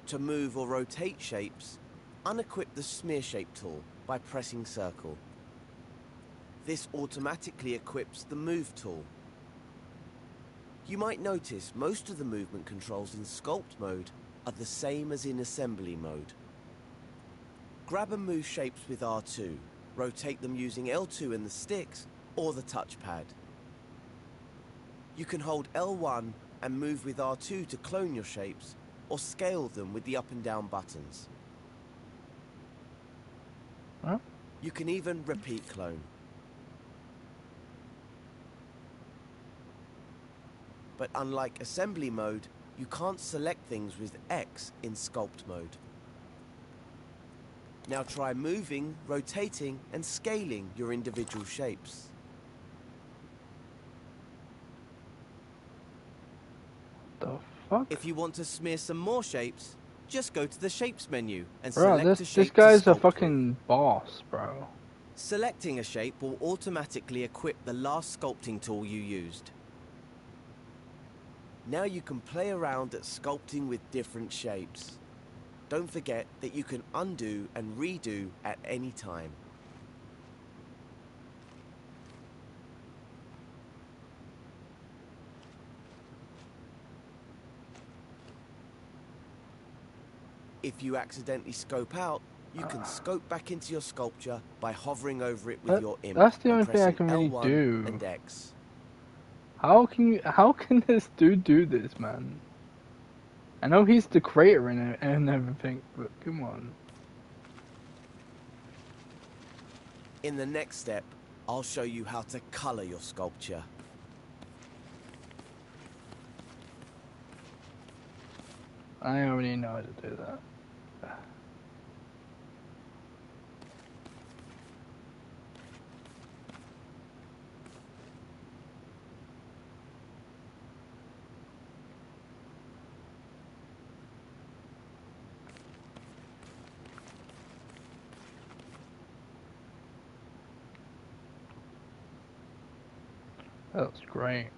To move or rotate shapes, unequip the Smear Shape tool by pressing circle. This automatically equips the Move tool. You might notice most of the movement controls in Sculpt mode are the same as in Assembly mode. Grab and move shapes with R2. Rotate them using L2 and the sticks or the touchpad. You can hold L1 and move with R2 to clone your shapes or scale them with the up and down buttons. Huh? You can even repeat clone. But unlike assembly mode, you can't select things with X in sculpt mode. Now try moving, rotating, and scaling your individual shapes. The fuck? If you want to smear some more shapes, just go to the Shapes menu and Bro, select a this shape guy's to a sculpt with. fucking boss, bro. Selecting a shape will automatically equip the last sculpting tool you used. Now you can play around at sculpting with different shapes. Don't forget that you can undo and redo at any time. If you accidentally scope out, you can scope back into your sculpture by hovering over it with your imp. That's the and only thing I pressing can really L1 do. and X. How can this dude do this, man? I know he's the creator and everything, but come on. In the next step, I'll show you how to color your sculpture. I already know how to do that. That was great.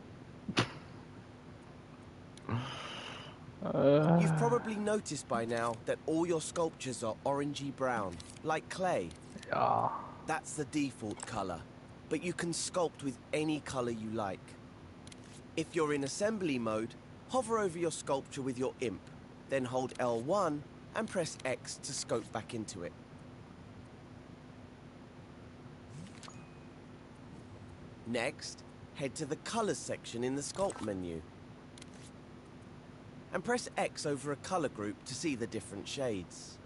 You've probably noticed by now that all your sculptures are orangey brown, like clay. Yeah. That's the default color, but you can sculpt with any color you like. If you're in assembly mode, hover over your sculpture with your imp, then hold L1 and press X to scope back into it. Next, head to the colors section in the sculpt menu and press X over a color group to see the different shades.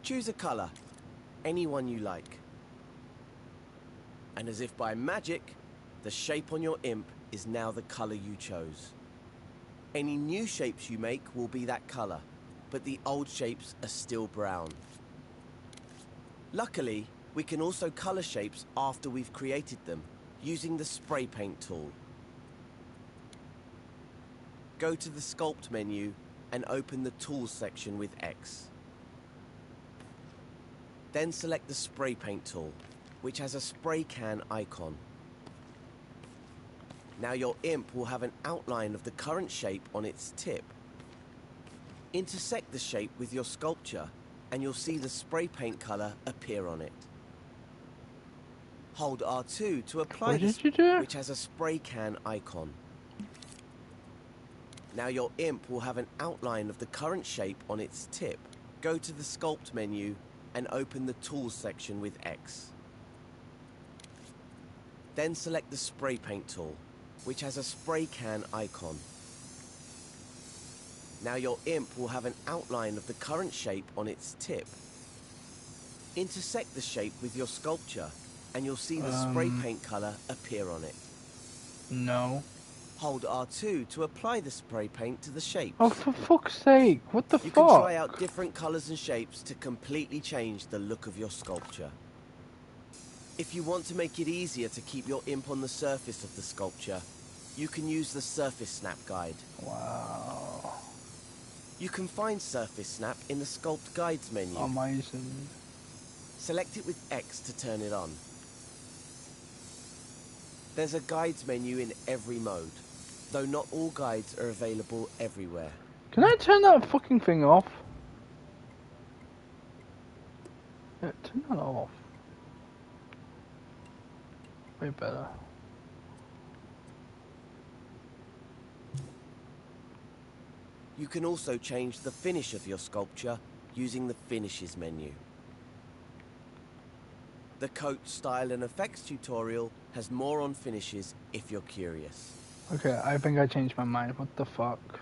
Choose a color, any one you like. And as if by magic, the shape on your imp is now the color you chose. Any new shapes you make will be that color, but the old shapes are still brown. Luckily, we can also color shapes after we've created them, using the spray paint tool. Go to the Sculpt menu and open the Tools section with X. Then select the Spray Paint tool, which has a spray can icon. Now your imp will have an outline of the current shape on its tip. Intersect the shape with your sculpture and you'll see the spray paint color appear on it. Hold R2 to apply What the did you do? which has a spray can icon. Now your imp will have an outline of the current shape on its tip. Go to the Sculpt menu and open the Tools section with X. Then select the Spray Paint tool, which has a spray can icon. Now your imp will have an outline of the current shape on its tip. Intersect the shape with your sculpture, and you'll see the spray paint color appear on it. No. Hold R2 to apply the spray paint to the shapes. Oh, for fuck's sake! What the You fuck? can try out different colors and shapes to completely change the look of your sculpture. If you want to make it easier to keep your imp on the surface of the sculpture, you can use the Surface Snap guide. Wow. You can find Surface Snap in the Sculpt Guides menu. Amazing. Select it with X to turn it on. There's a Guides menu in every mode, though not all guides are available everywhere. Can I turn that fucking thing off? Yeah, turn that off. Way better. You can also change the finish of your sculpture using the Finishes menu. The Coat, Style and Effects tutorial has more on finishes if you're curious. Okay, I think I changed my mind. What the fuck?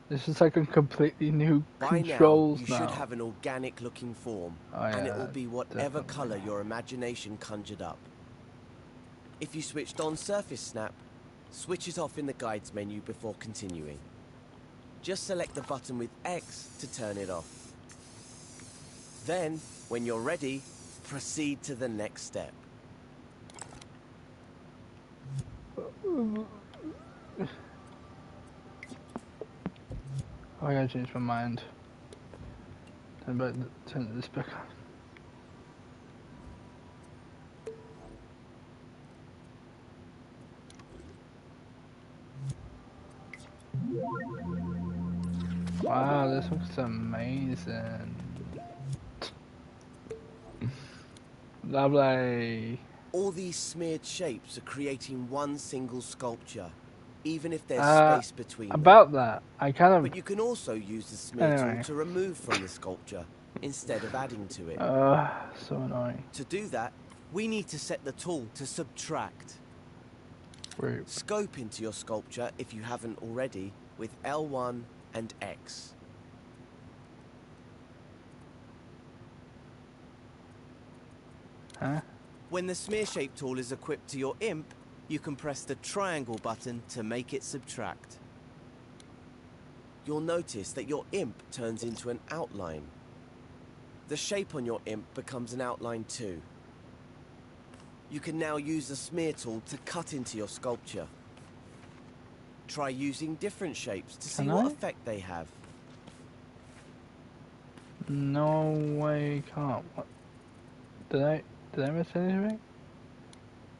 This is like a completely new By controls now, you should have an organic looking form, and it will be whatever color your imagination conjured up. If you switched on Surface Snap, switch it off in the Guides menu before continuing. Just select the button with X to turn it off. Then, when you're ready, proceed to the next step. I gotta change my mind. Turn this back on. Wow, this looks amazing. Lovely. All these smeared shapes are creating one single sculpture, even if there's space between about them. that, I kind of... But you can also use the smear tool to remove from the sculpture, instead of adding to it. So annoying. To do that, we need to set the tool to subtract. Right. Scope into your sculpture, if you haven't already, with L1 and X. Huh? When the smear shape tool is equipped to your imp, you can press the triangle button to make it subtract. You'll notice that your imp turns into an outline. The shape on your imp becomes an outline too. You can now use the smear tool to cut into your sculpture. Try using different shapes to see what effect they have. No way, can't. What? Did I miss anything?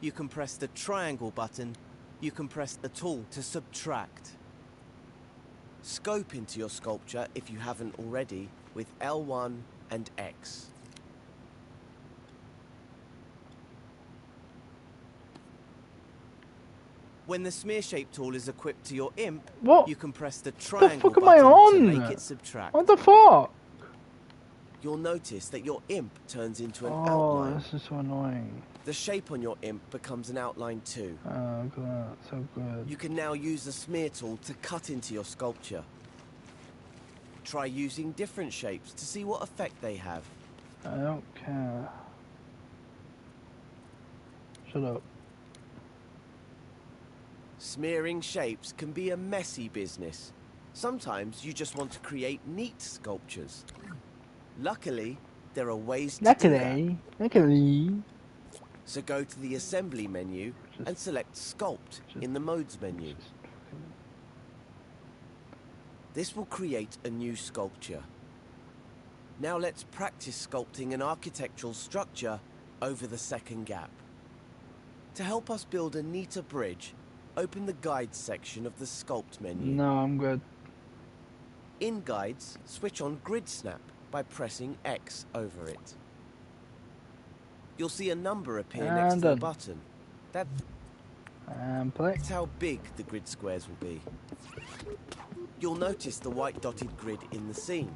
You can press the triangle button. You can press the tool to subtract. Scope into your sculpture, if you haven't already, with L1 and X. When the smear shape tool is equipped to your imp, you can press the triangle button to make it subtract. What the fuck? You'll notice that your imp turns into an outline. Oh, this is so annoying. The shape on your imp becomes an outline too. Oh god, so good. You can now use the smear tool to cut into your sculpture. Try using different shapes to see what effect they have. I don't care. Shut up. Smearing shapes can be a messy business. Sometimes you just want to create neat sculptures. Luckily, there are ways to do that. Luckily. So go to the Assembly menu and select Sculpt in the Modes menu. This will create a new sculpture. Now let's practice sculpting an architectural structure over the second gap. To help us build a neater bridge, open the Guides section of the Sculpt menu. No, I'm good. In Guides, switch on Grid Snap by pressing X over it. You'll see a number appear And next to the done. button. And play. That's how big the grid squares will be. You'll notice the white dotted grid in the scene.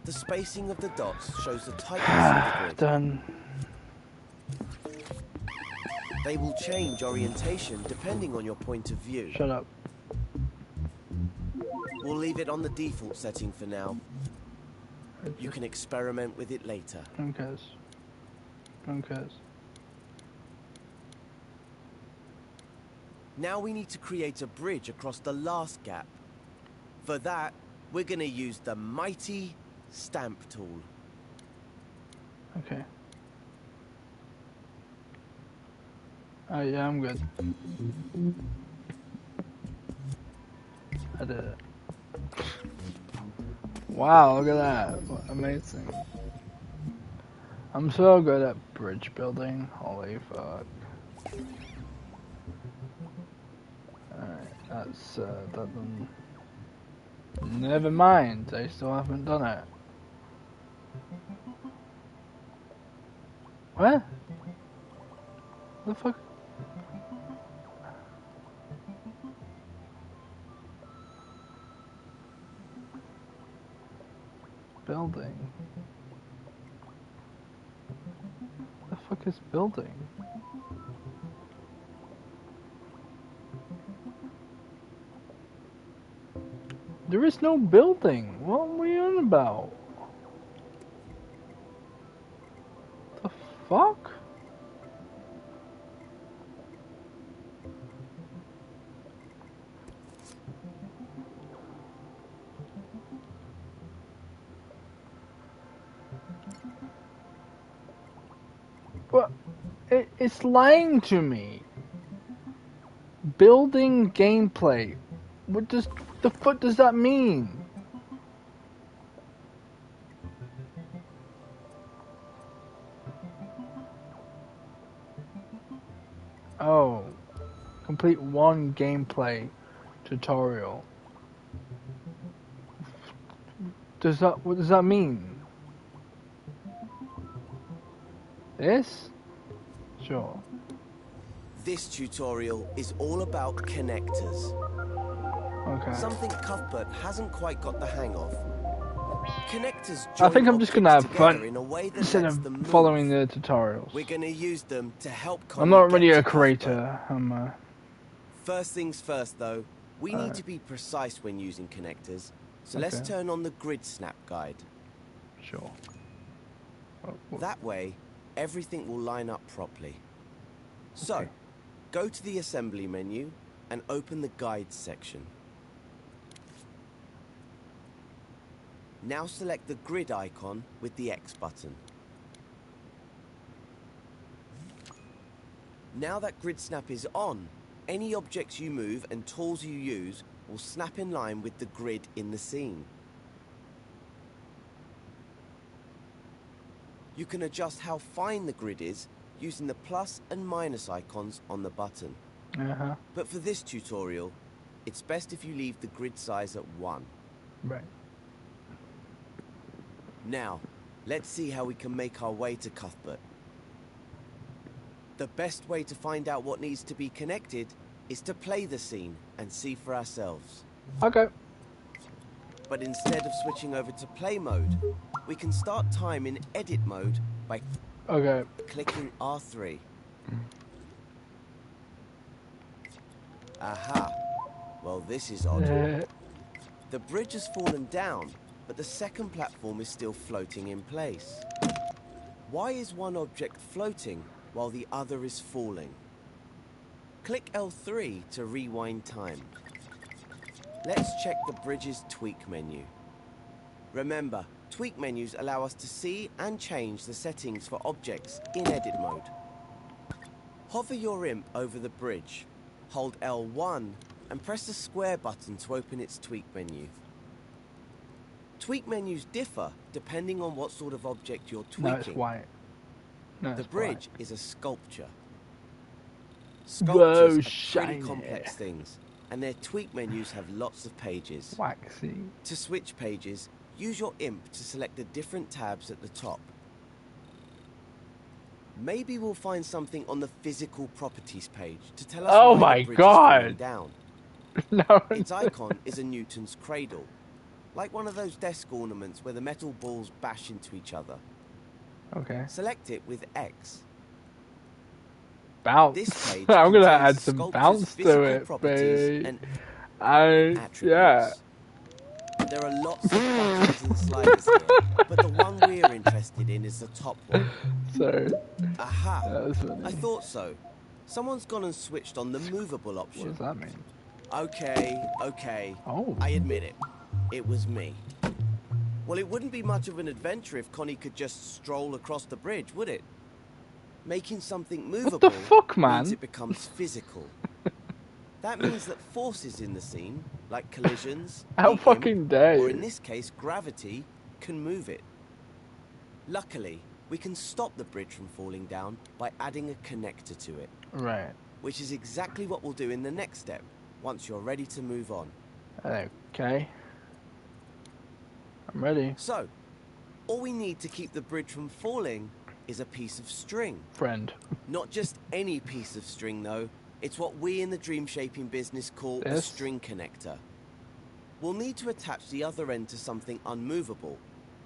The spacing of the dots shows the tightness of the grid. Done. They will change orientation depending on your point of view. Shut up. We'll leave it on the default setting for now. You can experiment with it later. Who cares? Who cares? Now we need to create a bridge across the last gap. For that, we're going to use the mighty stamp tool. Okay. Oh yeah, I'm good. I did it. Wow, look at that. Amazing. I'm so good at bridge building. Holy fuck. Alright, that's that one. Never mind, I still haven't done it. What? The fuck? Building. The fuck is building? There is no building. What are we on about? The fuck? What? It's lying to me. Building gameplay. What does the fuck does that mean? Oh, complete one gameplay tutorial. What does that mean? This? Sure. This tutorial is all about connectors. Okay. Something Cuthbert hasn't quite got the hang of. Connectors I think I'm just gonna have objects fun together in a way that instead lets of them move. following the tutorials. We're gonna use them to help I'm Connie not get really to a creator. Cuthbert. First things first though, we need to be precise when using connectors. So let's Okay. turn on the grid snap guide. Sure. That way, everything will line up properly. So, Okay. go to the assembly menu and open the guides section. Now select the grid icon with the X button. Now that grid snap is on, any objects you move and tools you use will snap in line with the grid in the scene. You can adjust how fine the grid is using the plus and minus icons on the button. Uh-huh. But for this tutorial, it's best if you leave the grid size at 1. Right. Now, let's see how we can make our way to Cuthbert. The best way to find out what needs to be connected is to play the scene and see for ourselves. Okay. But instead of switching over to play mode, we can start time in edit mode by Okay. clicking R3. Aha. Well, this is odd. The bridge has fallen down, but the second platform is still floating in place. Why is one object floating while the other is falling? Click L3 to rewind time. Let's check the bridge's tweak menu. Remember, tweak menus allow us to see and change the settings for objects in edit mode. Hover your imp over the bridge, hold L1 and press the square button to open its tweak menu. Tweak menus differ depending on what sort of object you're tweaking. No, it's white. No, The it's bridge is a sculpture. Whoa, Sculptures are shiny. pretty complex things, and their tweak menus have lots of pages. white. Waxy. To switch pages, use your imp to select the different tabs at the top. Maybe we'll find something on the physical properties page to tell us Oh why my the bridge is falling God. down. No. Its icon is a Newton's cradle, like one of those desk ornaments where the metal balls bash into each other. Okay. Select it with X. Bounce. This page I'm gonna contains add some sculptures' bounce to physical it, properties babe. and Yeah. attributes. There are lots of buttons and sliders here, but the one we're interested in is the top one. Sorry. Aha! That was funny. I thought so. Someone's gone and switched on the movable What option. does that mean? Okay. Oh. I admit it. It was me. Well, it wouldn't be much of an adventure if Connie could just stroll across the bridge, would it? Making something movable What the fuck, man? means it becomes physical. That means that forces in the scene, like collisions, How the fucking imp, dare or you. in this case, gravity, can move it. Luckily, we can stop the bridge from falling down by adding a connector to it. Right. Which is exactly what we'll do in the next step, once you're ready to move on. Okay. I'm ready. So, all we need to keep the bridge from falling is a piece of string. Friend. Not just any piece of string, though. It's what we in the dream shaping business call a This? string connector. We'll need to attach the other end to something unmovable,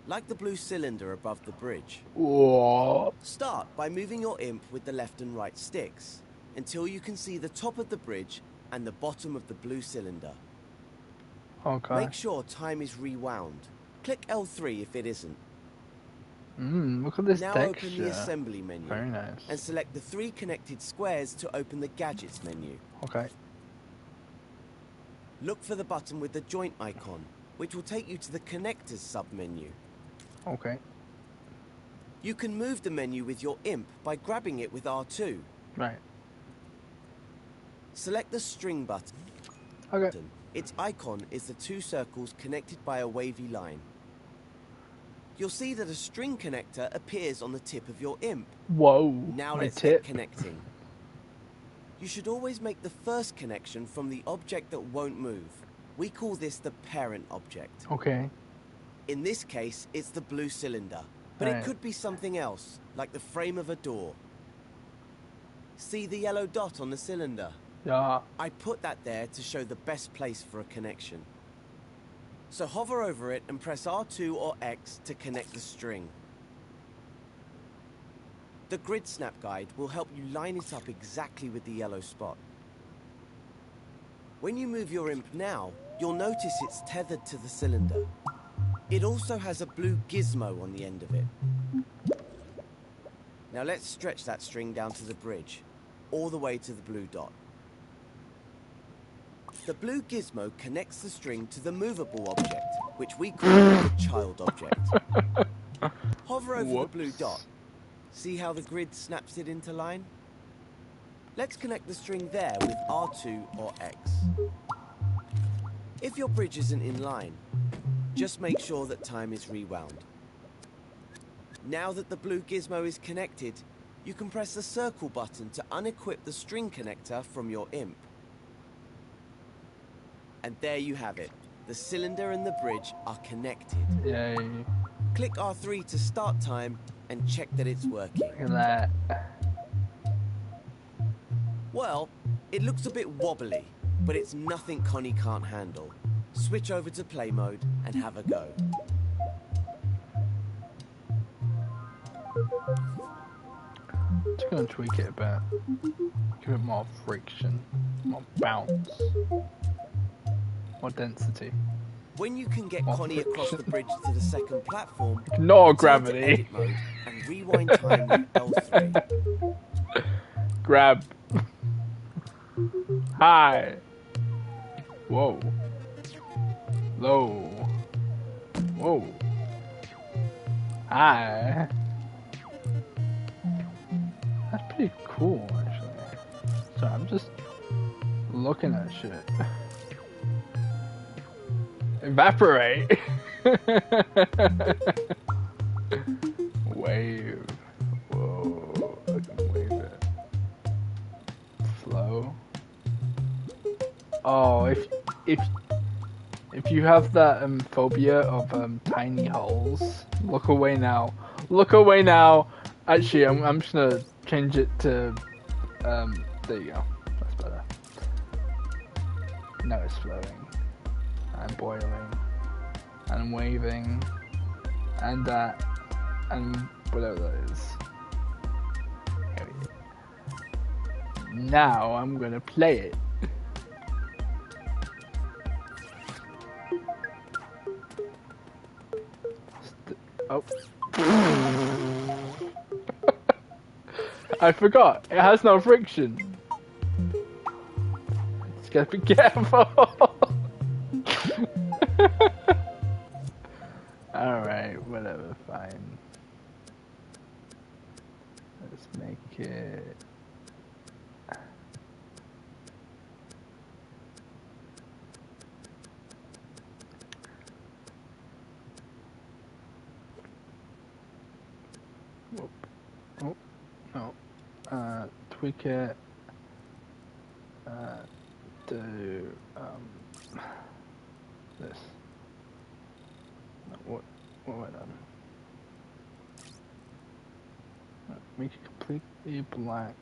like the blue cylinder above the bridge. Whoa. Start by moving your imp with the left and right sticks, until you can see the top of the bridge and the bottom of the blue cylinder. Okay. Make sure time is rewound. Click L3 if it isn't. Look at this Now texture. open the assembly menu. Very nice. And select the 3 connected squares to open the gadgets menu. Okay. Look for the button with the joint icon, which will take you to the connectors sub-menu. Okay. You can move the menu with your imp by grabbing it with R2. Right. Select the string button. Okay. Its icon is the 2 circles connected by a wavy line. You'll see that a string connector appears on the tip of your imp. Whoa. Now my let's tip. get connecting. You should always make the first connection from the object that won't move. We call this the parent object. Okay. In this case, it's the blue cylinder, but Right. it could be something else, like the frame of a door. See the yellow dot on the cylinder? Yeah. I put that there to show the best place for a connection. So hover over it and press R2 or X to connect the string. The grid snap guide will help you line it up exactly with the yellow spot. When you move your imp now, you'll notice it's tethered to the cylinder. It also has a blue gizmo on the end of it. Now let's stretch that string down to the bridge, all the way to the blue dot. The blue gizmo connects the string to the movable object, which we call the child object. Hover over the blue dot. See how the grid snaps it into line? Let's connect the string there with R2 or X. If your bridge isn't in line, just make sure that time is rewound. Now that the blue gizmo is connected, you can press the circle button to unequip the string connector from your imp. And there you have it. The cylinder and the bridge are connected. Yay. Click R3 to start time and check that it's working. Look at that. Well, it looks a bit wobbly, but it's nothing Connie can't handle. Switch over to play mode and have a go. Just gonna tweak it a bit. Give it more friction, more bounce, more density. When you can get More Connie across the friction. bridge to the second platform, Ignore turn to gravity. edit mode and rewind time with L3. Grab. High. Whoa. Low. Whoa. High. That's pretty cool, actually. So I'm just looking at shit. Evaporate. Wave. Whoa. I can wave it. Slow. Oh, if you have that phobia of tiny holes, look away now. Look away now. Actually, I'm just gonna change it to, there you go. That's better. Now it's flowing, and boiling, and waving, and that, and whatever that is. Here we go. Now I'm gonna play it. Oh. I forgot. It has no friction. Just gotta be careful. Alright, whatever, fine. Let's make it... Whoop. Oh, no. Tweak it. Do, this. No, what have I done? Make it completely black.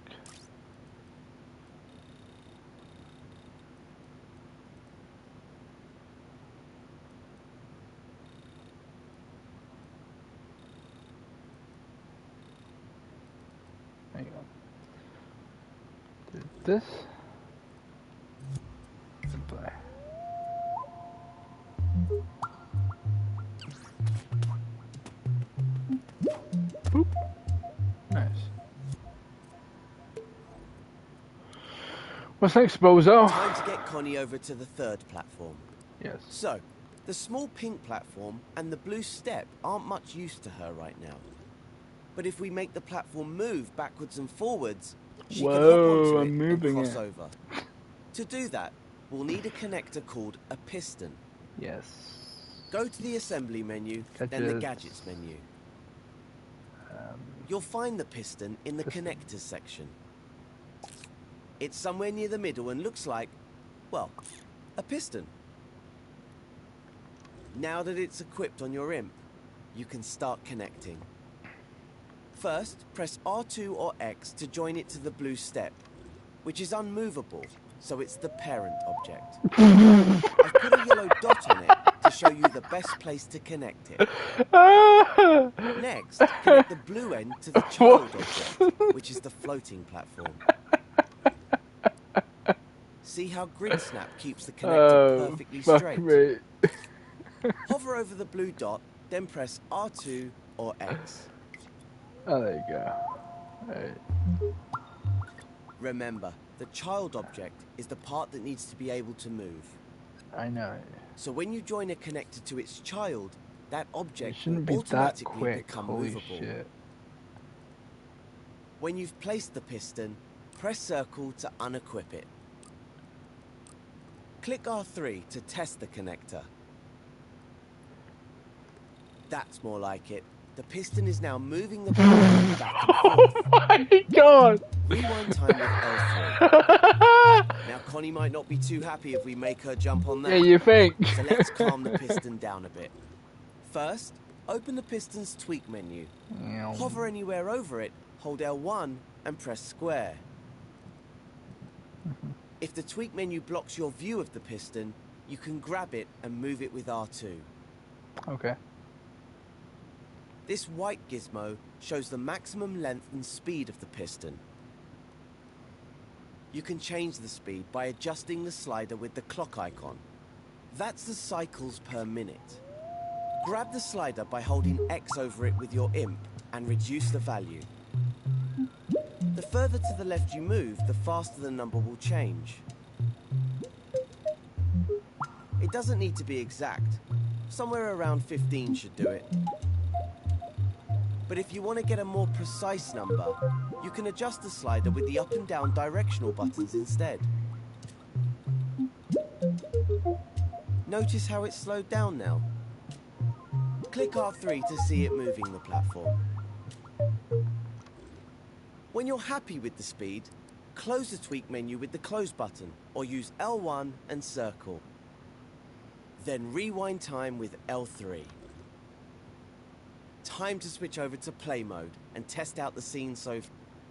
There you go. Do this. And play. Boop. Nice. What's next, Bozo? Time to get Connie over to the third platform. Yes. So, the small pink platform and the blue step aren't much use to her right now. But if we make the platform move backwards and forwards, she can hop onto I'm it moving and cross it. over. To do that, we'll need a connector called a piston. Yes. Go to the assembly menu, then the gadgets menu. You'll find the piston in the connectors section. It's somewhere near the middle and looks like, well, a piston. Now that it's equipped on your imp, you can start connecting. First, press R2 or X to join it to the blue step, which is unmovable, so it's the parent object. I've put a yellow dot on it to show you the best place to connect it. Next, connect the blue end to the child object, which is the floating platform. See how grid snap keeps the connector perfectly straight? Me. Hover over the blue dot, then press R2 or X. Oh, there you go. Right. Remember, the child object is the part that needs to be able to move. I know it. So when you join a connector to its child, that object It shouldn't will be that automatically quick. become Holy movable. shit. When you've placed the piston, press circle to unequip it. Click R3 to test the connector. That's more like it. The piston is now moving the piston back and forth. Oh my god! Rewind time with L3. Now Connie might not be too happy if we make her jump on that. Yeah, you think? So let's calm the piston down a bit. First, open the piston's tweak menu. Hover anywhere over it, hold L1 and press square. If the tweak menu blocks your view of the piston, you can grab it and move it with R2. Okay. This white gizmo shows the maximum length and speed of the piston. You can change the speed by adjusting the slider with the clock icon. That's the cycles per minute. Grab the slider by holding X over it with your imp and reduce the value. The further to the left you move, the faster the number will change. It doesn't need to be exact. Somewhere around 15 should do it. But if you want to get a more precise number, you can adjust the slider with the up and down directional buttons instead. Notice how it's slowed down now? Click R3 to see it moving the platform. When you're happy with the speed, close the tweak menu with the close button or use L1 and circle. Then rewind time with L3. Time to switch over to play mode and test out the scene so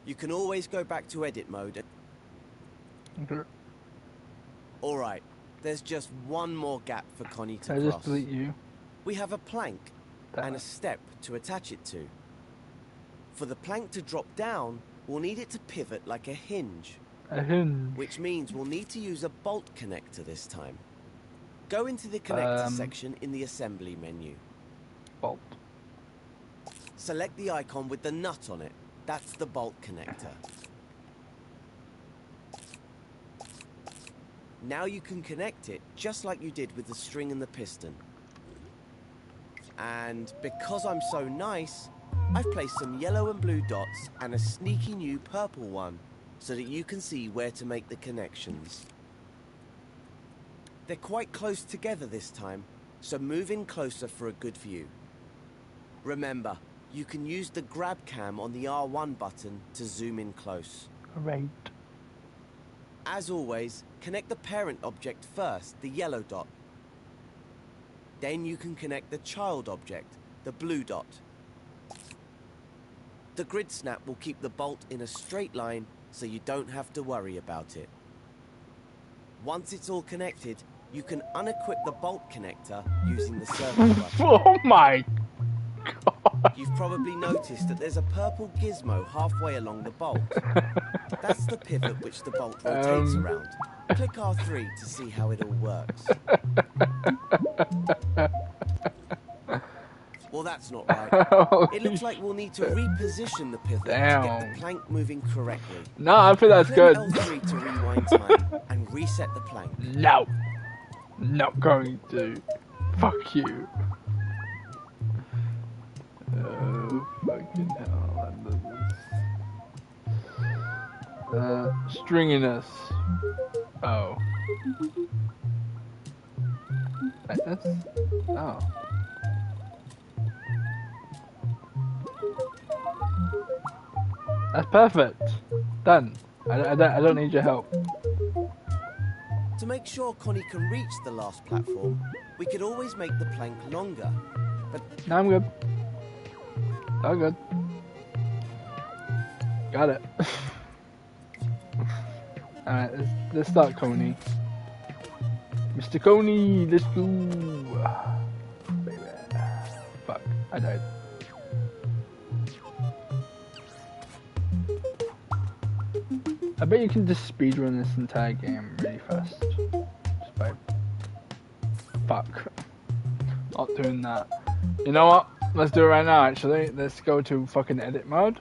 you can always go back to edit mode. Okay. Alright, there's just one more gap for Connie to I cross. just delete you. We have a plank That. and a step to attach it to. For the plank to drop down, we'll need it to pivot like a hinge. A hinge. Which means we'll need to use a bolt connector this time. Go into the connector section in the assembly menu. Bolt. Select the icon with the nut on it. That's the bolt connector. Now you can connect it just like you did with the string and the piston. And because I'm so nice, I've placed some yellow and blue dots and a sneaky new purple one so that you can see where to make the connections. They're quite close together this time, so move in closer for a good view. Remember, you can use the grab cam on the R1 button to zoom in close. Great. As always, connect the parent object first, the yellow dot. Then you can connect the child object, the blue dot. The grid snap will keep the bolt in a straight line so you don't have to worry about it. Once it's all connected, you can unequip the bolt connector using the circle button. Oh my god. You've probably noticed that there's a purple gizmo halfway along the bolt. That's the pivot which the bolt rotates around. Click R3 to see how it all works. Well, that's not right. It looks like we'll need to reposition the pivot to get the plank moving correctly. No, I think that's good. L3 to rewind time and reset the plank. No. Not going to. Fuck you. Oh, fucking hell. Stringiness. Oh. Like this? Oh. That's perfect. Done. I don't need your help. To make sure Connie can reach the last platform, we could always make the plank longer. But No, I'm good. All good. Got it. Alright, let's start Coney. Mr. Coney, let's go. Baby. Fuck, I died. I bet you can just speedrun this entire game really fast. Just by... Fuck. Not doing that. You know what? Let's do it right now, actually. Let's go to fucking edit mode.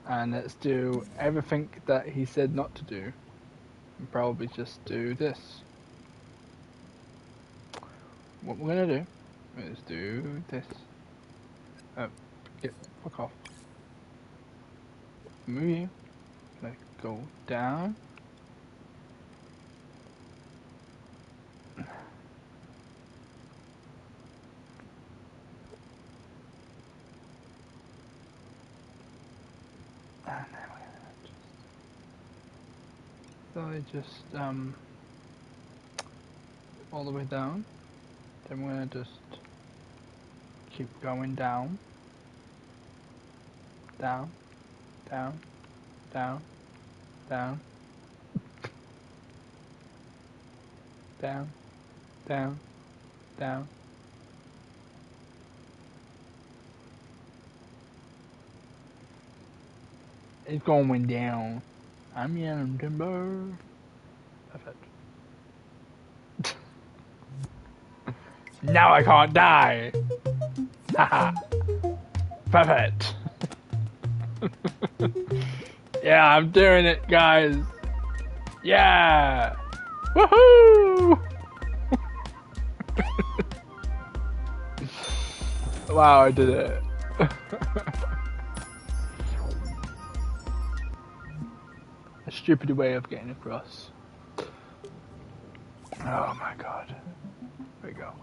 And let's do everything that he said not to do. And probably just do this. What we're gonna do is do this. Oh, get fuck off. Move you. Let's go down. And then we're gonna just all the way down. Then we're gonna just keep going down, down, down, down, down, down, down, down. It's going down. I'm yelling timber. Perfect. Now I can't die. Haha. Perfect. Yeah, I'm doing it, guys. Yeah. Woohoo! Wow, I did it. A stupid way of getting across. Oh my god. There we go.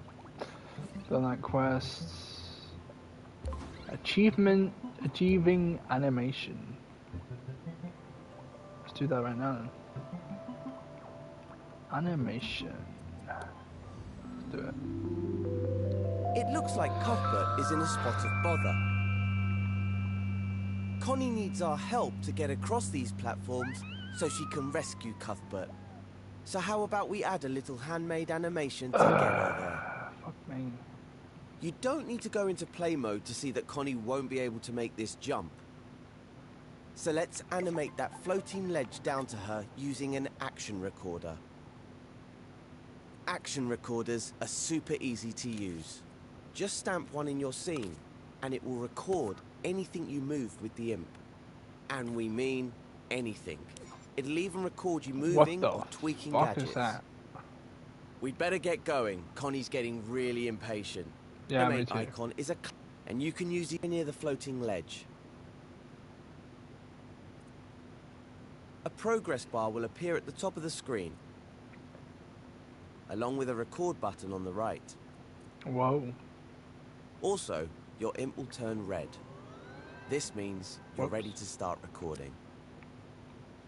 So that quests. Achieving animation. Let's do that right now then. Animation. Let's do it. it looks like Cuthbert is in a spot of bother. Connie needs our help to get across these platforms so she can rescue Cuthbert. So how about we add a little handmade animation to get her there? Fuck me. You don't need to go into play mode to see that Connie won't be able to make this jump. So let's animate that floating ledge down to her using an action recorder. Action recorders are super easy to use. Just stamp one in your scene, and it will record anything you move with the imp. And we mean anything. It'll even record you moving or tweaking What gadgets. is that? We'd better get going. Connie's getting really impatient. Yeah, me Animate too. icon is and you can use it near the floating ledge. A progress bar will appear at the top of the screen, along with a record button on the right. Whoa. Also, your imp will turn red. This means you're Whoops. ready to start recording.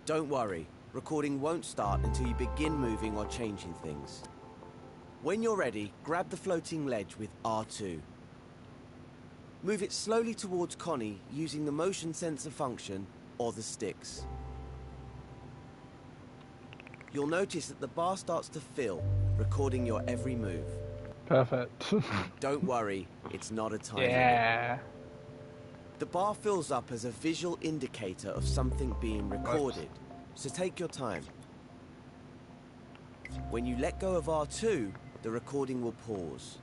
Don't worry, recording won't start until you begin moving or changing things. When you're ready, grab the floating ledge with R2. Move it slowly towards Connie using the motion sensor function or the sticks. You'll notice that the bar starts to fill, recording your every move. Perfect. Don't worry, it's not a time limit. Yeah. The bar fills up as a visual indicator of something being recorded, so take your time. When you let go of R2, the recording will pause.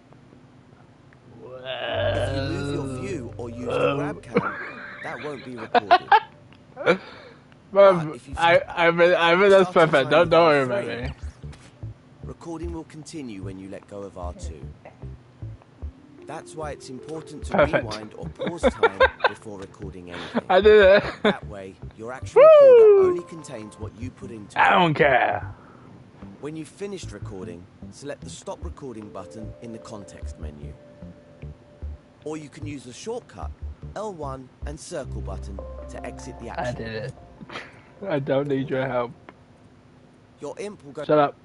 If you move your view or use the grab cam, that won't be recorded. I mean that's perfect. Don't worry about me. Recording will continue when you let go of R2. That's why it's important to Perfect. rewind or pause time before recording anything. I did it. That way, your action recorder only contains what you put into it. I don't care. When you've finished recording, select the stop recording button in the context menu. Or you can use the shortcut L1 and circle button to exit the I action. did it. I don't need your help. Your imp will go. Shut up.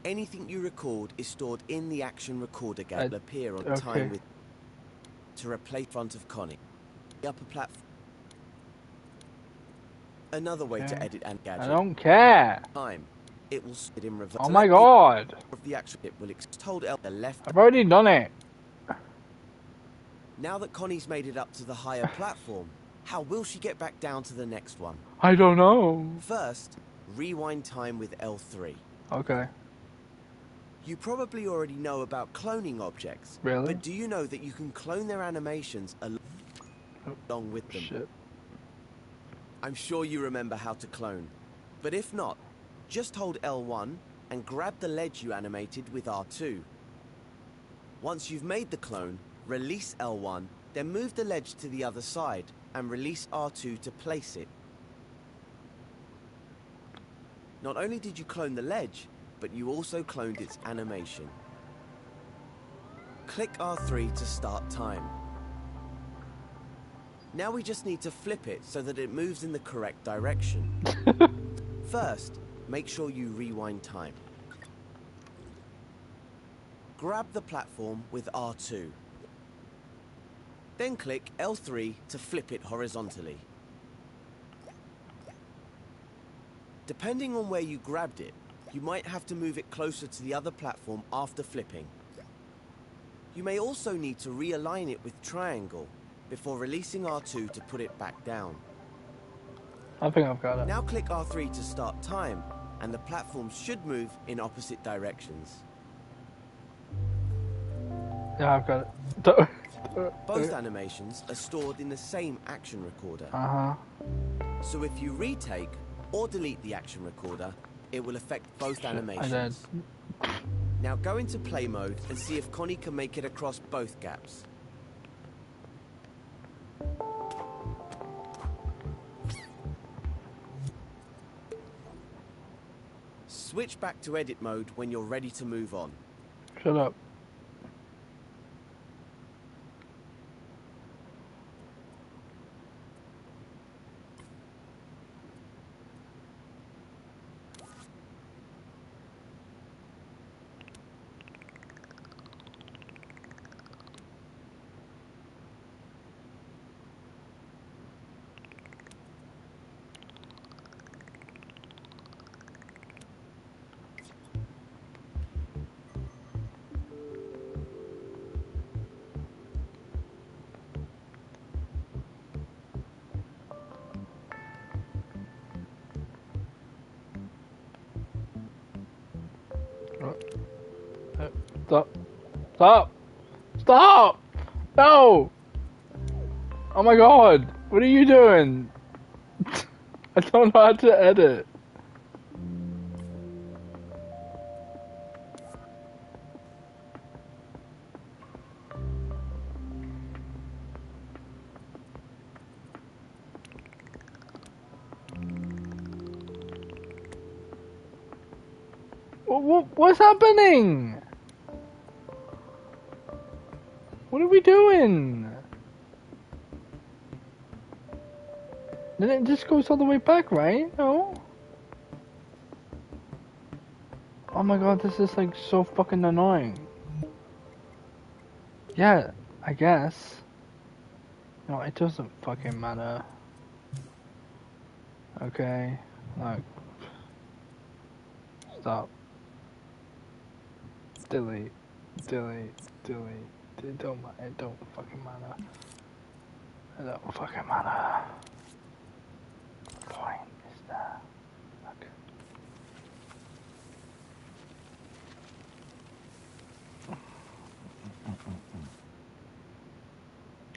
Anything you record is stored in the action recorder gadget. Will appear on okay. time with to replace front of Connie. The upper platform. Another way to edit and gadget. I don't care. Time. It will sit in reverse. Oh my god. Of the action, it will hold L the left. I've already done it. Now that Connie's made it up to the higher platform, how will she get back down to the next one? I don't know. First, rewind time with L3. Okay. You probably already know about cloning objects. Really? But do you know that you can clone their animations along with them? Shit. I'm sure you remember how to clone. But if not, just hold L1 and grab the ledge you animated with R2. Once you've made the clone, release L1, then move the ledge to the other side and release R2 to place it. Not only did you clone the ledge, but you also cloned its animation. Click R3 to start time. Now we just need to flip it so that it moves in the correct direction. First, make sure you rewind time. Grab the platform with R2. Then click L3 to flip it horizontally. Depending on where you grabbed it, you might have to move it closer to the other platform after flipping. You may also need to realign it with triangle before releasing R2 to put it back down. I think I've got it. Now click R3 to start time, and the platforms should move in opposite directions. Yeah, I've got it. Both animations are stored in the same action recorder. Uh-huh. So if you retake or delete the action recorder, it will affect both animations. I did. Now go into play mode and see if Connie can make it across both gaps. Switch back to edit mode when you're ready to move on. Shut up. Stop. Stop. Stop! No! Oh my god! What are you doing? I don't know how to edit. What's happening? What are we doing? Then it just goes all the way back, right? No? Oh my god, this is like so fucking annoying. Yeah, I guess. No, it doesn't fucking matter. Okay, look. Stop. Delete. Delete. Delete. It don't fucking matter. It don't fucking matter. Point is there. Okay.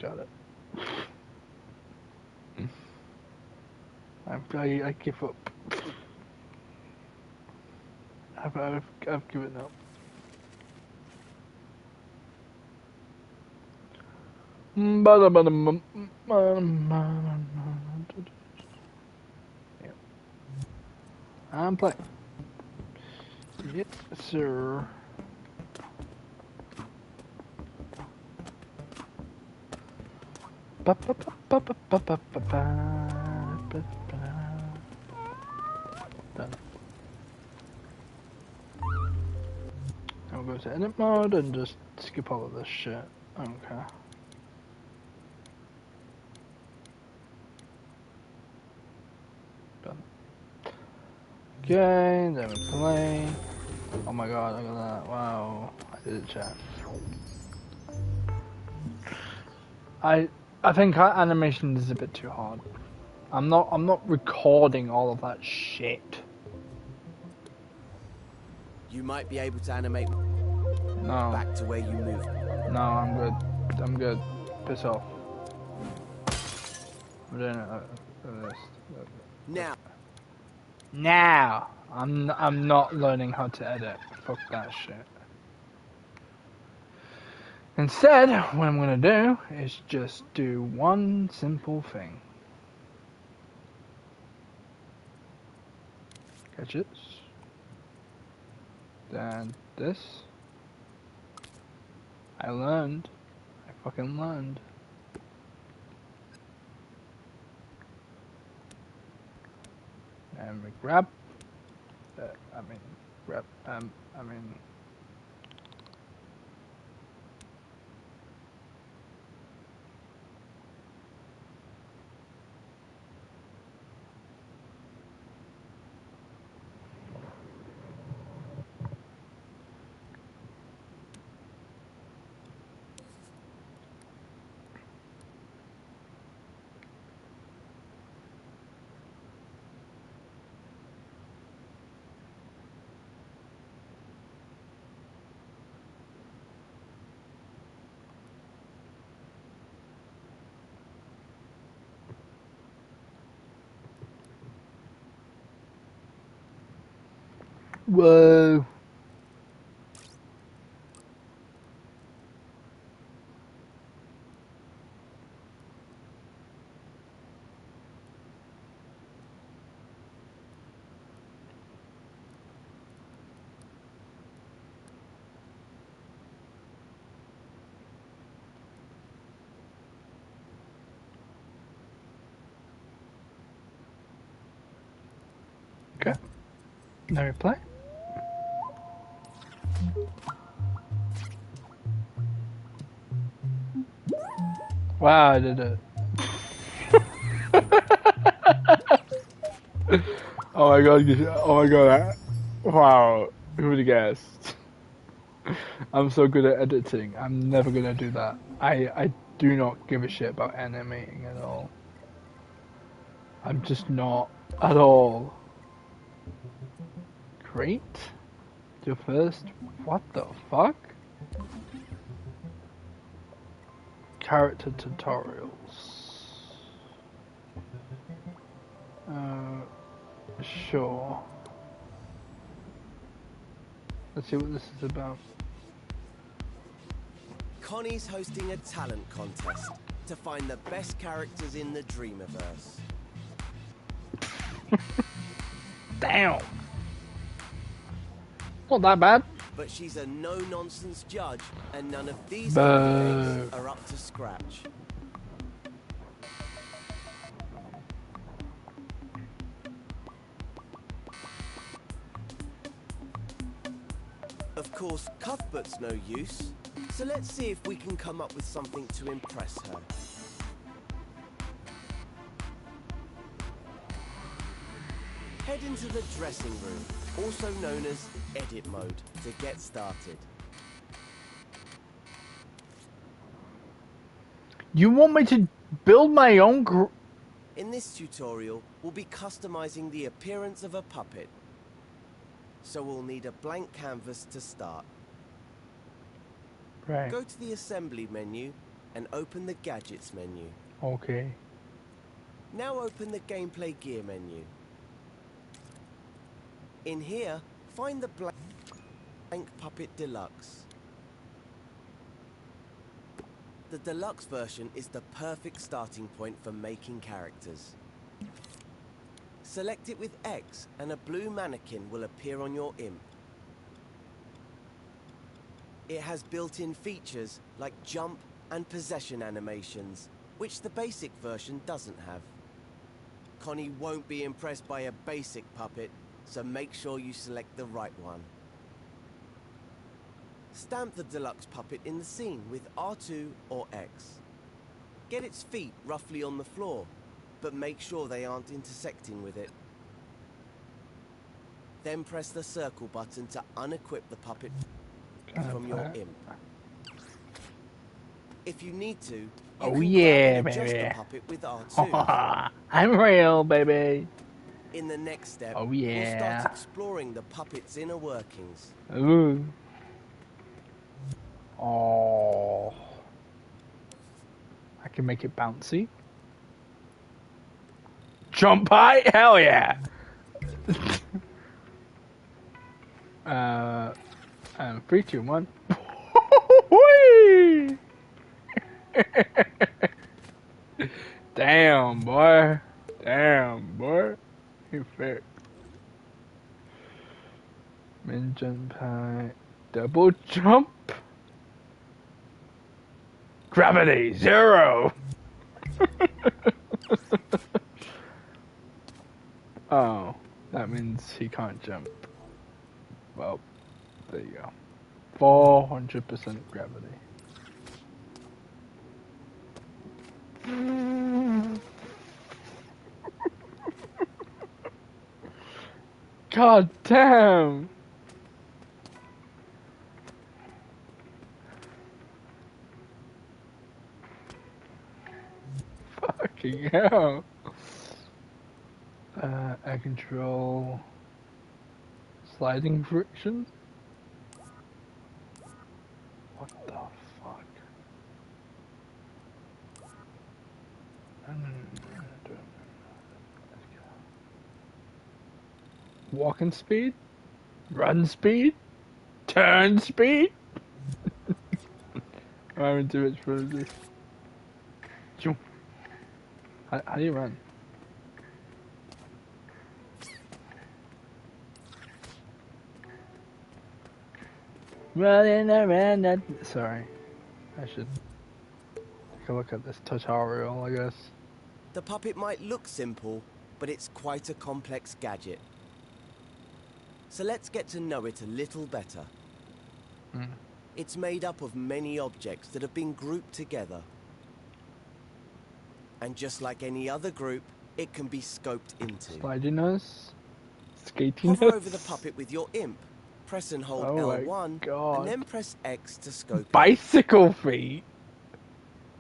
Got it. I give up. I've given up. Yeah. I'm playing. Yes, sir. Done. I'll go to edit mode and just skip all of this shit. Okay. Done. Okay, then we play. Oh my god, look at that. Wow. I did it, chat. I think animation is a bit too hard. I'm not recording all of that shit. You might be able to animate No. back to where you moved. No, I'm good. I'm good. Piss off. I'm doing it this. Now. I'm not learning how to edit. Fuck that shit. Instead, what I'm gonna do is just do one simple thing. Gadgets. Then this. I learned. I fucking learned. And we grab. Grab. Whoa. Okay. Now we play. Wow, I did it. Oh my god, oh my god. Wow, who would have guessed? I'm so good at editing. I'm never gonna do that. I do not give a shit about animating at all. I'm just not at all. Great. Your first. What the fuck? character tutorials. Sure. Let's see what this is about. Connie's hosting a talent contest to find the best characters in the Dreamiverse. Damn. Not that bad. But she's a no-nonsense judge, and none of these Boo. candidates are up to scratch. Of course, Cuthbert's no use, so let's see if we can come up with something to impress her. Head into the dressing room, also known as edit mode, to get started. You want me to build my own In this tutorial, we'll be customizing the appearance of a puppet. So we'll need a blank canvas to start. Right. Go to the assembly menu and open the gadgets menu. Okay. Now open the gameplay gear menu. In here, find the blank puppet deluxe. The deluxe version is the perfect starting point for making characters. Select it with X and a blue mannequin will appear on your imp. It has built-in features like jump and possession animations, which the basic version doesn't have. Connie won't be impressed by a basic puppet, so make sure you select the right one. Stamp the deluxe puppet in the scene with R2 or X. Get its feet roughly on the floor, but make sure they aren't intersecting with it. Then press the circle button to unequip the puppet from your imp. If you need to, you can grab and adjust the puppet with R2. I'm real, baby. In the next step, Oh, we'll yeah. start exploring the puppet's inner workings. Ooh. Oh. I can make it bouncy. Jump high? Hell yeah. And 3, 2, 1. Whee! Damn, boy. Damn, boy. You fair. Min jump high. Double jump. Gravity 0. Oh, that means he can't jump. Well, there you go. 400% gravity. God damn! Fucking hell! I control sliding friction. What the fuck? Walking speed, run speed, turn speed. I'm having too much fun with this. How do you run? Running around that. Sorry, I should take a look at this tutorial, I guess. The puppet might look simple, but it's quite a complex gadget. So let's get to know it a little better. It's made up of many objects that have been grouped together. And just like any other group, it can be scoped into. Slidiness, skatiness. Hover over the puppet with your imp. Press and hold L1, God. and then press X to scope Bicycle feet.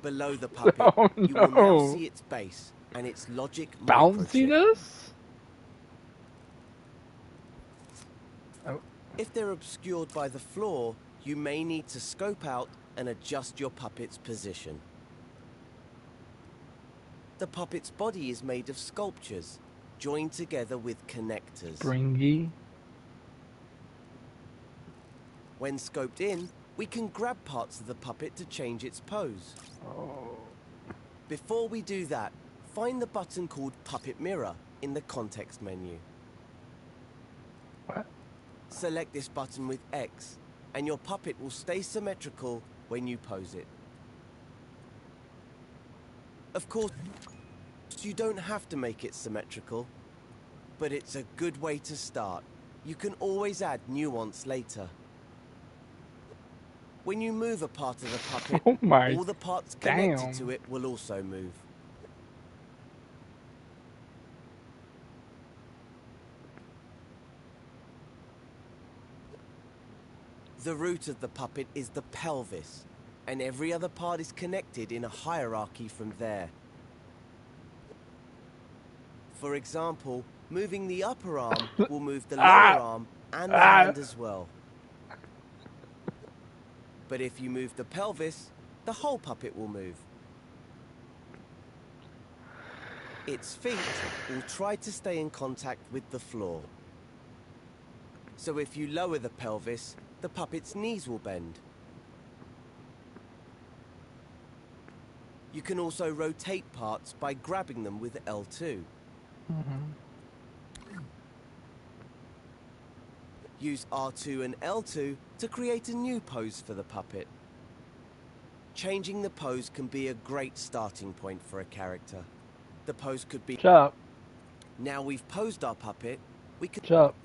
Below the puppet, Oh, you will now no. see its base and its logic microchip. Bounciness? Oh. If they're obscured by the floor, you may need to scope out and adjust your puppet's position. The puppet's body is made of sculptures, joined together with connectors. Springy. When scoped in, we can grab parts of the puppet to change its pose. Oh. Before we do that, find the button called Puppet Mirror in the context menu. What? Select this button with X, and your puppet will stay symmetrical when you pose it. Of course, you don't have to make it symmetrical, but it's a good way to start. You can always add nuance later. When you move a part of the puppet, Oh my all the parts connected damn. to it will also move. The root of the puppet is the pelvis, and every other part is connected in a hierarchy from there. For example, moving the upper arm will move the lower arm and the hand as well. But if you move the pelvis, the whole puppet will move. Its feet will try to stay in contact with the floor. So if you lower the pelvis, the puppet's knees will bend. You can also rotate parts by grabbing them with L2. Use R2 and L2 to create a new pose for the puppet. Changing the pose can be a great starting point for a character. The pose could be... Shut up. Now we've posed our puppet, we can... Shut up.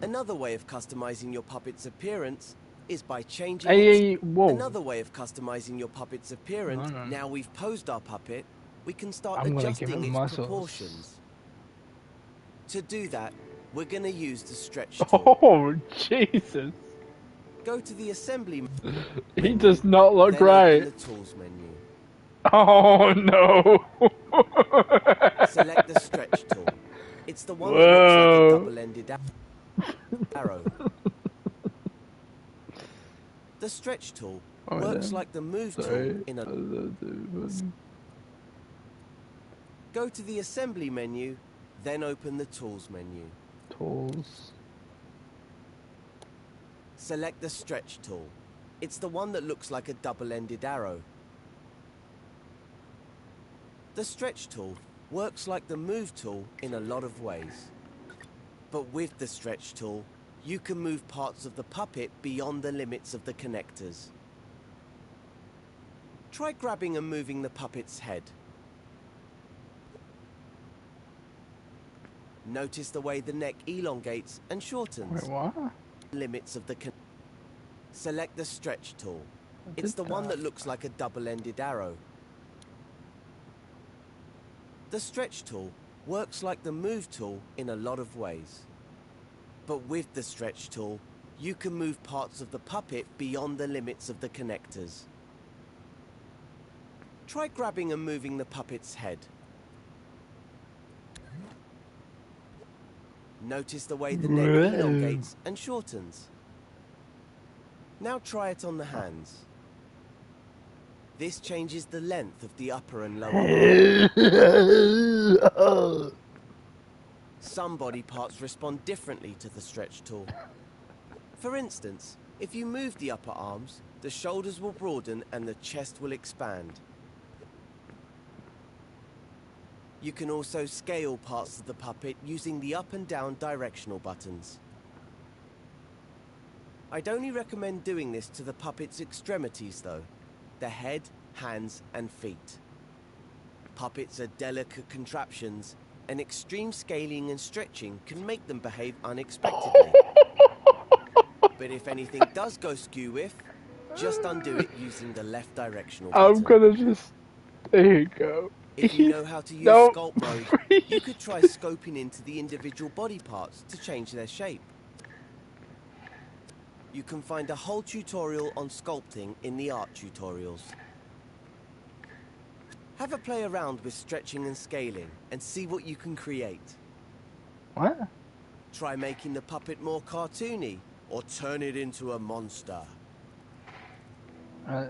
Another way of customizing your puppet's appearance is by changing Hey, whoa. Another way of customizing your puppet's appearance, No. now we've posed our puppet, we can start I'm gonna give adjusting it its muscles. proportions. To do that, we're going to use the stretch tool. Oh, Jesus. Go to the assembly He menu, does not look then right. open the tools menu. Oh, no. Select the stretch tool. It's the one that Whoa. looks like a double-ended arrow. The stretch tool works like the move tool in a... Go to the assembly menu, then open the tools menu. Tools. Select the stretch tool. It's the one that looks like a double-ended arrow. The stretch tool works like the move tool in a lot of ways. But with the stretch tool, you can move parts of the puppet beyond the limits of the connectors. Try grabbing and moving the puppet's head. Notice the way the neck elongates and shortens. Wait, what? Limits of the Select the stretch tool. It's the one that looks like a double-ended arrow. The stretch tool works like the move tool in a lot of ways. But with the stretch tool, you can move parts of the puppet beyond the limits of the connectors. Try grabbing and moving the puppet's head. Notice the way the neck elongates and shortens. Now try it on the hands. This changes the length of the upper and lower arm. Some body parts respond differently to the stretch tool. For instance, if you move the upper arms, the shoulders will broaden and the chest will expand. You can also scale parts of the puppet using the up and down directional buttons. I'd only recommend doing this to the puppet's extremities though, the head, hands and feet. Puppets are delicate contraptions, and extreme scaling and stretching can make them behave unexpectedly. But if anything does go skew with, just undo it using the left directional button. I'm gonna just... There you go. If you know how to use sculpt mode, you could try scoping into the individual body parts to change their shape. You can find a whole tutorial on sculpting in the art tutorials. Have a play around with stretching and scaling and see what you can create. What? Try making the puppet more cartoony or turn it into a monster.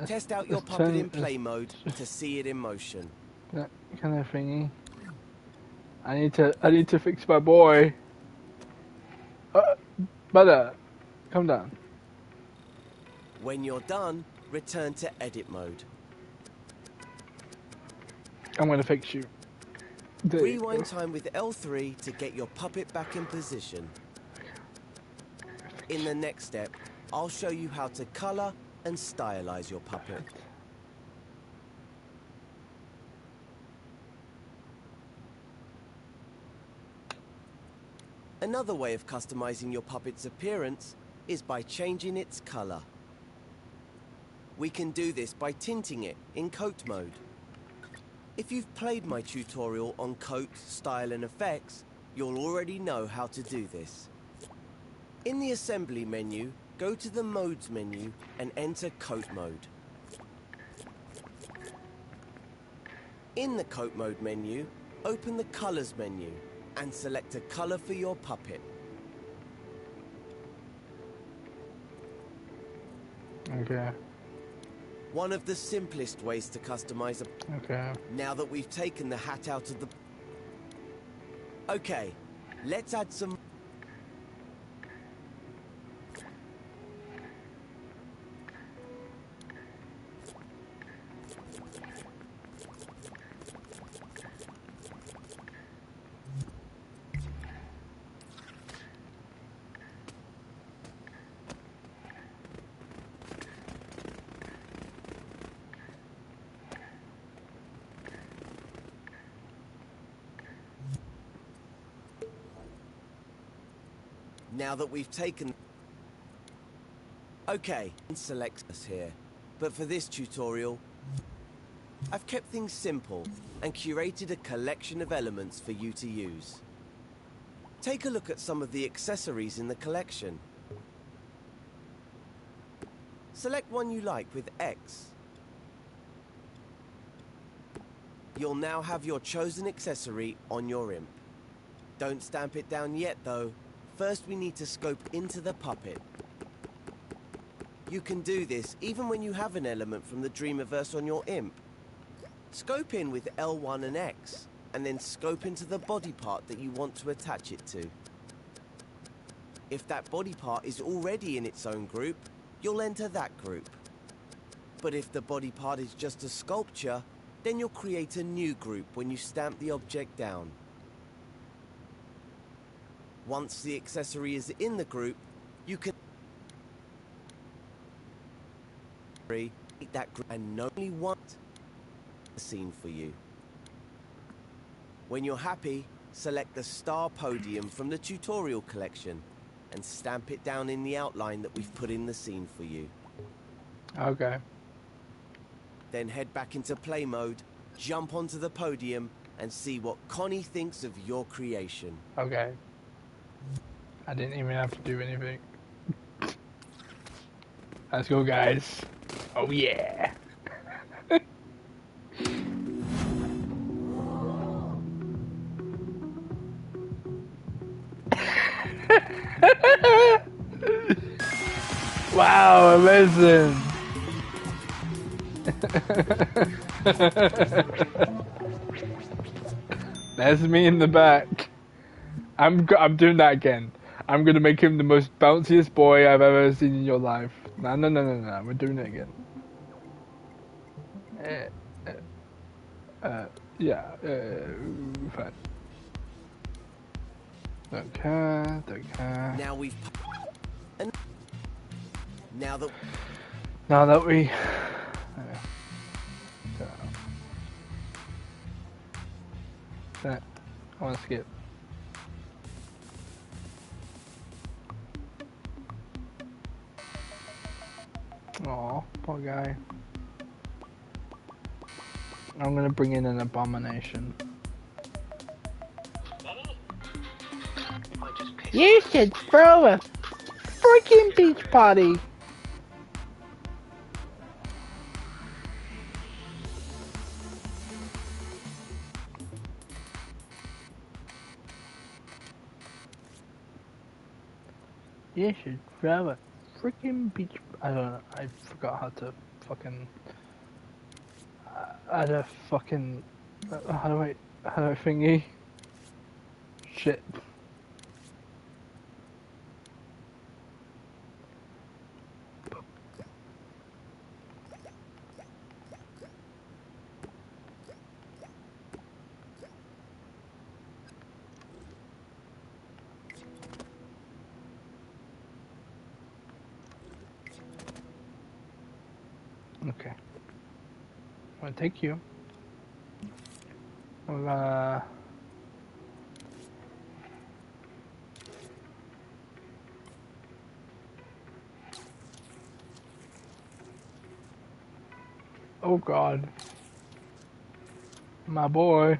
Test out your puppet in play mode to see it in motion. That kind of thingy. I need to fix my boy. Brother, come down. When you're done, return to edit mode. I'm gonna fix you. There you Rewind go. time with L3 to get your puppet back in position. In the next step, I'll show you how to colour and stylize your puppet. Another way of customizing your puppet's appearance is by changing its colour. We can do this by tinting it in coat mode. If you've played my tutorial on coat, style and effects, you'll already know how to do this. In the assembly menu, go to the modes menu and enter coat mode. In the coat mode menu, open the colors menu and select a color for your puppet. Okay. One of the simplest ways to customize a... Okay. Now that we've taken the hat out of the... Okay, let's add some... Now that we've taken... Okay, select us here. But for this tutorial, I've kept things simple and curated a collection of elements for you to use. Take a look at some of the accessories in the collection. Select one you like with X. You'll now have your chosen accessory on your imp. Don't stamp it down yet though. First we need to scope into the puppet. You can do this even when you have an element from the Dreamiverse on your imp. Scope in with L1 and X, and then scope into the body part that you want to attach it to. If that body part is already in its own group, you'll enter that group. But if the body part is just a sculpture, then you'll create a new group when you stamp the object down. Once the accessory is in the group, you can create that group and only want a scene for you. When you're happy, select the star podium from the tutorial collection and stamp it down in the outline that we've put in the scene for you. Okay. Then head back into play mode, jump onto the podium and see what Connie thinks of your creation. Okay. I didn't even have to do anything. Let's go, guys. Oh yeah. Wow, amazing. There's me in the back. I'm doing that again. I'm gonna make him the most bounciest boy I've ever seen in your life. No, we're doing it again. Yeah, fine. Don't care. Now we've... And now that... Now that we... I want to skip. Aw, poor guy. I'm gonna bring in an abomination. You should throw a freaking beach party! You should throw a freaking beach... I don't know, I forgot how to fucking... how to fucking How do I thingy? Shit. Okay. I'm gonna take you. I'm gonna... Oh god. My boy.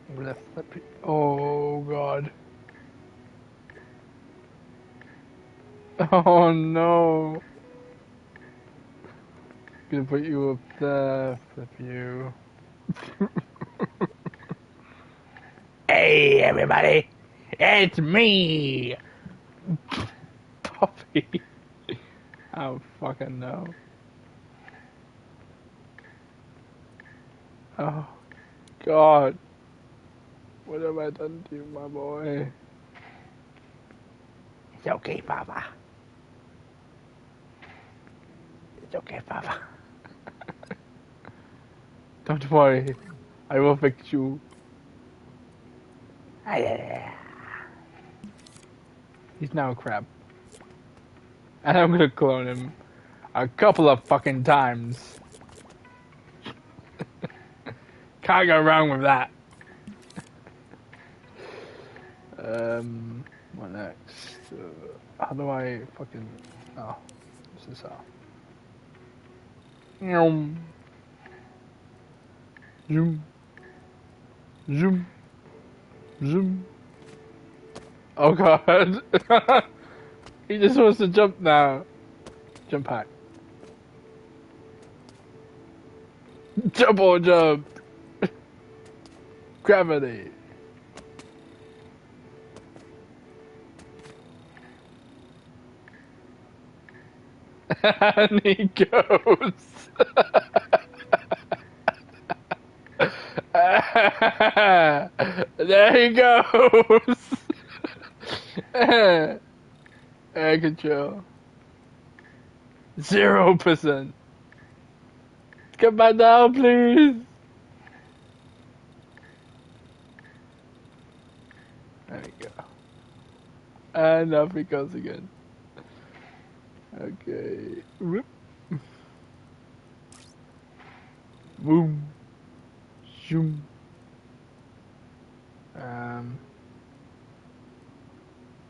I'm gonna flip you. Oh god. Oh no. Gonna put you up there. Flip you. Hey everybody! It's me! Puppy. I don't fucking know. Oh god. What have I done to you, my boy? It's okay, Papa. It's okay, Papa. Don't worry. I will fix you. He's now a crab. And I'm gonna clone him a couple of fucking times. Can't go wrong with that. What next? How do I fucking... Oh, this is how. Zoom. Zoom. Zoom. Oh god. He just wants to jump now. Jump high. Jump or jump. Gravity. And he goes. There he goes. Air control. 0%. Come back down, please. There we go. And up he goes again. Okay. Whoop. Boom. Zoom.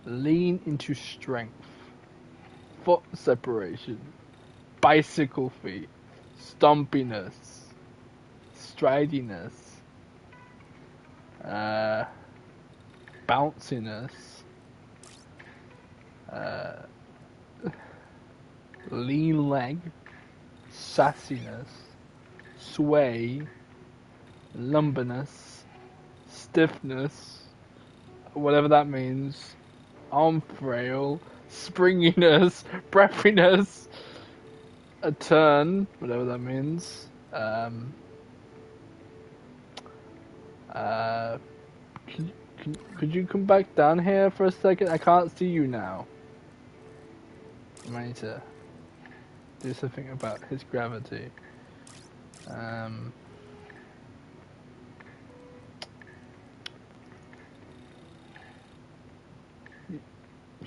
Lean into strength. Foot separation. Bicycle feet. Stumpiness. Stridiness. Bounciness. Lean leg. Sassiness. Sway. Lumberness. Stiffness. Whatever that means. Arm frail. Springiness. Breathiness. A turn. Whatever that means. Could you come back down here for a second? I can't see you now. I might need to do something about his gravity.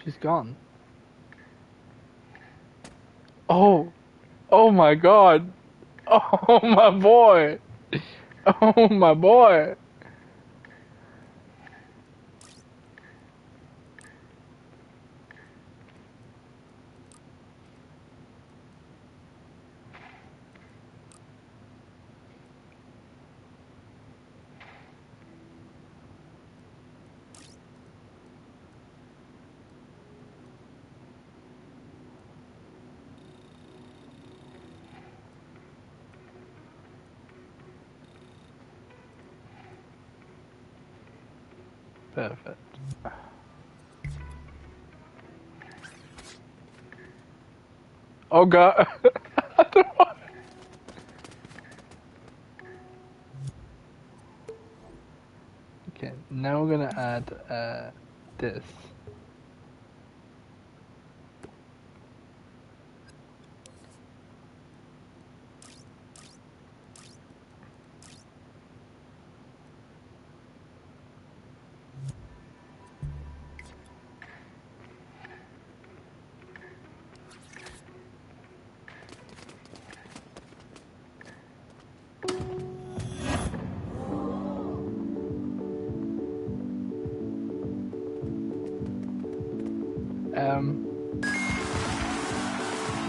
She's gone. Oh! Oh my god! Oh my boy! Oh my boy! Perfect. Oh god. Okay, now we're gonna add this.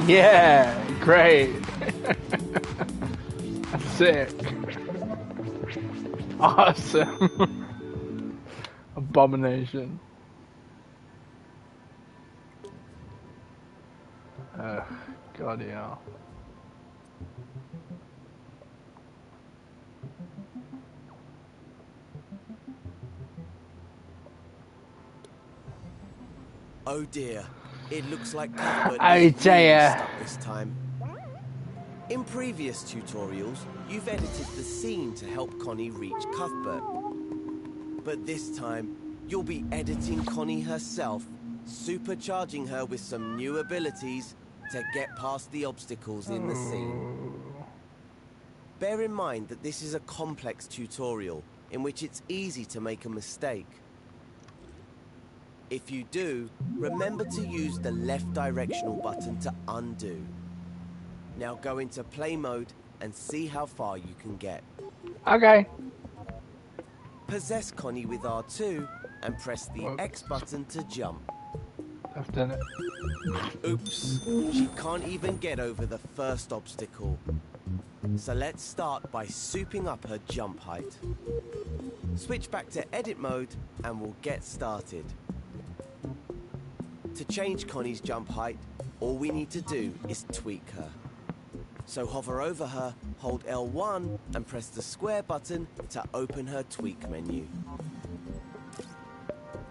Yeah, great. Sick. Awesome. Abomination. God, yeah. Oh dear, it looks like Cuthbert I is tell really ya. stuck this time. In previous tutorials, you've edited the scene to help Connie reach Cuthbert. But this time, you'll be editing Connie herself, supercharging her with some new abilities to get past the obstacles in the scene. Bear in mind that this is a complex tutorial in which it's easy to make a mistake. If you do, remember to use the left directional button to undo. Now go into play mode and see how far you can get. Okay. Possess Connie with R2 and press the Whoops. X button to jump. I've done it. Oops, she can't even get over the first obstacle. So let's start by souping up her jump height. Switch back to edit mode and we'll get started. To change Connie's jump height, all we need to do is tweak her. So hover over her, hold L1 and press the square button to open her tweak menu.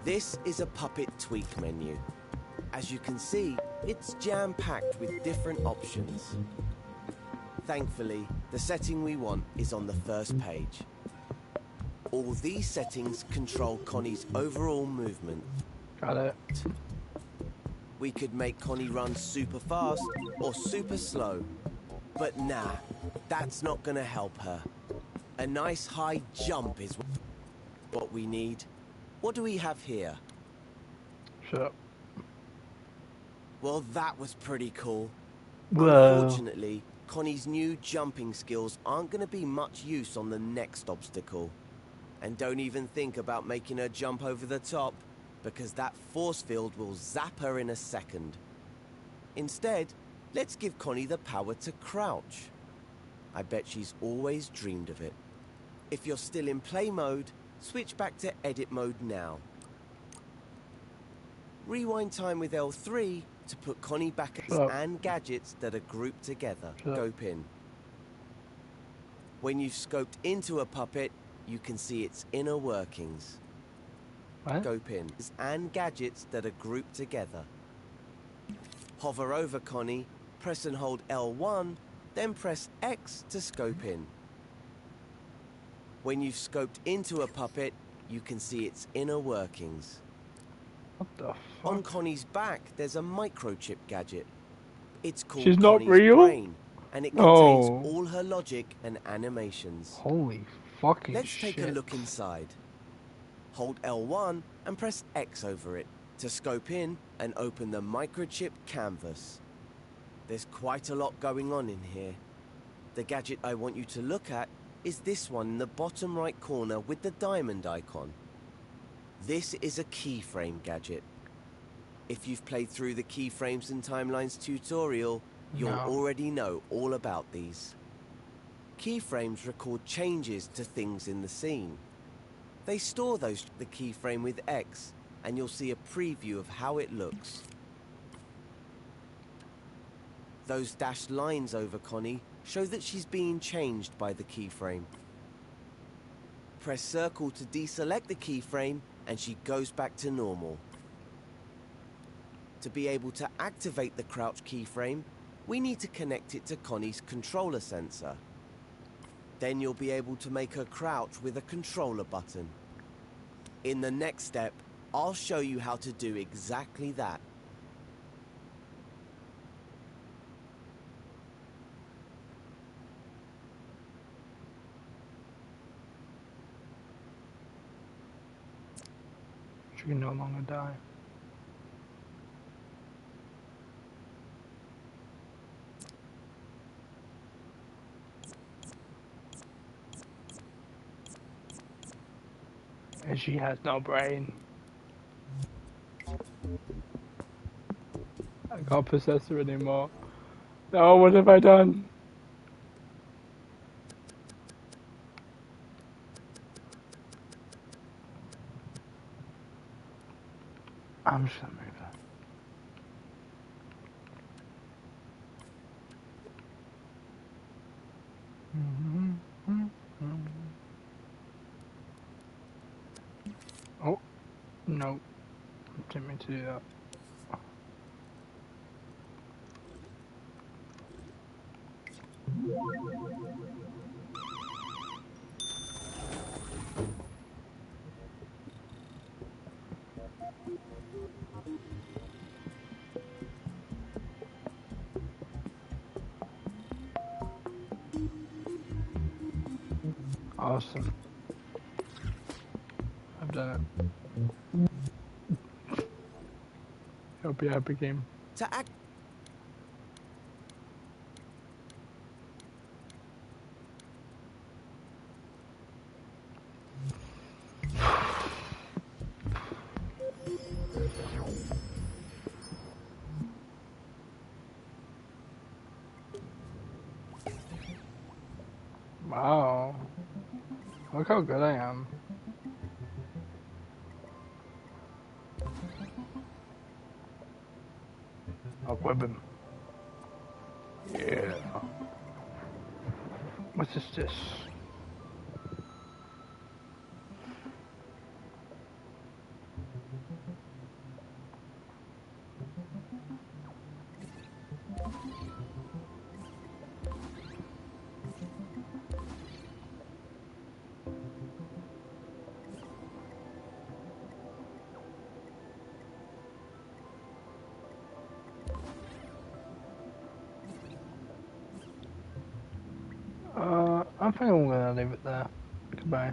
This is a puppet tweak menu. As you can see, it's jam-packed with different options. Thankfully, the setting we want is on the first page. All these settings control Connie's overall movement. Got it. We could make Connie run super fast or super slow. But nah, that's not gonna help her. A nice high jump is what we need. What do we have here? Shut up. Well, that was pretty cool. Whoa. Unfortunately, Connie's new jumping skills aren't going to be much use on the next obstacle. And don't even think about making her jump over the top, because that force field will zap her in a second. Instead, let's give Connie the power to crouch. I bet she's always dreamed of it. If you're still in play mode, switch back to edit mode now. Rewind time with L3 to put Connie back and gadgets that are grouped together. Scope in. When you've scoped into a puppet, you can see its inner workings. What? Scope in. And gadgets that are grouped together. Hover over Connie, press and hold L1, then press X to scope in. When you've scoped into a puppet, you can see its inner workings. What the fuck? On Connie's back, there's a microchip gadget. It's called She's not Connie's real? brain, and it contains No. all her logic and animations. Holy fucking Let's shit. take a look inside. Hold L1 and press X over it to scope in and open the microchip canvas. There's quite a lot going on in here. The gadget I want you to look at is this one in the bottom right corner with the diamond icon. This is a keyframe gadget. If you've played through the keyframes and timelines tutorial, you'll already know all about these. Keyframes record changes to things in the scene. They store the keyframe with X, and you'll see a preview of how it looks. Those dashed lines over Connie show that she's being changed by the keyframe. Press circle to deselect the keyframe, and she goes back to normal. To be able to activate the crouch keyframe, we need to connect it to Connie's controller sensor. Then you'll be able to make her crouch with a controller button. In the next step, I'll show you how to do exactly that. She can no longer die. And she has no brain. I can't possess her anymore. No, what have I done? I'm just gonna move her. Oh, no. Didn't mean to do that. Awesome. I've done it. It'll be a happy game. To act. Wow. Look how good I am. I'll whip him. Yeah. What's this? I think I'm gonna leave it there. Goodbye.